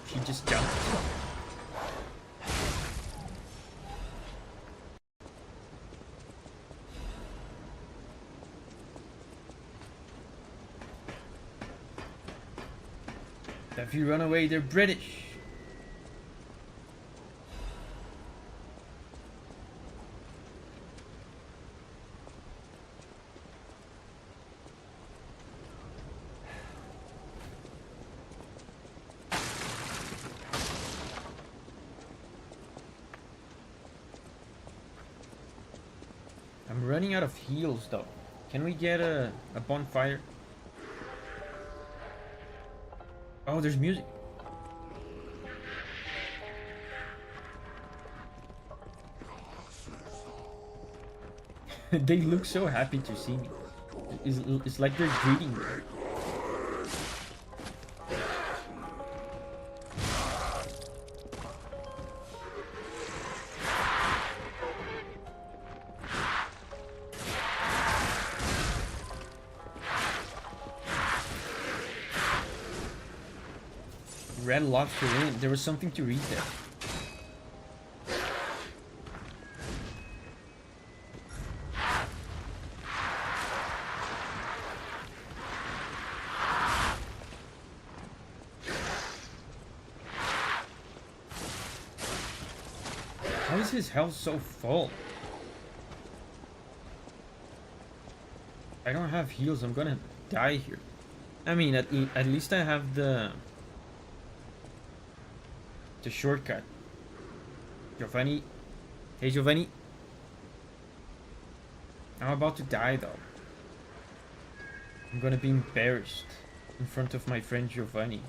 She just jumped. If you run away, they're British. I'm running out of heals though. Can we get a bonfire? Oh, there's music. They look so happy to see me. It's like they're greeting me. Red Lobster Inn. There was something to read there. How is his health so full? I don't have heals. I'm gonna die here. I mean, at least I have the shortcut. Giovanni. Hey, Giovanni. I'm about to die, though. I'm gonna be embarrassed in front of my friend Giovanni.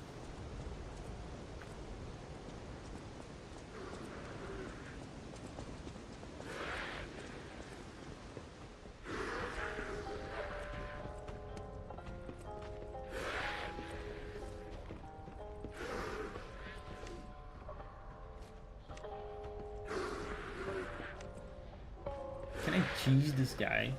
Can I cheese this guy?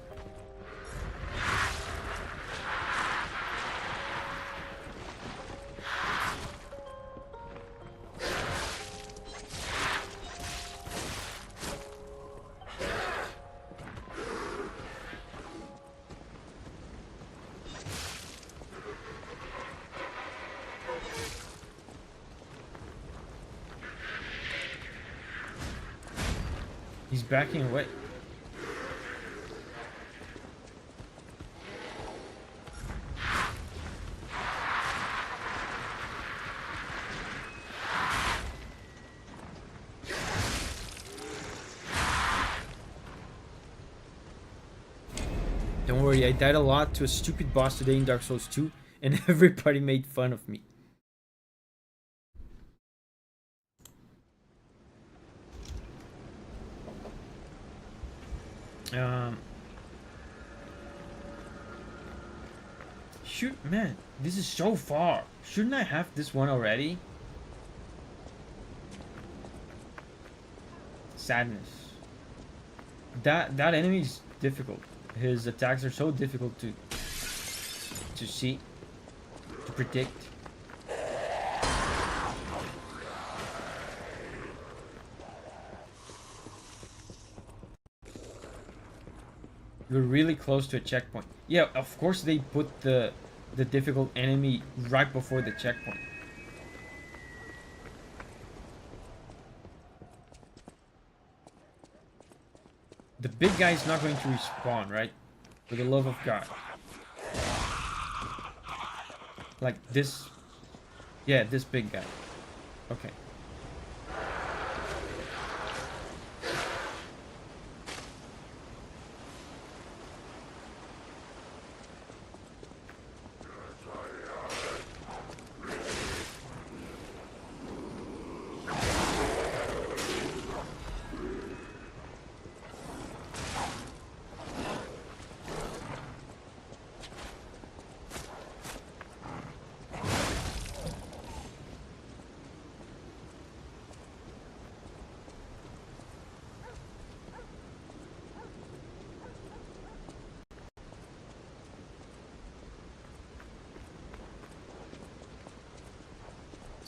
He's backing away. Don't worry, I died a lot to a stupid boss today in Dark Souls 2, and everybody made fun of me. Shoot, man, this is so far. Shouldn't I have this one already? Sadness. That enemy is difficult. His attacks are so difficult to see, to predict. We're really close to a checkpoint. Yeah, of course they put the difficult enemy right before the checkpoint. The big guy is not going to respawn, right? For the love of God. Like this. Yeah, this big guy. Okay.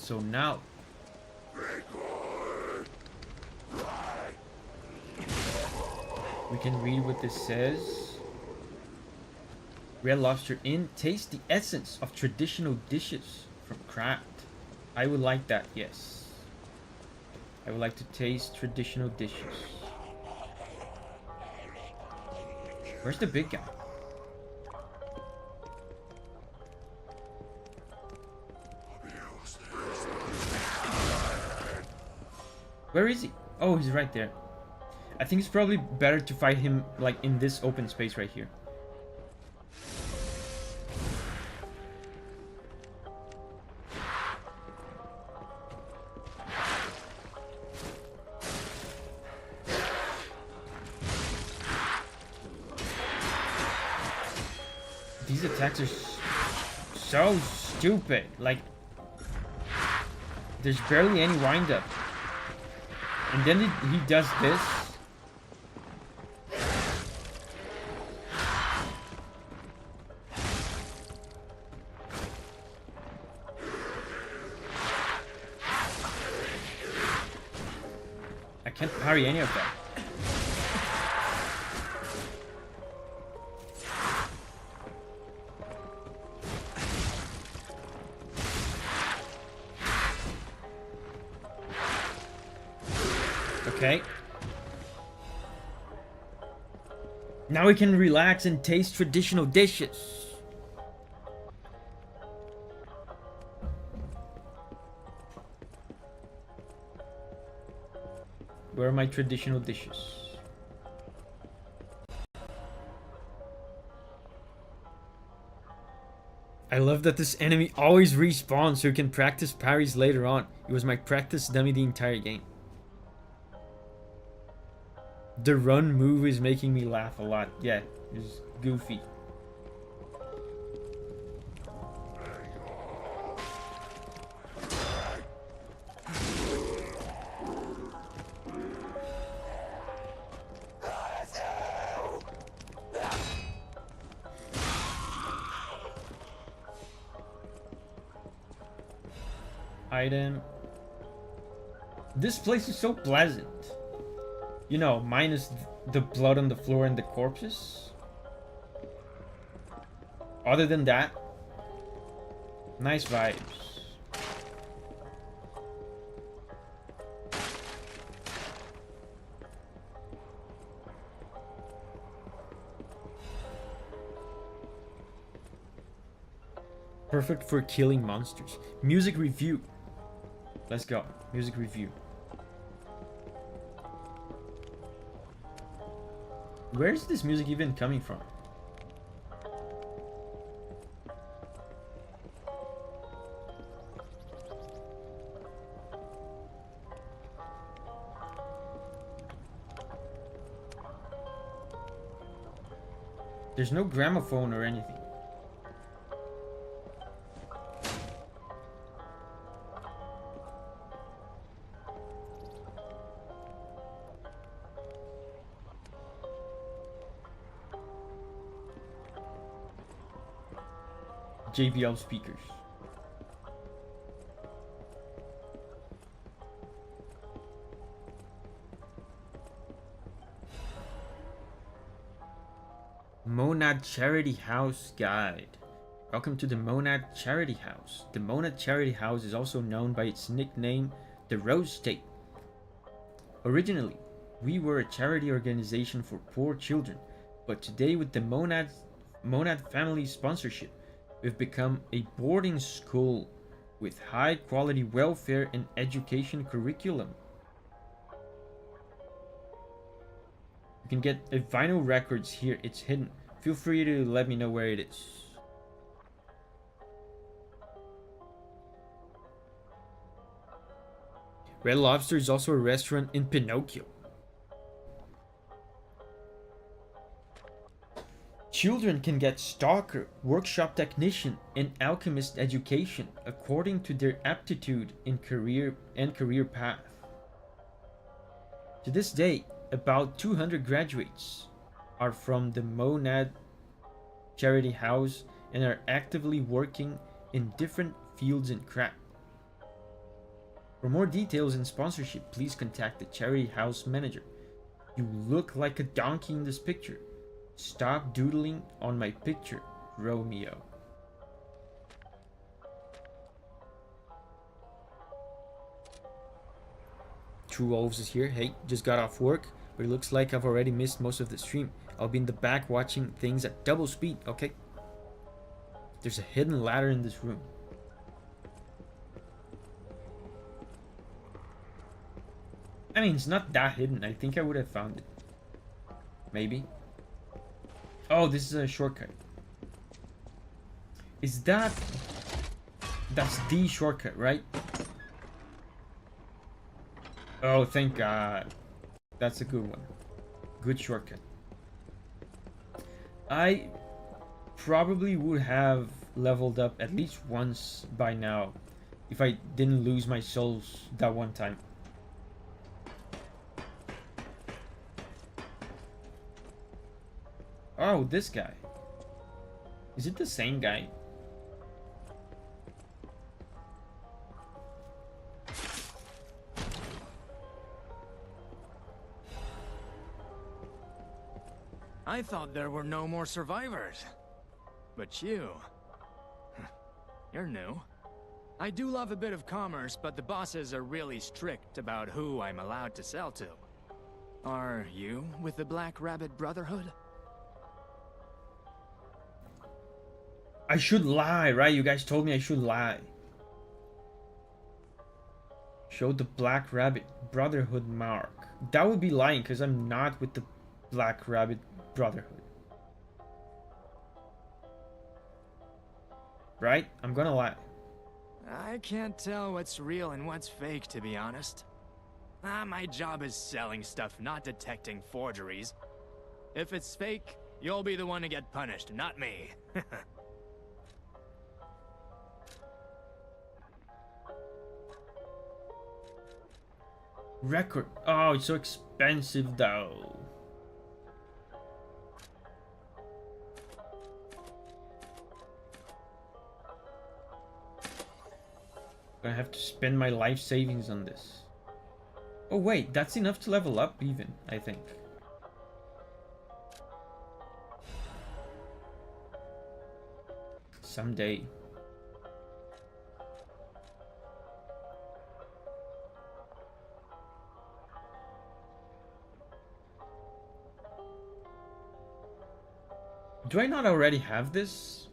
So now we can read what this says. Red Lobster Inn. Taste the essence of traditional dishes from Craft. I would like that, yes. I would like to taste traditional dishes. Where's the big guy? Where is he? Oh, he's right there. I think it's probably better to fight him like in this open space right here. These attacks are so stupid. Like, there's barely any wind up. And then he does this. I can't parry any of that. Okay. Now we can relax and taste traditional dishes. Where are my traditional dishes? I love that this enemy always respawns so you can practice parries later on. It was my practice dummy the entire game. The run move is making me laugh a lot. Yeah, it's goofy. Item. This place is so pleasant. You know, minus the blood on the floor and the corpses. Other than that, nice vibes. Perfect for killing monsters. Music review. Let's go. Music review. Where is this music even coming from? There's no gramophone or anything. JBL speakers. Monad Charity House Guide. Welcome to the Monad Charity House. The Monad Charity House is also known by its nickname, the Rose State. Originally, we were a charity organization for poor children, but today with the Monad family sponsorship, we've become a boarding school with high quality welfare and education curriculum. You can get a vinyl records here, it's hidden. Feel free to let me know where it is. Red Lobster is also a restaurant in Pinocchio. Children can get stalker, workshop technician, and alchemist education according to their aptitude in career path. To this day, about 200 graduates are from the Monad Charity House and are actively working in different fields and craft. For more details and sponsorship, please contact the Charity House manager. You look like a donkey in this picture. Stop doodling on my picture, Romeo. True Wolves is here. Hey, just got off work, but it looks like I've already missed most of the stream. I'll be in the back watching things at double speed, okay? There's a hidden ladder in this room. I mean, it's not that hidden. I think I would have found it. Maybe. Oh, this is a shortcut. Is that... That's the shortcut, right? Oh, thank God. That's a good one. Good shortcut. I probably would have leveled up at least once by now if I didn't lose my souls that one time. Oh, this guy. Is it the same guy? I thought there were no more survivors. But you're new. I do love a bit of commerce, but the bosses are really strict about who I'm allowed to sell to. Are you with the Black Rabbit Brotherhood? I should lie, right? You guys told me I should lie. Show the Black Rabbit Brotherhood mark. That would be lying because I'm not with the Black Rabbit Brotherhood. Right? I'm gonna lie. I can't tell what's real and what's fake, to be honest. My job is selling stuff, not detecting forgeries. If it's fake, you'll be the one to get punished, not me. Record. Oh, it's so expensive though. Gonna have to spend my life savings on this. Oh wait, that's enough to level up even, I think. Someday. Do I not already have this?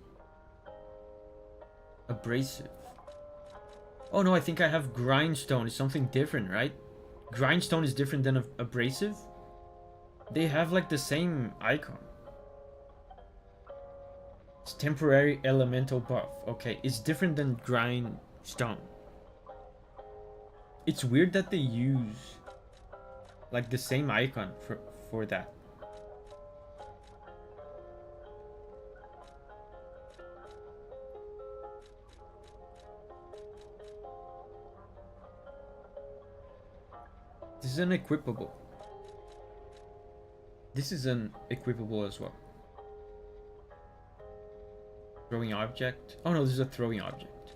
Abrasive. Oh no, I think I have grindstone. It's something different, right? Grindstone is different than abrasive? They have like the same icon. It's temporary elemental buff. Okay, it's different than grindstone. It's weird that they use like the same icon for that. This is unequipable. This is unequipable as well. Throwing object. Oh no, this is a throwing object.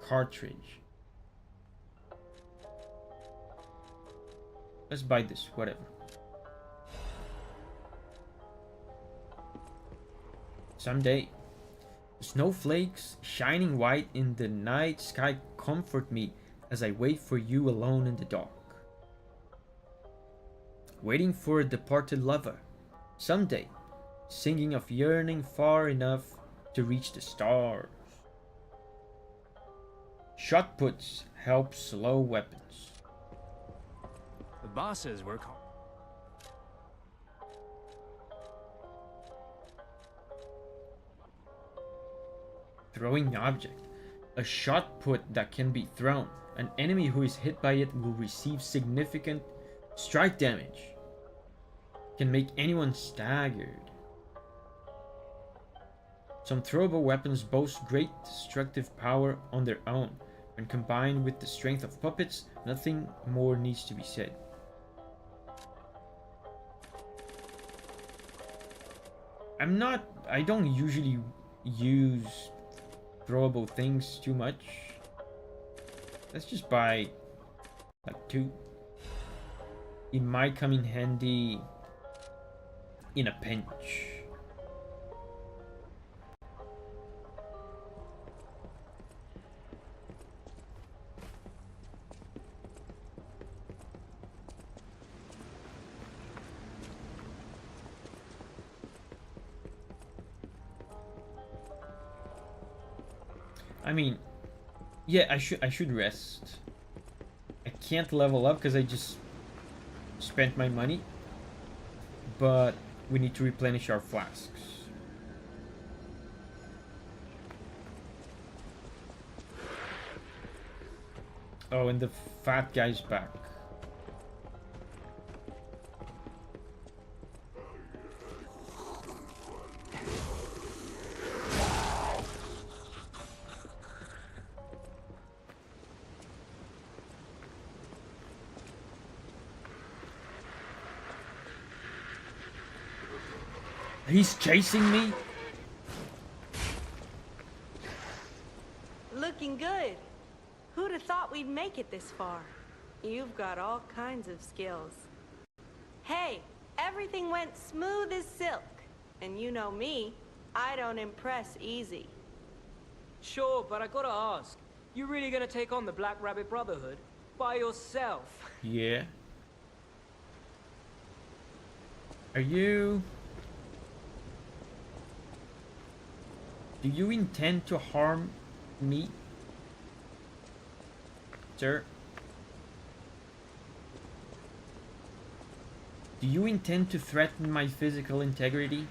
Cartridge. Let's buy this, whatever. Someday. Snowflakes shining white in the night sky comfort me as I wait for you alone in the dark. Waiting for a departed lover. Someday, singing of yearning far enough to reach the stars. Shot puts help slow weapons. The bosses were called. Throwing object. A shot put that can be thrown. An enemy who is hit by it will receive significant strike damage. Can make anyone staggered. Some throwable weapons boast great destructive power on their own. When combined with the strength of puppets, nothing more needs to be said. I don't usually use throwable things too much. Let's just buy like 2. It might come in handy in a pinch. I mean, yeah, I should rest. I can't level up because I just spent my money. But we need to replenish our flasks. Oh, and the fat guy's back. He's chasing me? Looking good. Who'd have thought we'd make it this far? You've got all kinds of skills. Hey, everything went smooth as silk. And you know me, I don't impress easy. Sure, but I gotta ask. You really gonna take on the Black Rabbit Brotherhood? By yourself? Yeah. Are you... Do you intend to harm me, sir? Do you intend to threaten my physical integrity?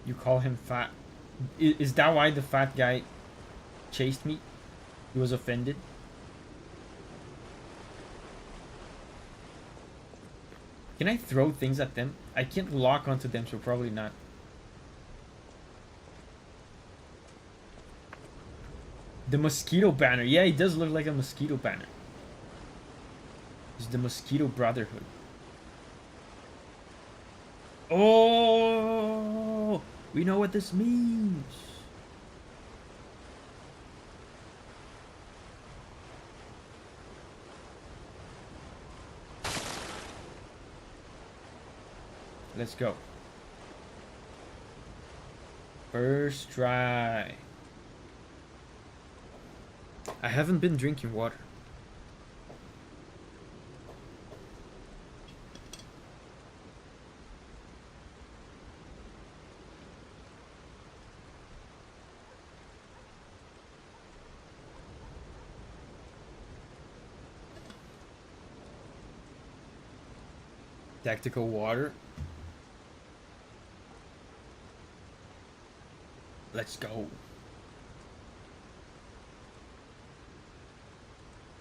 You call him fat. Is that why the fat guy chased me? He was offended? Can I throw things at them? I can't lock onto them, so probably not. The mosquito banner. Yeah, it does look like a mosquito banner. It's the Mosquito Brotherhood. Oh, we know what this means. Let's go. First try. I haven't been drinking water. Tactical water. Let's go.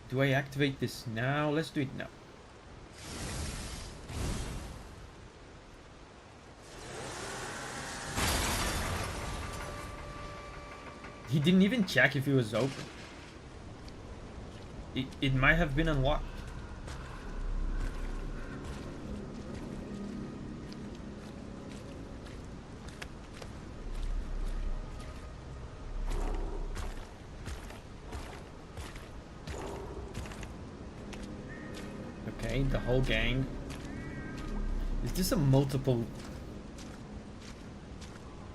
Do I activate this now? Let's do it now. He didn't even check if it was open. It might have been unlocked. Okay, the whole gang. Is this a multiple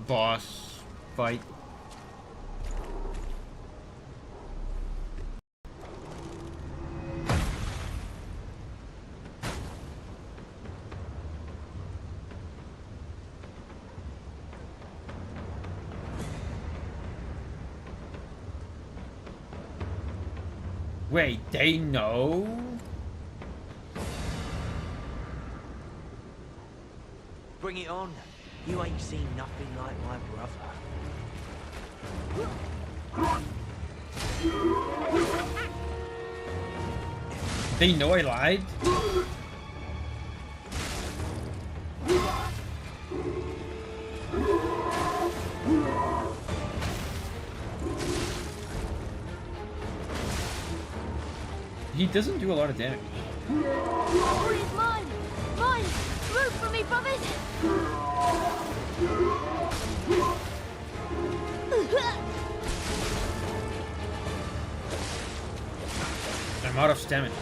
boss fight? Wait, they know? Bring it on. You ain't seen nothing like my brother. They know I lied? He doesn't do a lot of damage. All is mine! Mine! Root for me, brothers! I'm out of stamina.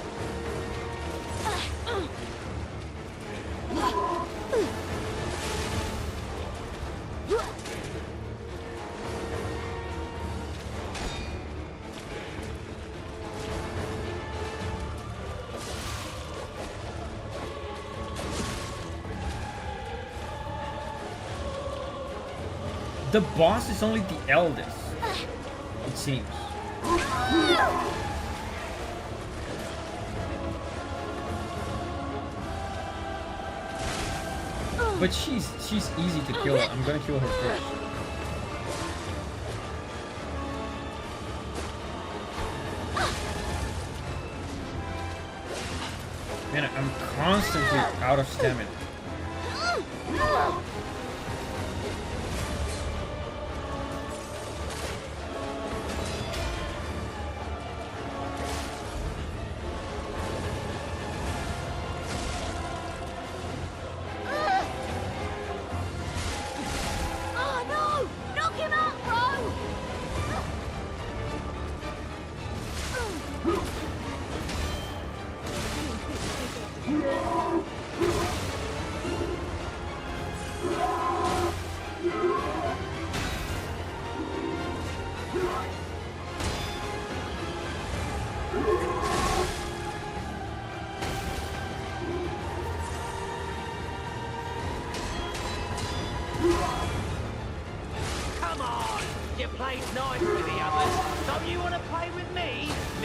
The boss is only the eldest, it seems. But she's easy to kill. I'm gonna kill her first. Man, I'm constantly out of stamina.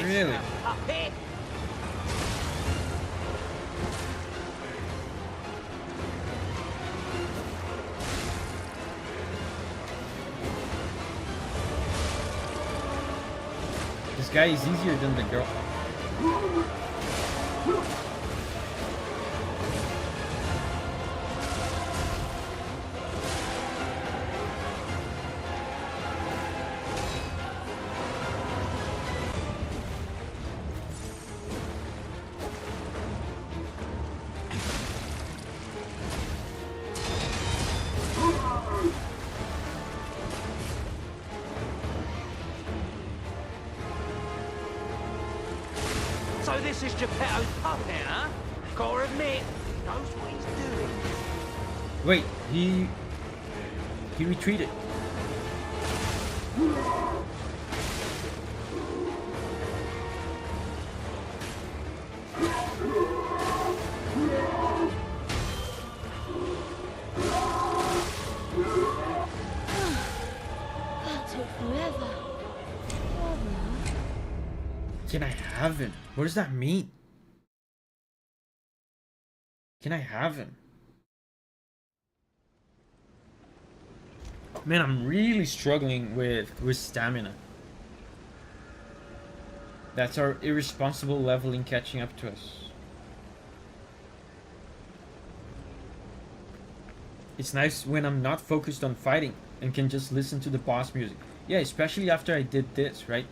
Really? This guy is easier than the girl. So this is Geppetto's puppet, huh? Gotta admit, he knows what he's doing. Wait, he retreated. Can I have him? What does that mean? Can I have him? Man, I'm really struggling with stamina. That's our irresponsible leveling catching up to us. It's nice when I'm not focused on fighting and can just listen to the boss music. Yeah, especially after I did this, right?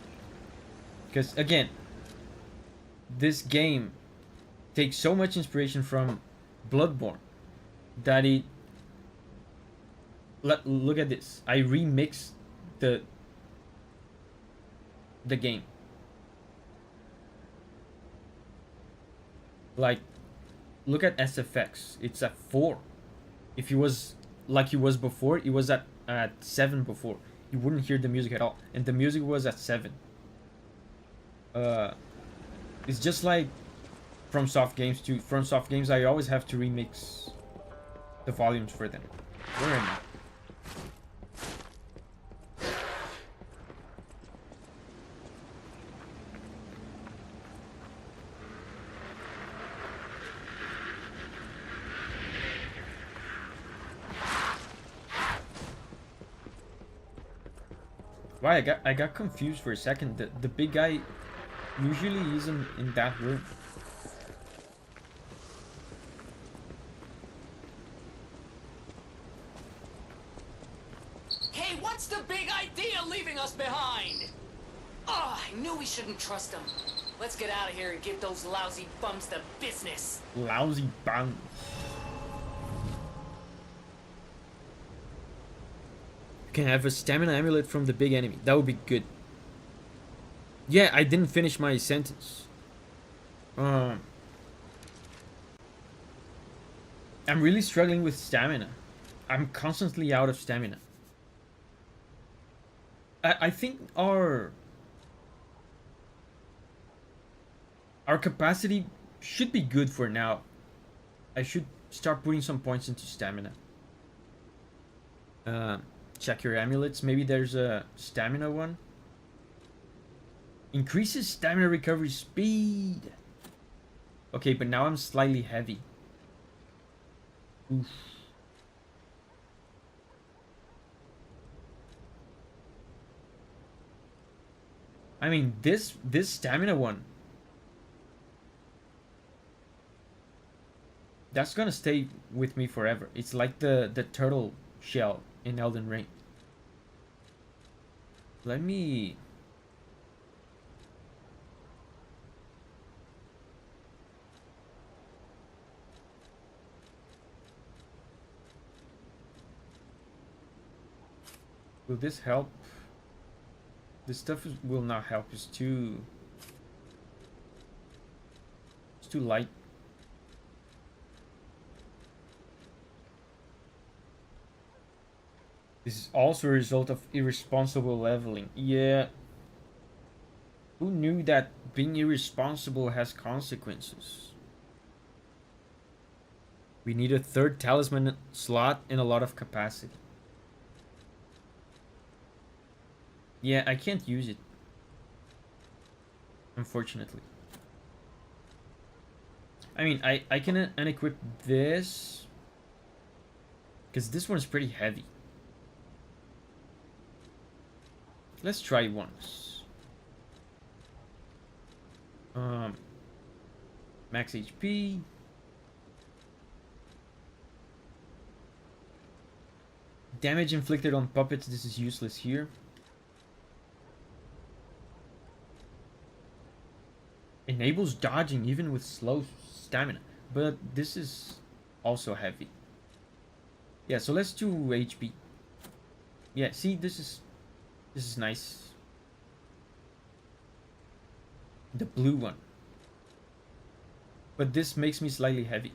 Because again, this game takes so much inspiration from Bloodborne that it... Look at this. I remixed the game. Like, look at SFX. It's at 4. If it was like it was before, it was at 7 before. You wouldn't hear the music at all, and the music was at 7. It's just like from soft games too. From soft games, I always have to remix the volumes for them. Where am I? Why I got confused for a second. The big guy usually isn't in that room. Hey, what's the big idea leaving us behind? Oh, I knew we shouldn't trust them. Let's get out of here and give those lousy bums the business. Lousy bums. Can have a stamina amulet from the big enemy. That would be good. Yeah, I didn't finish my sentence. I'm really struggling with stamina. I'm constantly out of stamina. I think our capacity should be good for now. I should start putting some points into stamina. Check your amulets. Maybe there's a stamina one. Increases stamina recovery speed. Okay, but now I'm slightly heavy. Oof. I mean, this stamina one, that's gonna stay with me forever. It's like the turtle shell in Elden Ring. Let me... Will this help? This stuff will not help. It's too light. This is also a result of irresponsible leveling. Yeah. Who knew that being irresponsible has consequences? We need a third talisman slot and a lot of capacity. Yeah, I can't use it. Unfortunately. I mean, I can unequip this. Because this one's pretty heavy. Let's try once. Max HP. Damage inflicted on puppets. This is useless here. Enables dodging even with slow stamina. But this is also heavy. Yeah, so let's do HP. Yeah, see, this is nice. The blue one. But this makes me slightly heavy.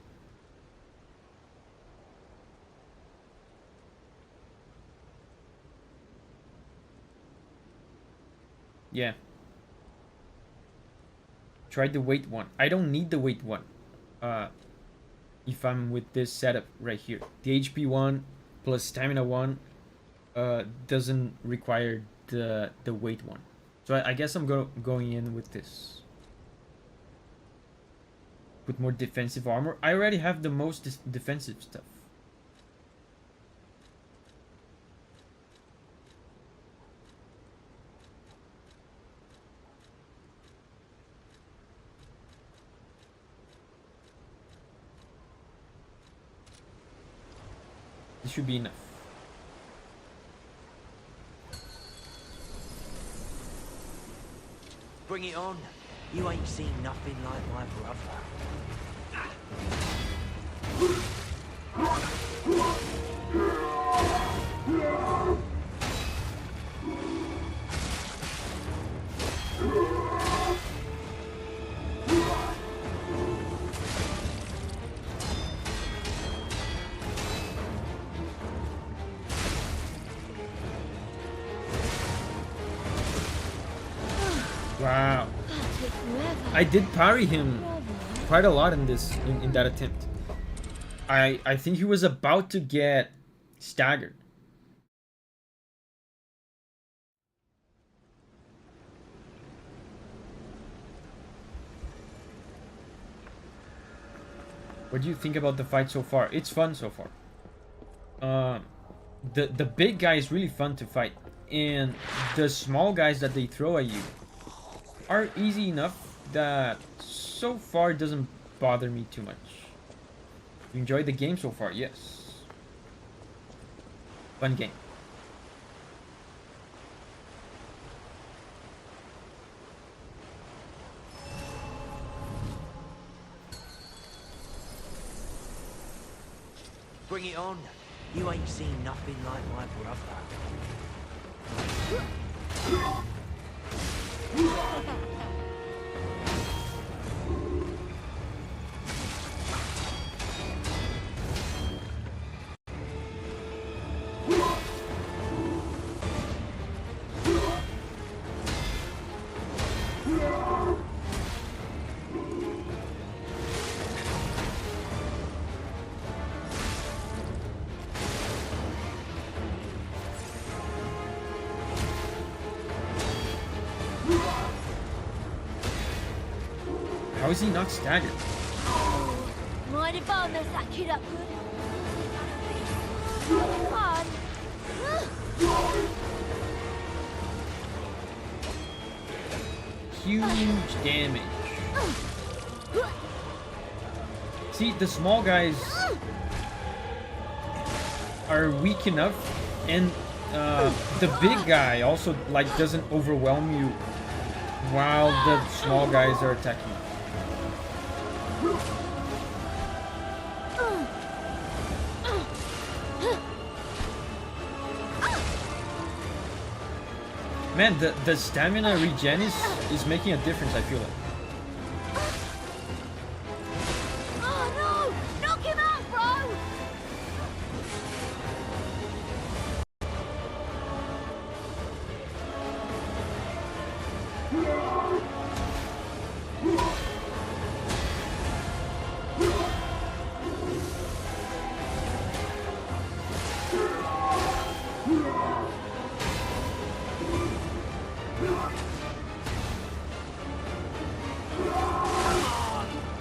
Yeah. Try the weight one. I don't need the weight one. If I'm with this setup right here. The HP one plus stamina one doesn't require the weight one. So I guess I'm going in with this. With more defensive armor. I already have the most defensive stuff. This should be enough. Bring it on. You ain't seen nothing like my brother. Wow. I did parry him quite a lot in this in that attempt. I think he was about to get staggered. What do you think about the fight so far? It's fun so far. The big guy is really fun to fight, and the small guys that they throw at you are easy enough that so far it doesn't bother me too much. You enjoyed the game so far? Yes. Fun game. Bring it on. You ain't seen nothing like my brother. How is he not staggered? Mind if I mess that kid up good? Come on. Huge damage. See, the small guys are weak enough, and the big guy also like doesn't overwhelm you while the small guys are attacking you. Man, the stamina regen is making a difference, I feel like. Oh no! Knock him out, bro!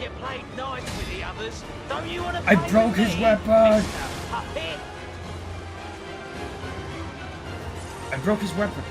You played nice with the others. Don't you want to I broke his weapon! I broke his weapon.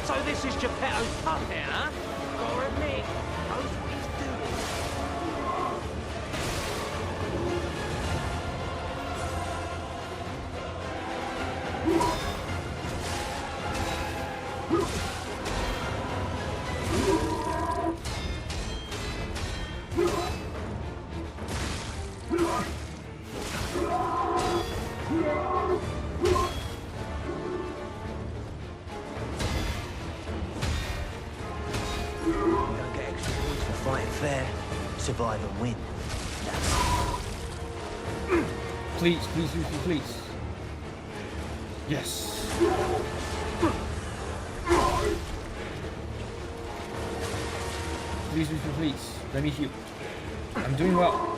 So this is Geppetto's puppet, huh? Gotta admit, knows what he's doing. You don't get extra points for fighting fair. Survive and win. Please, please, please, please, please. Yes. Please, please, please, please. Let me heal. I'm doing well.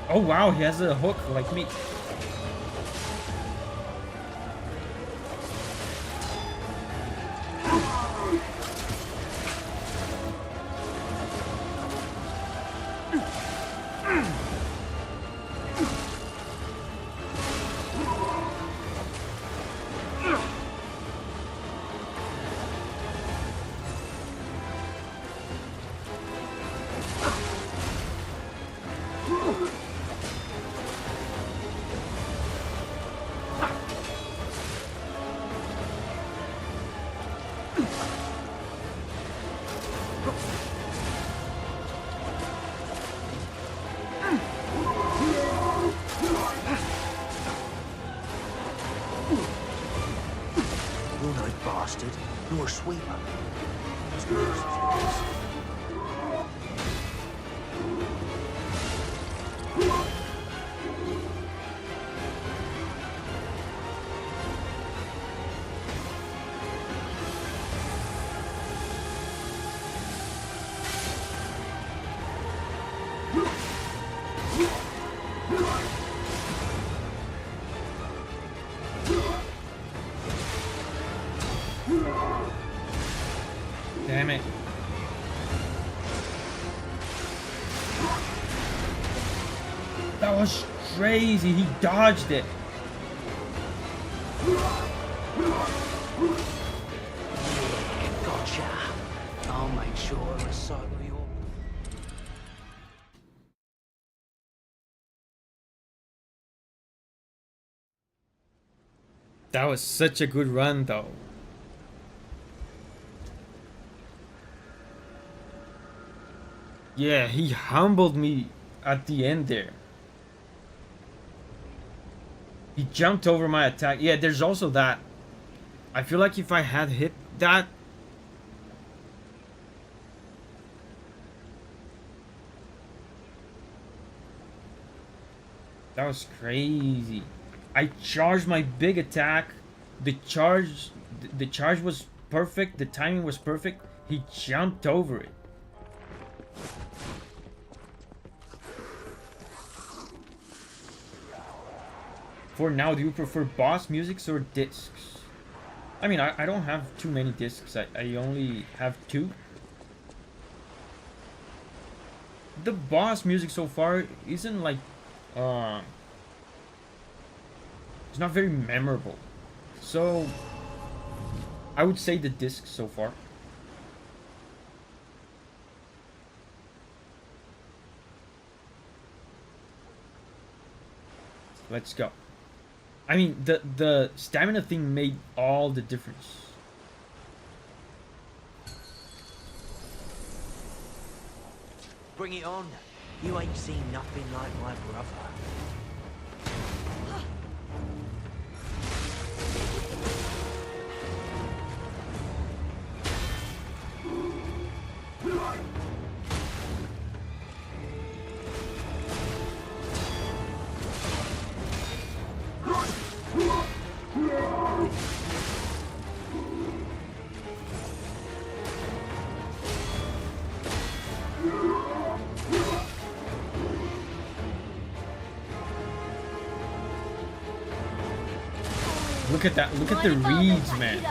Oh wow, he has a hook like me. You're no bastard. You're a sweeper. Damn it. That was crazy. He dodged it. Gotcha. I'll make sure I recycle your... That was such a good run though. Yeah, he humbled me at the end there. He jumped over my attack. Yeah, there's also that. I feel like if I had hit that... That was crazy. I charged my big attack. The charge was perfect. The timing was perfect. He jumped over it. For now, do you prefer boss musics or discs? I mean, I don't have too many discs. I only have 2. The boss music so far isn't like... it's not very memorable. So, I would say the discs so far. Let's go. I mean, the stamina thing made all the difference. Bring it on. You ain't seen nothing like my brother. Look at that. Look at the reads, man.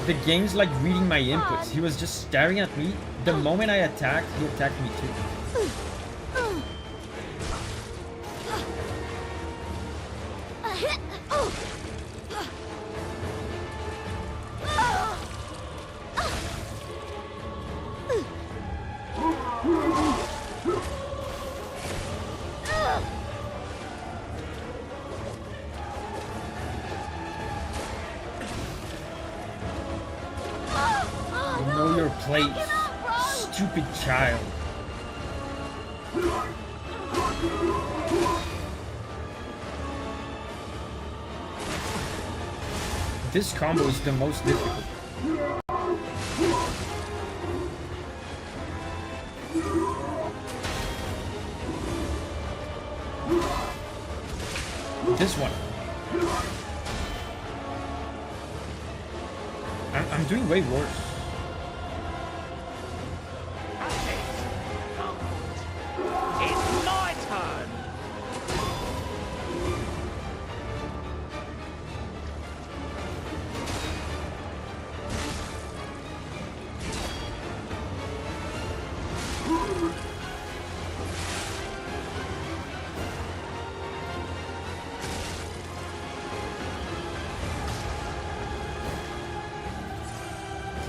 The game's like reading my inputs. He was just staring at me. The moment I attacked, he attacked me too. Know your place, stupid child. This combo is the most difficult. This one. I'm doing way worse. It's my turn!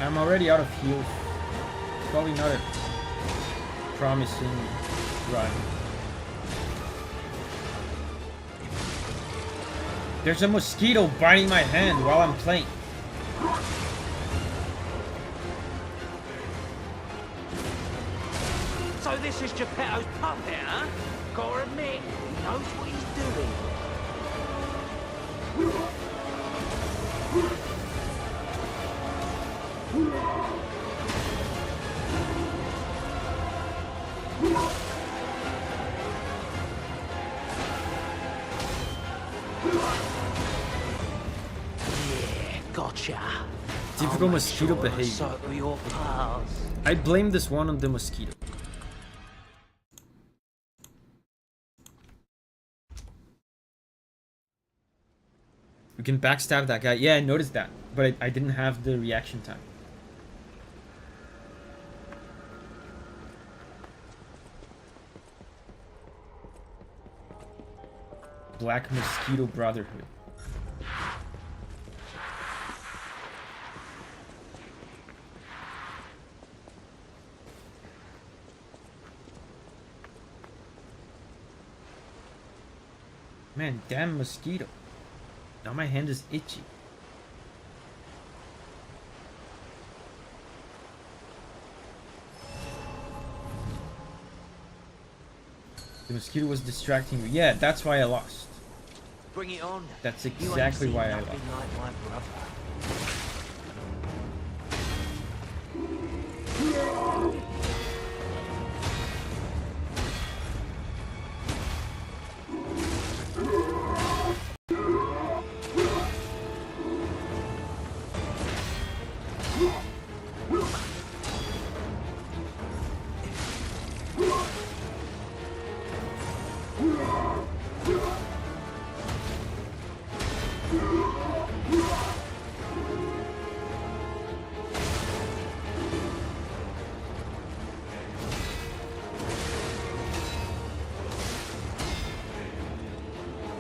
I'm already out of heals. Probably not a promising run. There's a mosquito biting my hand while I'm playing. So this is Geppetto's puppet, huh? Gotta admit, he knows what he's doing. Yeah, gotcha. Typical mosquito behavior. Circle your paths. I blame this one on the mosquito. We can backstab that guy. Yeah, I noticed that, but I didn't have the reaction time. Black Mosquito Brotherhood. Man, damn mosquito. Now my hand is itchy. The mosquito was distracting me. Yeah, that's why I lost. Bring it on. That's exactly why I lost. Like my brother.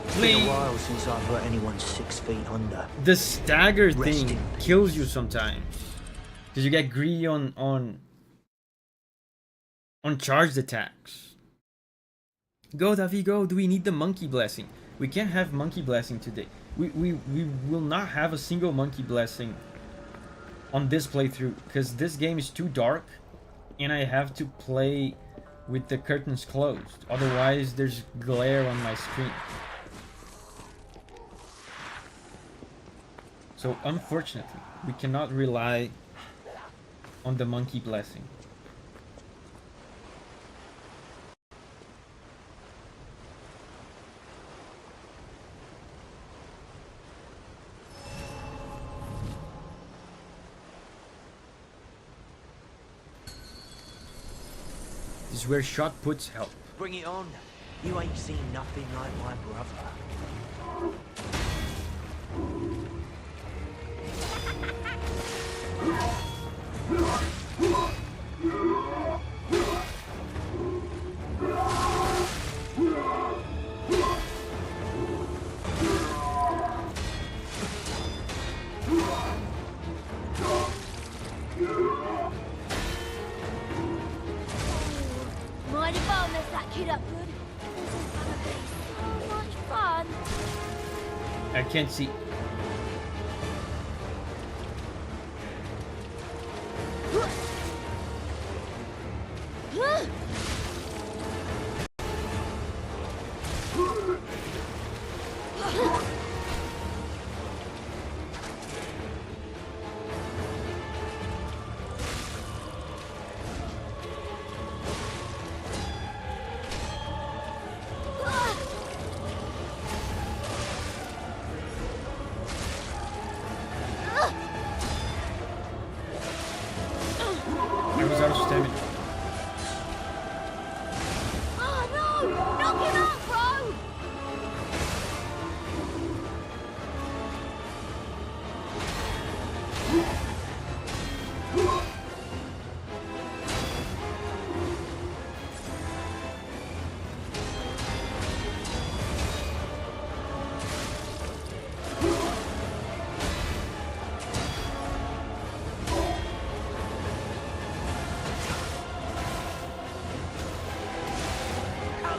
It's been a while since I've hurt anyone 6 feet under. The stagger Rest thing in kills you sometimes. Because you get greedy on charged attacks. Go, Davi, go. Do we need the monkey blessing? We can't have monkey blessing today. We will not have a single monkey blessing on this playthrough. Because this game is too dark. And I have to play with the curtains closed. Otherwise, there's glare on my screen. So, unfortunately, we cannot rely on the monkey blessing. This is where shot puts help. Bring it on. You ain't seen nothing like my brother. Mind if I mess that kid up good? This is gonna be so much fun. I can't see. Come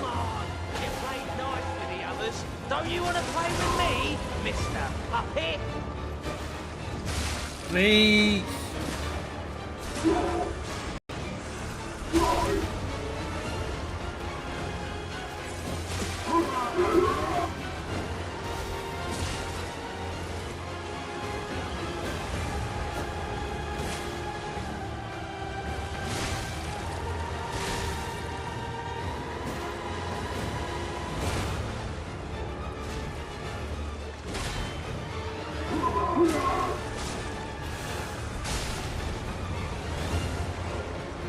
on, you played nice with the others. Don't you want to play with me, Mr. Puppet? Please.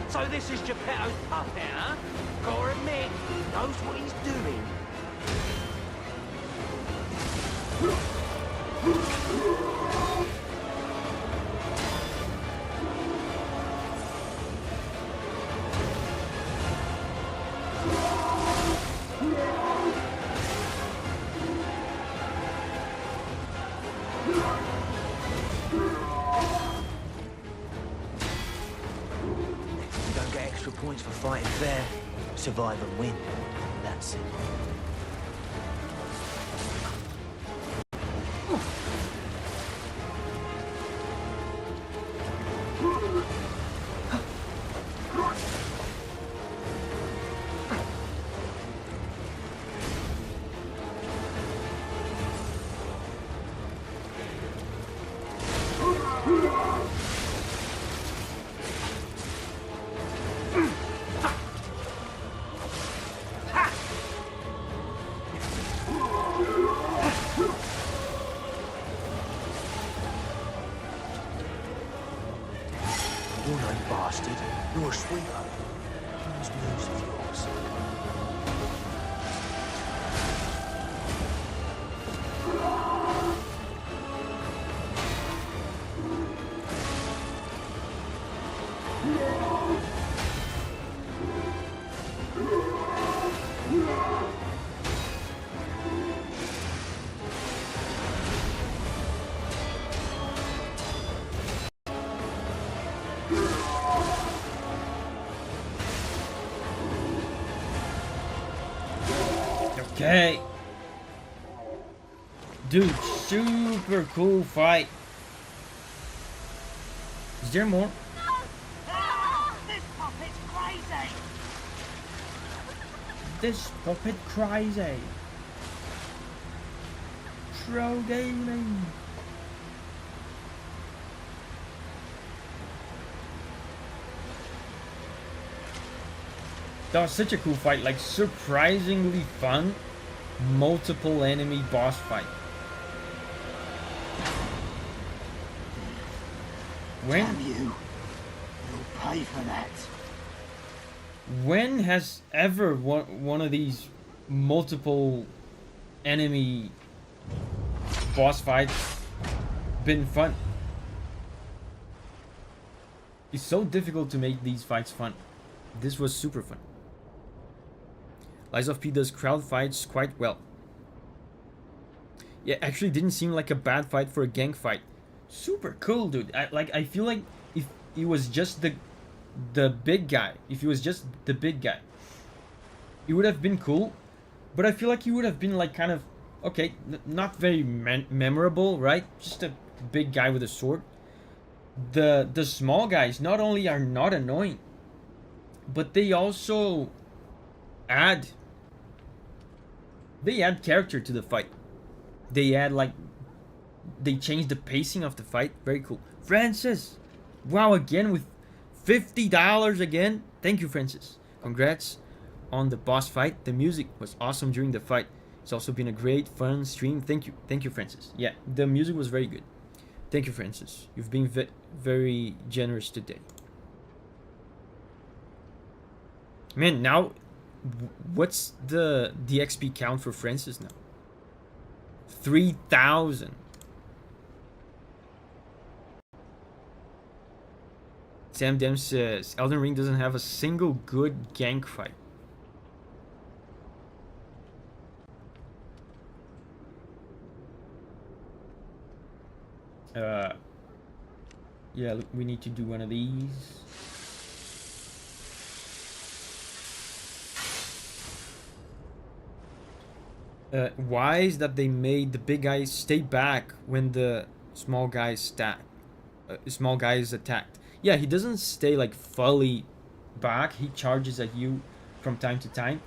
So this is Geppetto's puppet, huh? Gotta admit, he knows what he's doing. You don't get extra points for fighting fair. Survive and win. That's it. You're no bastard. You're a sweetheart. Those moves of yours. Okay. Dude, super cool fight. Is there more? This puppet's crazy! This puppet crazy. Pro gaming. That was such a cool fight, like surprisingly fun, multiple enemy boss fight. When? Damn you. You'll pay for that. When has ever one of these multiple enemy boss fights been fun? It's so difficult to make these fights fun. This was super fun. Lies of P does crowd fights quite well. Yeah, actually didn't seem like a bad fight for a gang fight. Super cool, dude. I feel like if he was just the big guy, if he was just the big guy, it would have been cool. But I feel like he would have been like kind of okay, not very memorable, right? Just a big guy with a sword. The small guys not only are not annoying, but they also add character to the fight. They add like they change the pacing of the fight. Very cool. Francis, wow, again with $50 again. Thank you, Francis. Congrats on the boss fight. The music was awesome during the fight. It's also been a great fun stream. Thank you, Francis. Yeah, the music was very good. Thank you, Francis. You've been very generous today. Man, now what's the XP count for Francis now? 3,000. Sam Dem says Elden Ring doesn't have a single good gank fight. Yeah, we need to do one of these. Wise that they made the big guys stay back when the small guy is attacked. Yeah, he doesn't stay like fully back. He charges at you from time to time,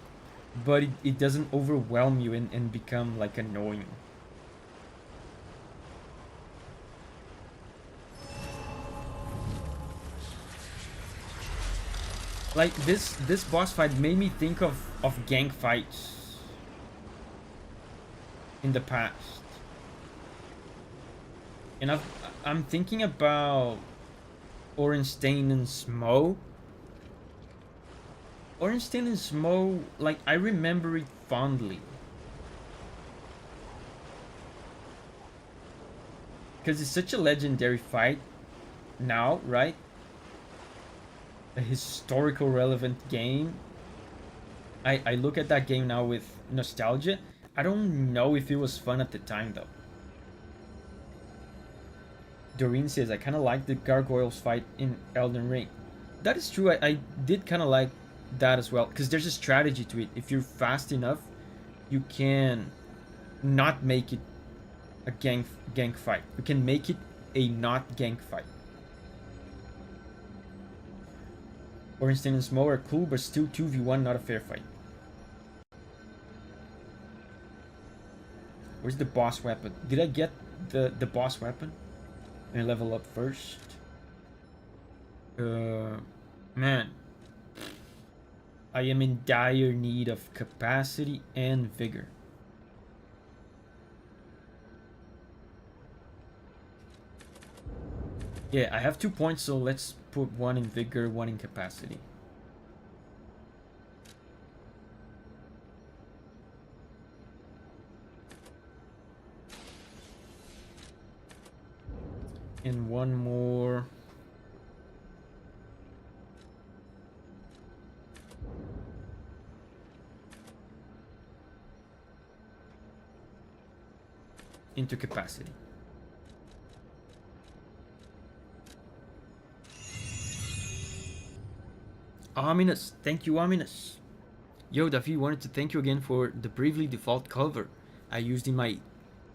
but it doesn't overwhelm you and become like annoying. Like this boss fight made me think of gank fights in the past. And I'm thinking about Ornstein and Smo. Ornstein and Smo, like, I remember it fondly. Because it's such a legendary fight now, right? A historical relevant game. I look at that game now with nostalgia. I don't know if it was fun at the time, though. Doreen says, I kind of like the gargoyles fight in Elden Ring. That is true. I did kind of like that as well, because there's a strategy to it. If you're fast enough, you can not make it a gank fight. You can make it a not gank fight. Ornstein and Smo are cool, but still 2v1, not a fair fight. Where's the boss weapon? Did I get the boss weapon? Let me level up first. Man. I am in dire need of capacity and vigor. Yeah, I have 2 points, so let's put 1 in vigor, 1 in capacity. And 1 more. Into capacity. Ominous. Thank you, Ominous. Yo, Davi, wanted to thank you again for the Bravely Default cover I used in my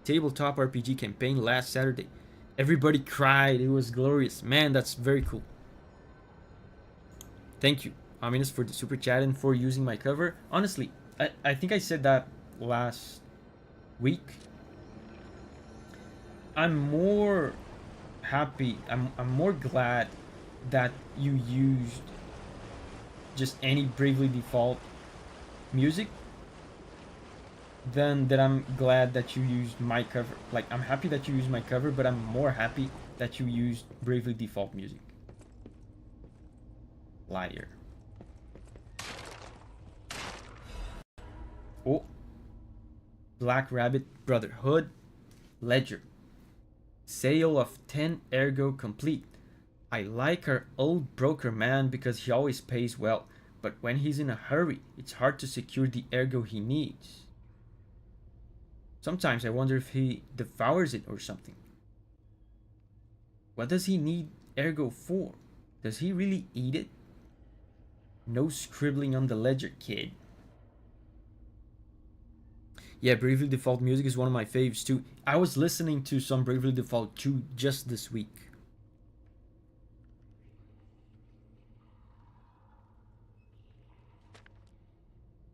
tabletop RPG campaign last Saturday. Everybody cried. It was glorious. Man, that's very cool. Thank you, Ominous, for the super chat and for using my cover. Honestly, I think I said that last week. I'm more happy. I'm more glad that you used just any Bravely Default music than that I'm glad that you used my cover. Like, I'm happy that you used my cover, but I'm more happy that you used Bravely Default music. Liar. Oh. Black Rabbit Brotherhood Ledger. Sale of 10 ergo complete. I like our old broker man because he always pays well, but when he's in a hurry, it's hard to secure the ergo he needs. Sometimes I wonder if he devours it or something. What does he need ergo for? Does he really eat it? No scribbling on the ledger, kid. Yeah, Bravely Default music is one of my faves too. I was listening to some Bravely Default 2 just this week.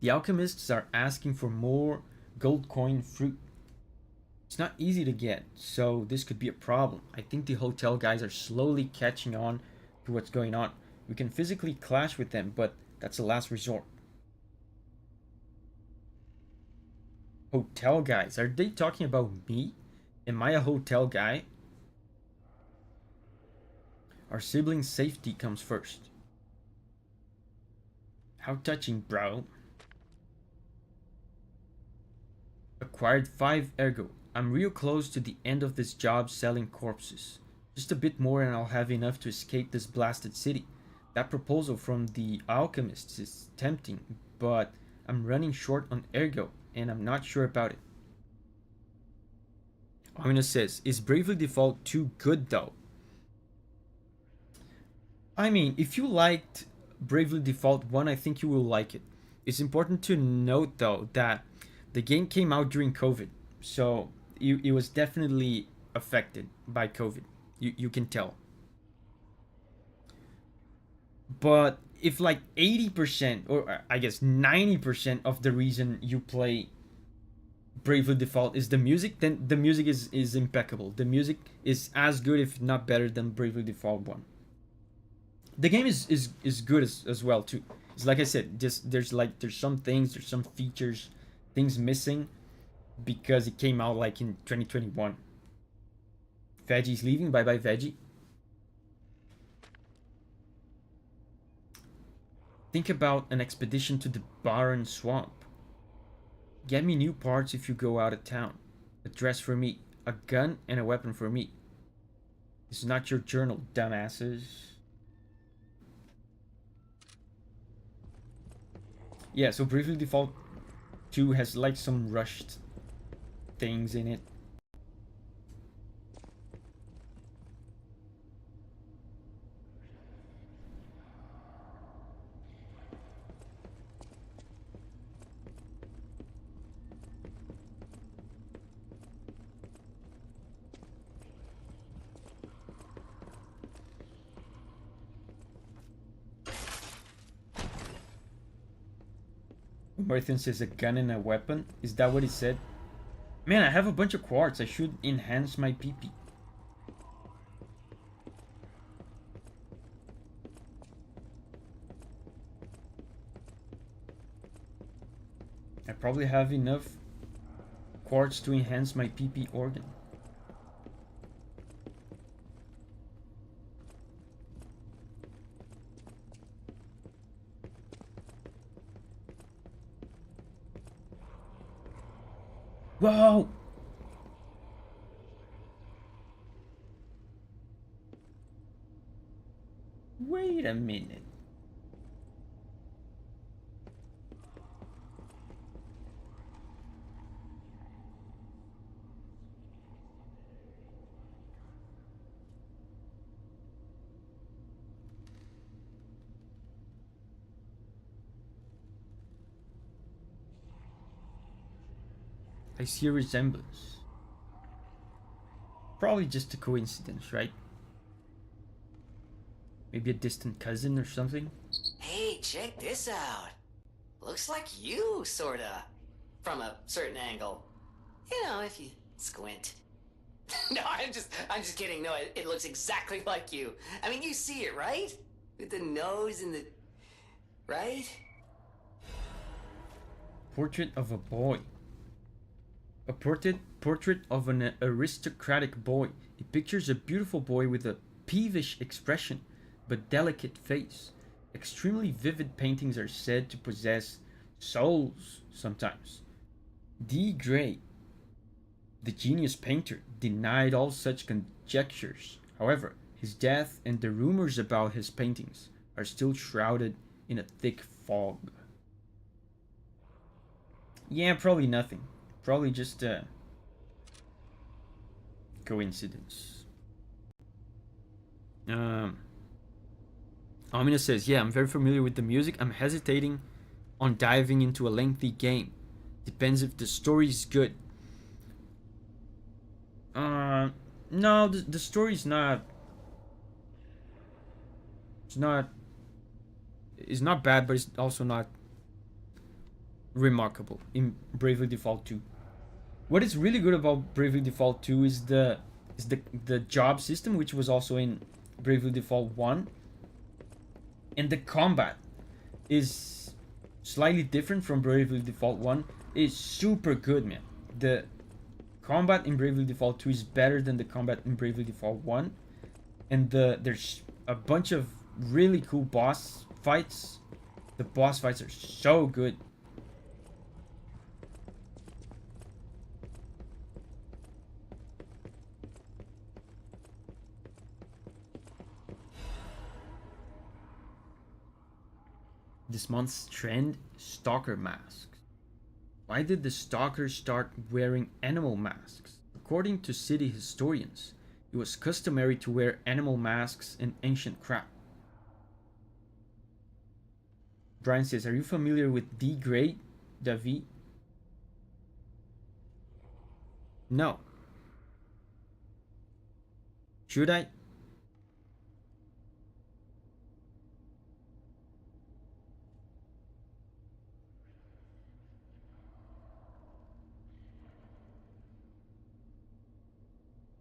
The alchemists are asking for more gold coin fruit. It's not easy to get, so this could be a problem. I think the hotel guys are slowly catching on to what's going on. We can physically clash with them, but that's a last resort. Hotel guys? Are they talking about me? Am I a hotel guy? Our siblings' safety comes first. How touching, bro. Acquired 5 ergo. I'm real close to the end of this job selling corpses. Just a bit more and I'll have enough to escape this blasted city. That proposal from the alchemists is tempting, but I'm running short on ergo, and I'm not sure about it. Amina says, is Bravely Default 2 good though? I mean, if you liked Bravely Default 1, I think you will like it. It's important to note though that the game came out during COVID, so it was definitely affected by COVID. You can tell. But if like 80% or I guess 90% of the reason you play Bravely Default is the music, then the music is impeccable. The music is as good, if not better, than Bravely Default 1. The game is good as well too. It's like I said, just there's some things, there's some features, things missing because it came out like in 2021. Veggie's leaving. Bye bye, Veggie. Think about an expedition to the barren swamp. Get me new parts if you go out of town. A dress for me, a gun, and a weapon for me. This is not your journal, dumbasses. Yeah, so Bravely Default 2 has like some rushed things in it. Martin says a gun and a weapon. Is that what he said? Man, I have a bunch of quartz. I should enhance my PP. I probably have enough quartz to enhance my PP organ. Whoa! Wait a minute. I see a resemblance. Probably just a coincidence, right? Maybe a distant cousin or something? Hey, check this out. Looks like you, sorta. From a certain angle. You know, if you squint. No, I'm just kidding. No, it looks exactly like you. I mean, you see it, right? With the nose and the... Right? Portrait of a boy. A portrait of an aristocratic boy. It pictures a beautiful boy with a peevish expression, but delicate face. Extremely vivid paintings are said to possess souls sometimes. D. Gray, the genius painter, denied all such conjectures. However, his death and the rumors about his paintings are still shrouded in a thick fog. Yeah, probably nothing. Probably just a coincidence. Amina says, yeah, I'm very familiar with the music. I'm hesitating on diving into a lengthy game. Depends if the story is good. No, the story's not... It's not bad, but it's also not remarkable in Bravely Default 2. What is really good about Bravely Default 2 is the job system, which was also in Bravely Default 1. And the combat is slightly different from Bravely Default 1. It's super good, man. The combat in Bravely Default 2 is better than the combat in Bravely Default 1. And there's a bunch of really cool boss fights. The boss fights are so good. this month's trend, stalker masks. Why did the stalkers start wearing animal masks? According to city historians, it was customary to wear animal masks in ancient crap. Brian says, are you familiar with D. Gray, Davi? No. Should I?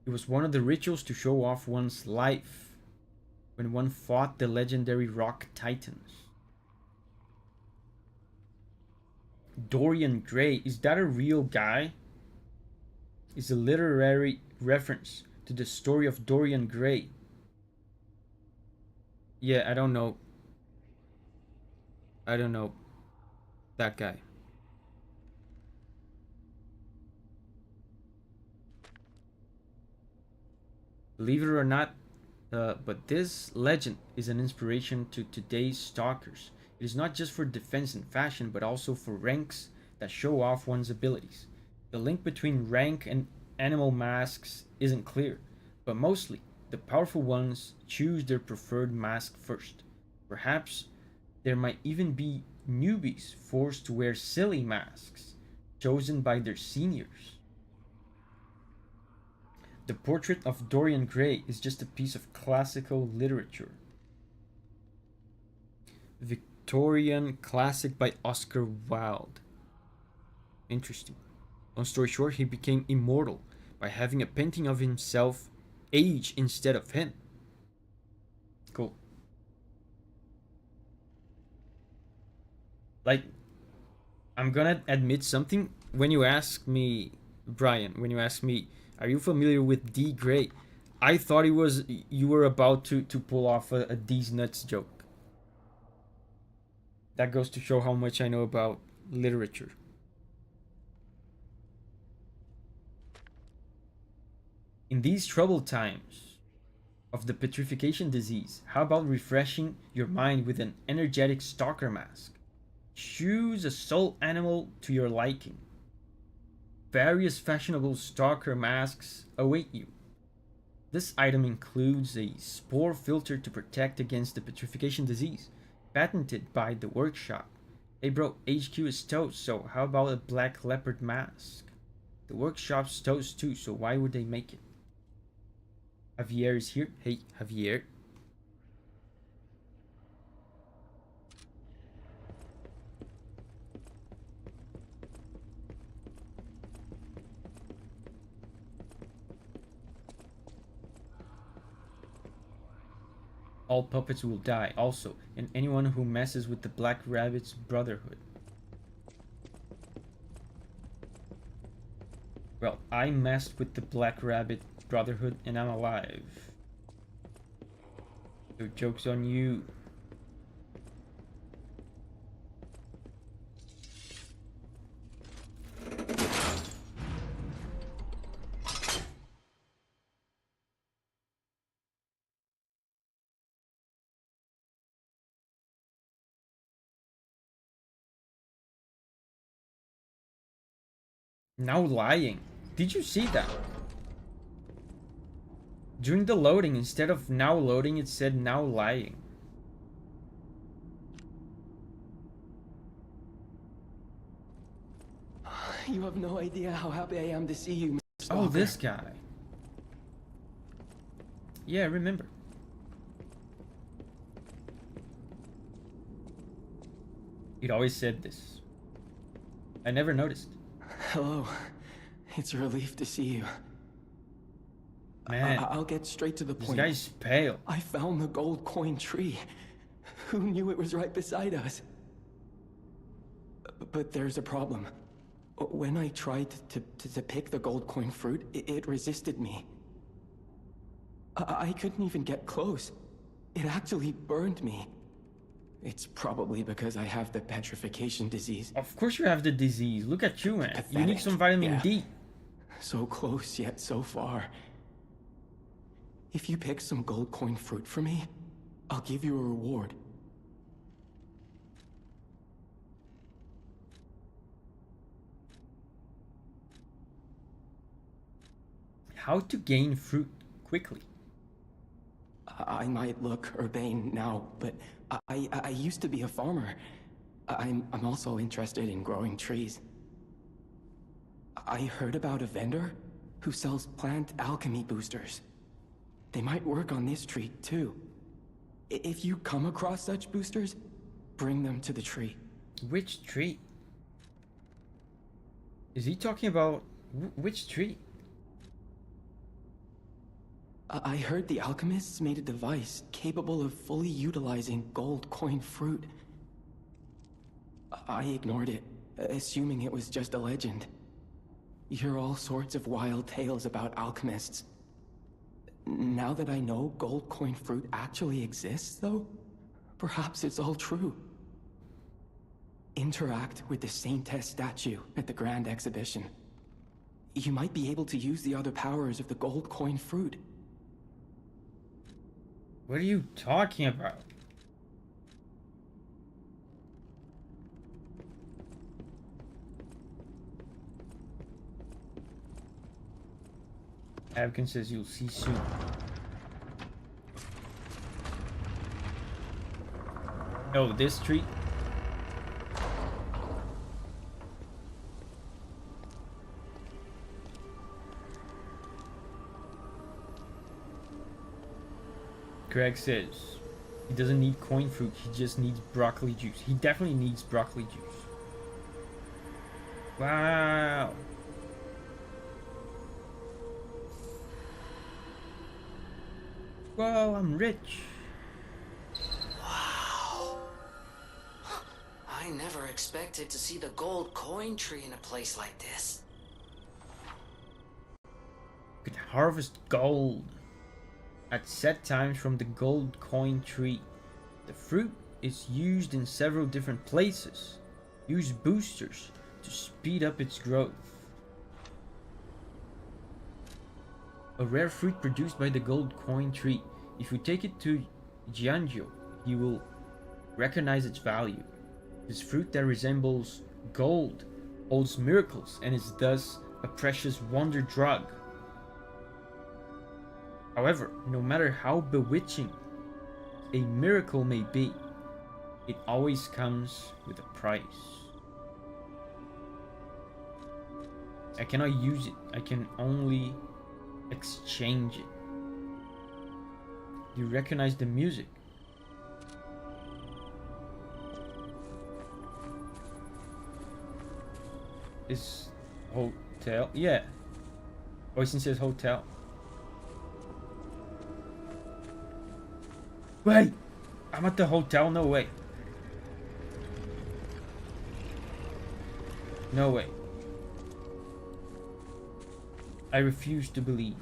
It was one of the rituals to show off one's life when one fought the legendary rock titans. Dorian Gray, is that a real guy? Is a literary reference to the story of Dorian Gray. Yeah, I don't know. I don't know that guy. Believe it or not, but this legend is an inspiration to today's stalkers. It is not just for defense and fashion, but also for ranks that show off one's abilities. The link between rank and animal masks isn't clear, but mostly the powerful ones choose their preferred mask first. Perhaps there might even be newbies forced to wear silly masks chosen by their seniors. The portrait of Dorian Gray is just a piece of classical literature. Victorian classic by Oscar Wilde. Interesting. Long story short, he became immortal by having a painting of himself age instead of him. Cool. Like, I'm gonna admit something. When you ask me, Brian, when you ask me, are you familiar with D. Gray? I thought you were about to pull off a D's nuts joke. That goes to show how much I know about literature. In these troubled times of the petrification disease, how about refreshing your mind with an energetic stalker mask? Choose a soul animal to your liking. Various fashionable stalker masks await you. This item includes a spore filter to protect against the petrification disease, patented by the workshop. Hey bro, HQ is toast, so how about a black leopard mask? The workshop's toast too, so why would they make it? Javier is here. Hey, Javier. All puppets will die also, and anyone who messes with the Black Rabbit's brotherhood. Well, I messed with the Black Rabbit brotherhood and I'm alive. So joke's on you. Now lying. Did you see that? During the loading, instead of now loading, it said now lying. You have no idea how happy I am to see you, Mr. Stalker. Oh, this guy. Yeah, I remember. It always said this. I never noticed. Hello. It's a relief to see you. Man, I'll get straight to the point. This guy's pale. I found the gold coin tree. Who knew it was right beside us? But there's a problem. When I tried to pick the gold coin fruit, it resisted me. I couldn't even get close. It actually burned me. It's probably because I have the petrification disease. Of course you have the disease. Look at you, man. Pathetic. You need some vitamin D. So close, yet so far. If you pick some gold coin fruit for me, I'll give you a reward. how to gain fruit quickly. I might look urbane now, but I used to be a farmer. I'm also interested in growing trees. I heard about a vendor who sells plant alchemy boosters. They might work on this tree too. If you come across such boosters, bring them to the tree. Which tree? Is he talking about which tree? I heard the alchemists made a device capable of fully utilizing gold coin fruit. I ignored it, assuming it was just a legend. You hear all sorts of wild tales about alchemists. Now that I know gold coin fruit actually exists, though, perhaps it's all true. Interact with the Saintess statue at the Grand Exhibition. You might be able to use the other powers of the gold coin fruit. What are you talking about? Avkin says you'll see soon. Oh, this tree? Greg says he doesn't need coin fruit, he just needs broccoli juice. He definitely needs broccoli juice. Wow. Whoa, I'm rich. Wow. I never expected to see the gold coin tree in a place like this. You can harvest gold at set times from the gold coin tree. The fruit is used in several different places. Use boosters to speed up its growth. A rare fruit produced by the gold coin tree. If you take it to Jianzhou, you will recognize its value. This fruit that resembles gold holds miracles and is thus a precious wonder drug. However, no matter how bewitching a miracle may be, it always comes with a price. I cannot use it, I can only exchange it. You recognize the music. Is hotel? Yeah. Oisin says hotel. Wait! I'm at the hotel? No way. No way. I refuse to believe.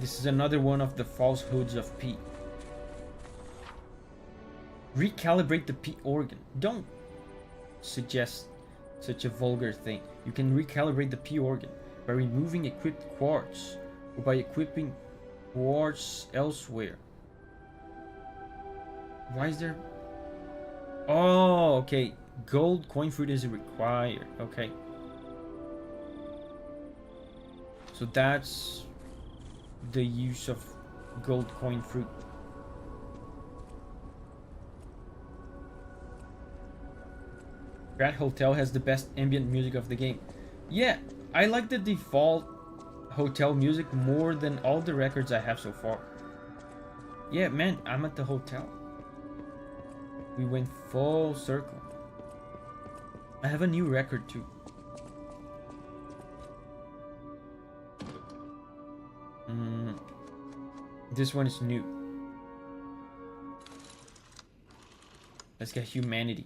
This is another one of the falsehoods of Pete. Recalibrate the Pete organ. Don't suggest such a vulgar thing. You can recalibrate the P organ by removing equipped quartz or by equipping quartz elsewhere. Why is there... Oh, okay. Gold coin fruit is required. Okay. So that's the use of gold coin fruit. Rat Hotel has the best ambient music of the game. Yeah, I like the default hotel music more than all the records I have so far. Yeah, man, I'm at the hotel. We went full circle. I have a new record too. This one is new. Let's get humanity.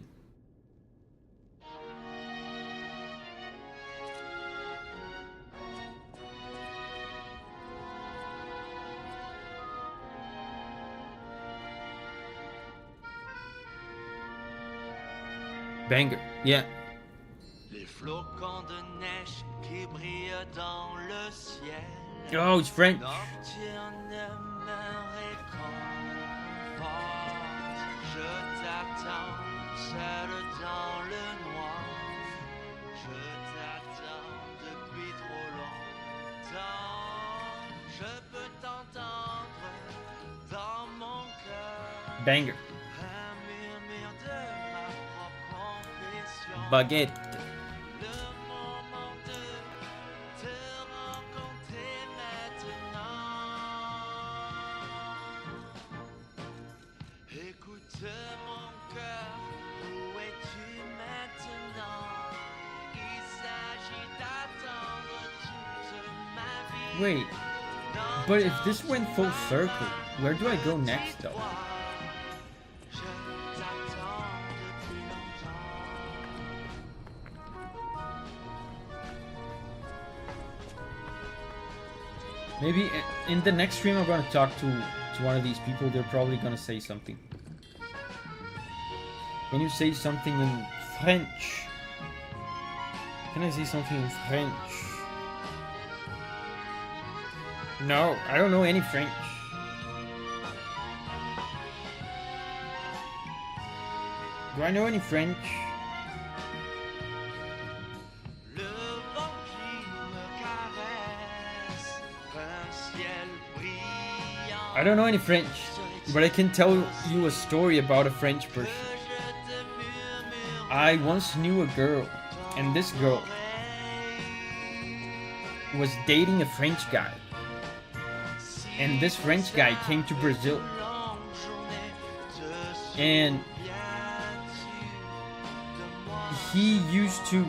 Banger, yeah. Les flocons de neige qui brillent dans le ciel. Oh, it's French. Nocturne demeure conforte. Je t'attends seul dans le noir. Je t'attends Banger. Baguette. Wait, but if this went full circle, where do I go next though? Maybe in the next stream I'm gonna talk to one of these people. They're probably gonna say something. Can you say something in French? Can I say something in French? No, I don't know any French. Do I know any French? I don't know any French, but I can tell you a story about a French person. I once knew a girl, and this girl was dating a French guy. And this French guy came to Brazil. And he used to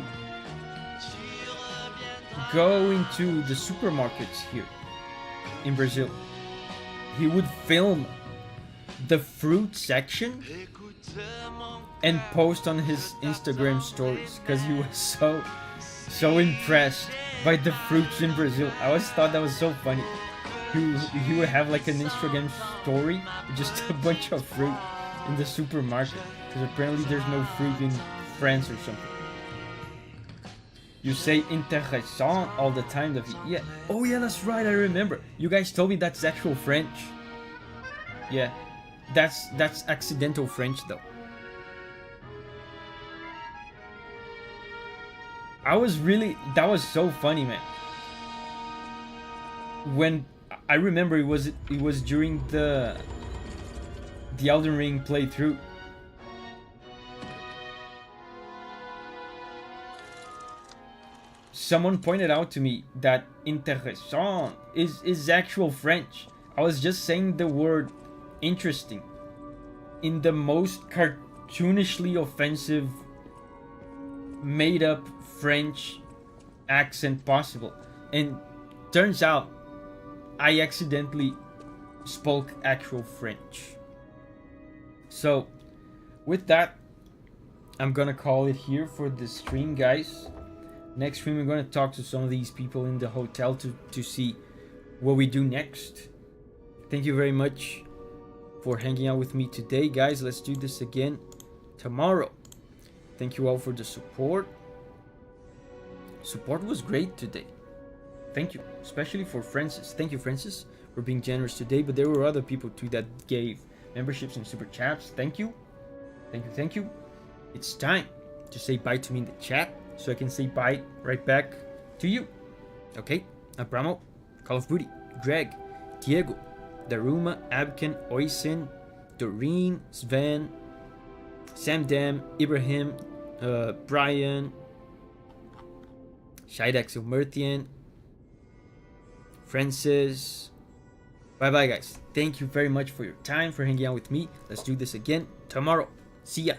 go into the supermarkets here in Brazil. He would film the fruit section and post on his Instagram stories because he was so impressed by the fruits in Brazil. I always thought that was so funny. He would have like an Instagram story with just a bunch of fruit in the supermarket because apparently there's no fruit in France or something. You say intéressant all the time, Davi. Yeah. Oh yeah, that's right. I remember. You guys told me that's actual French. Yeah, that's accidental French though. That was so funny, man. When I remember it was during the Elden Ring playthrough. Someone pointed out to me that intéressant is actual French. I was just saying the word interesting in the most cartoonishly offensive made up French accent possible. And turns out I accidentally spoke actual French. So with that, I'm gonna call it here for the stream, guys. Next stream, we're going to talk to some of these people in the hotel to see what we do next. Thank you very much for hanging out with me today, guys. Let's do this again tomorrow. Thank you all for the support. Support was great today. Thank you, especially for Francis. Thank you, Francis, for being generous today. But there were other people too that gave memberships and super chats. Thank you. Thank you, thank you. It's time to say bye to me in the chat, so I can say bye right back to you. Okay? Abramo, Call of Booty, Greg, Diego, Daruma, Abken, Oisin, Doreen, Sven, Sam Dam, Ibrahim, Brian, Shidex Merthian, Francis. Bye bye, guys. Thank you very much for your time, for hanging out with me. Let's do this again tomorrow. See ya.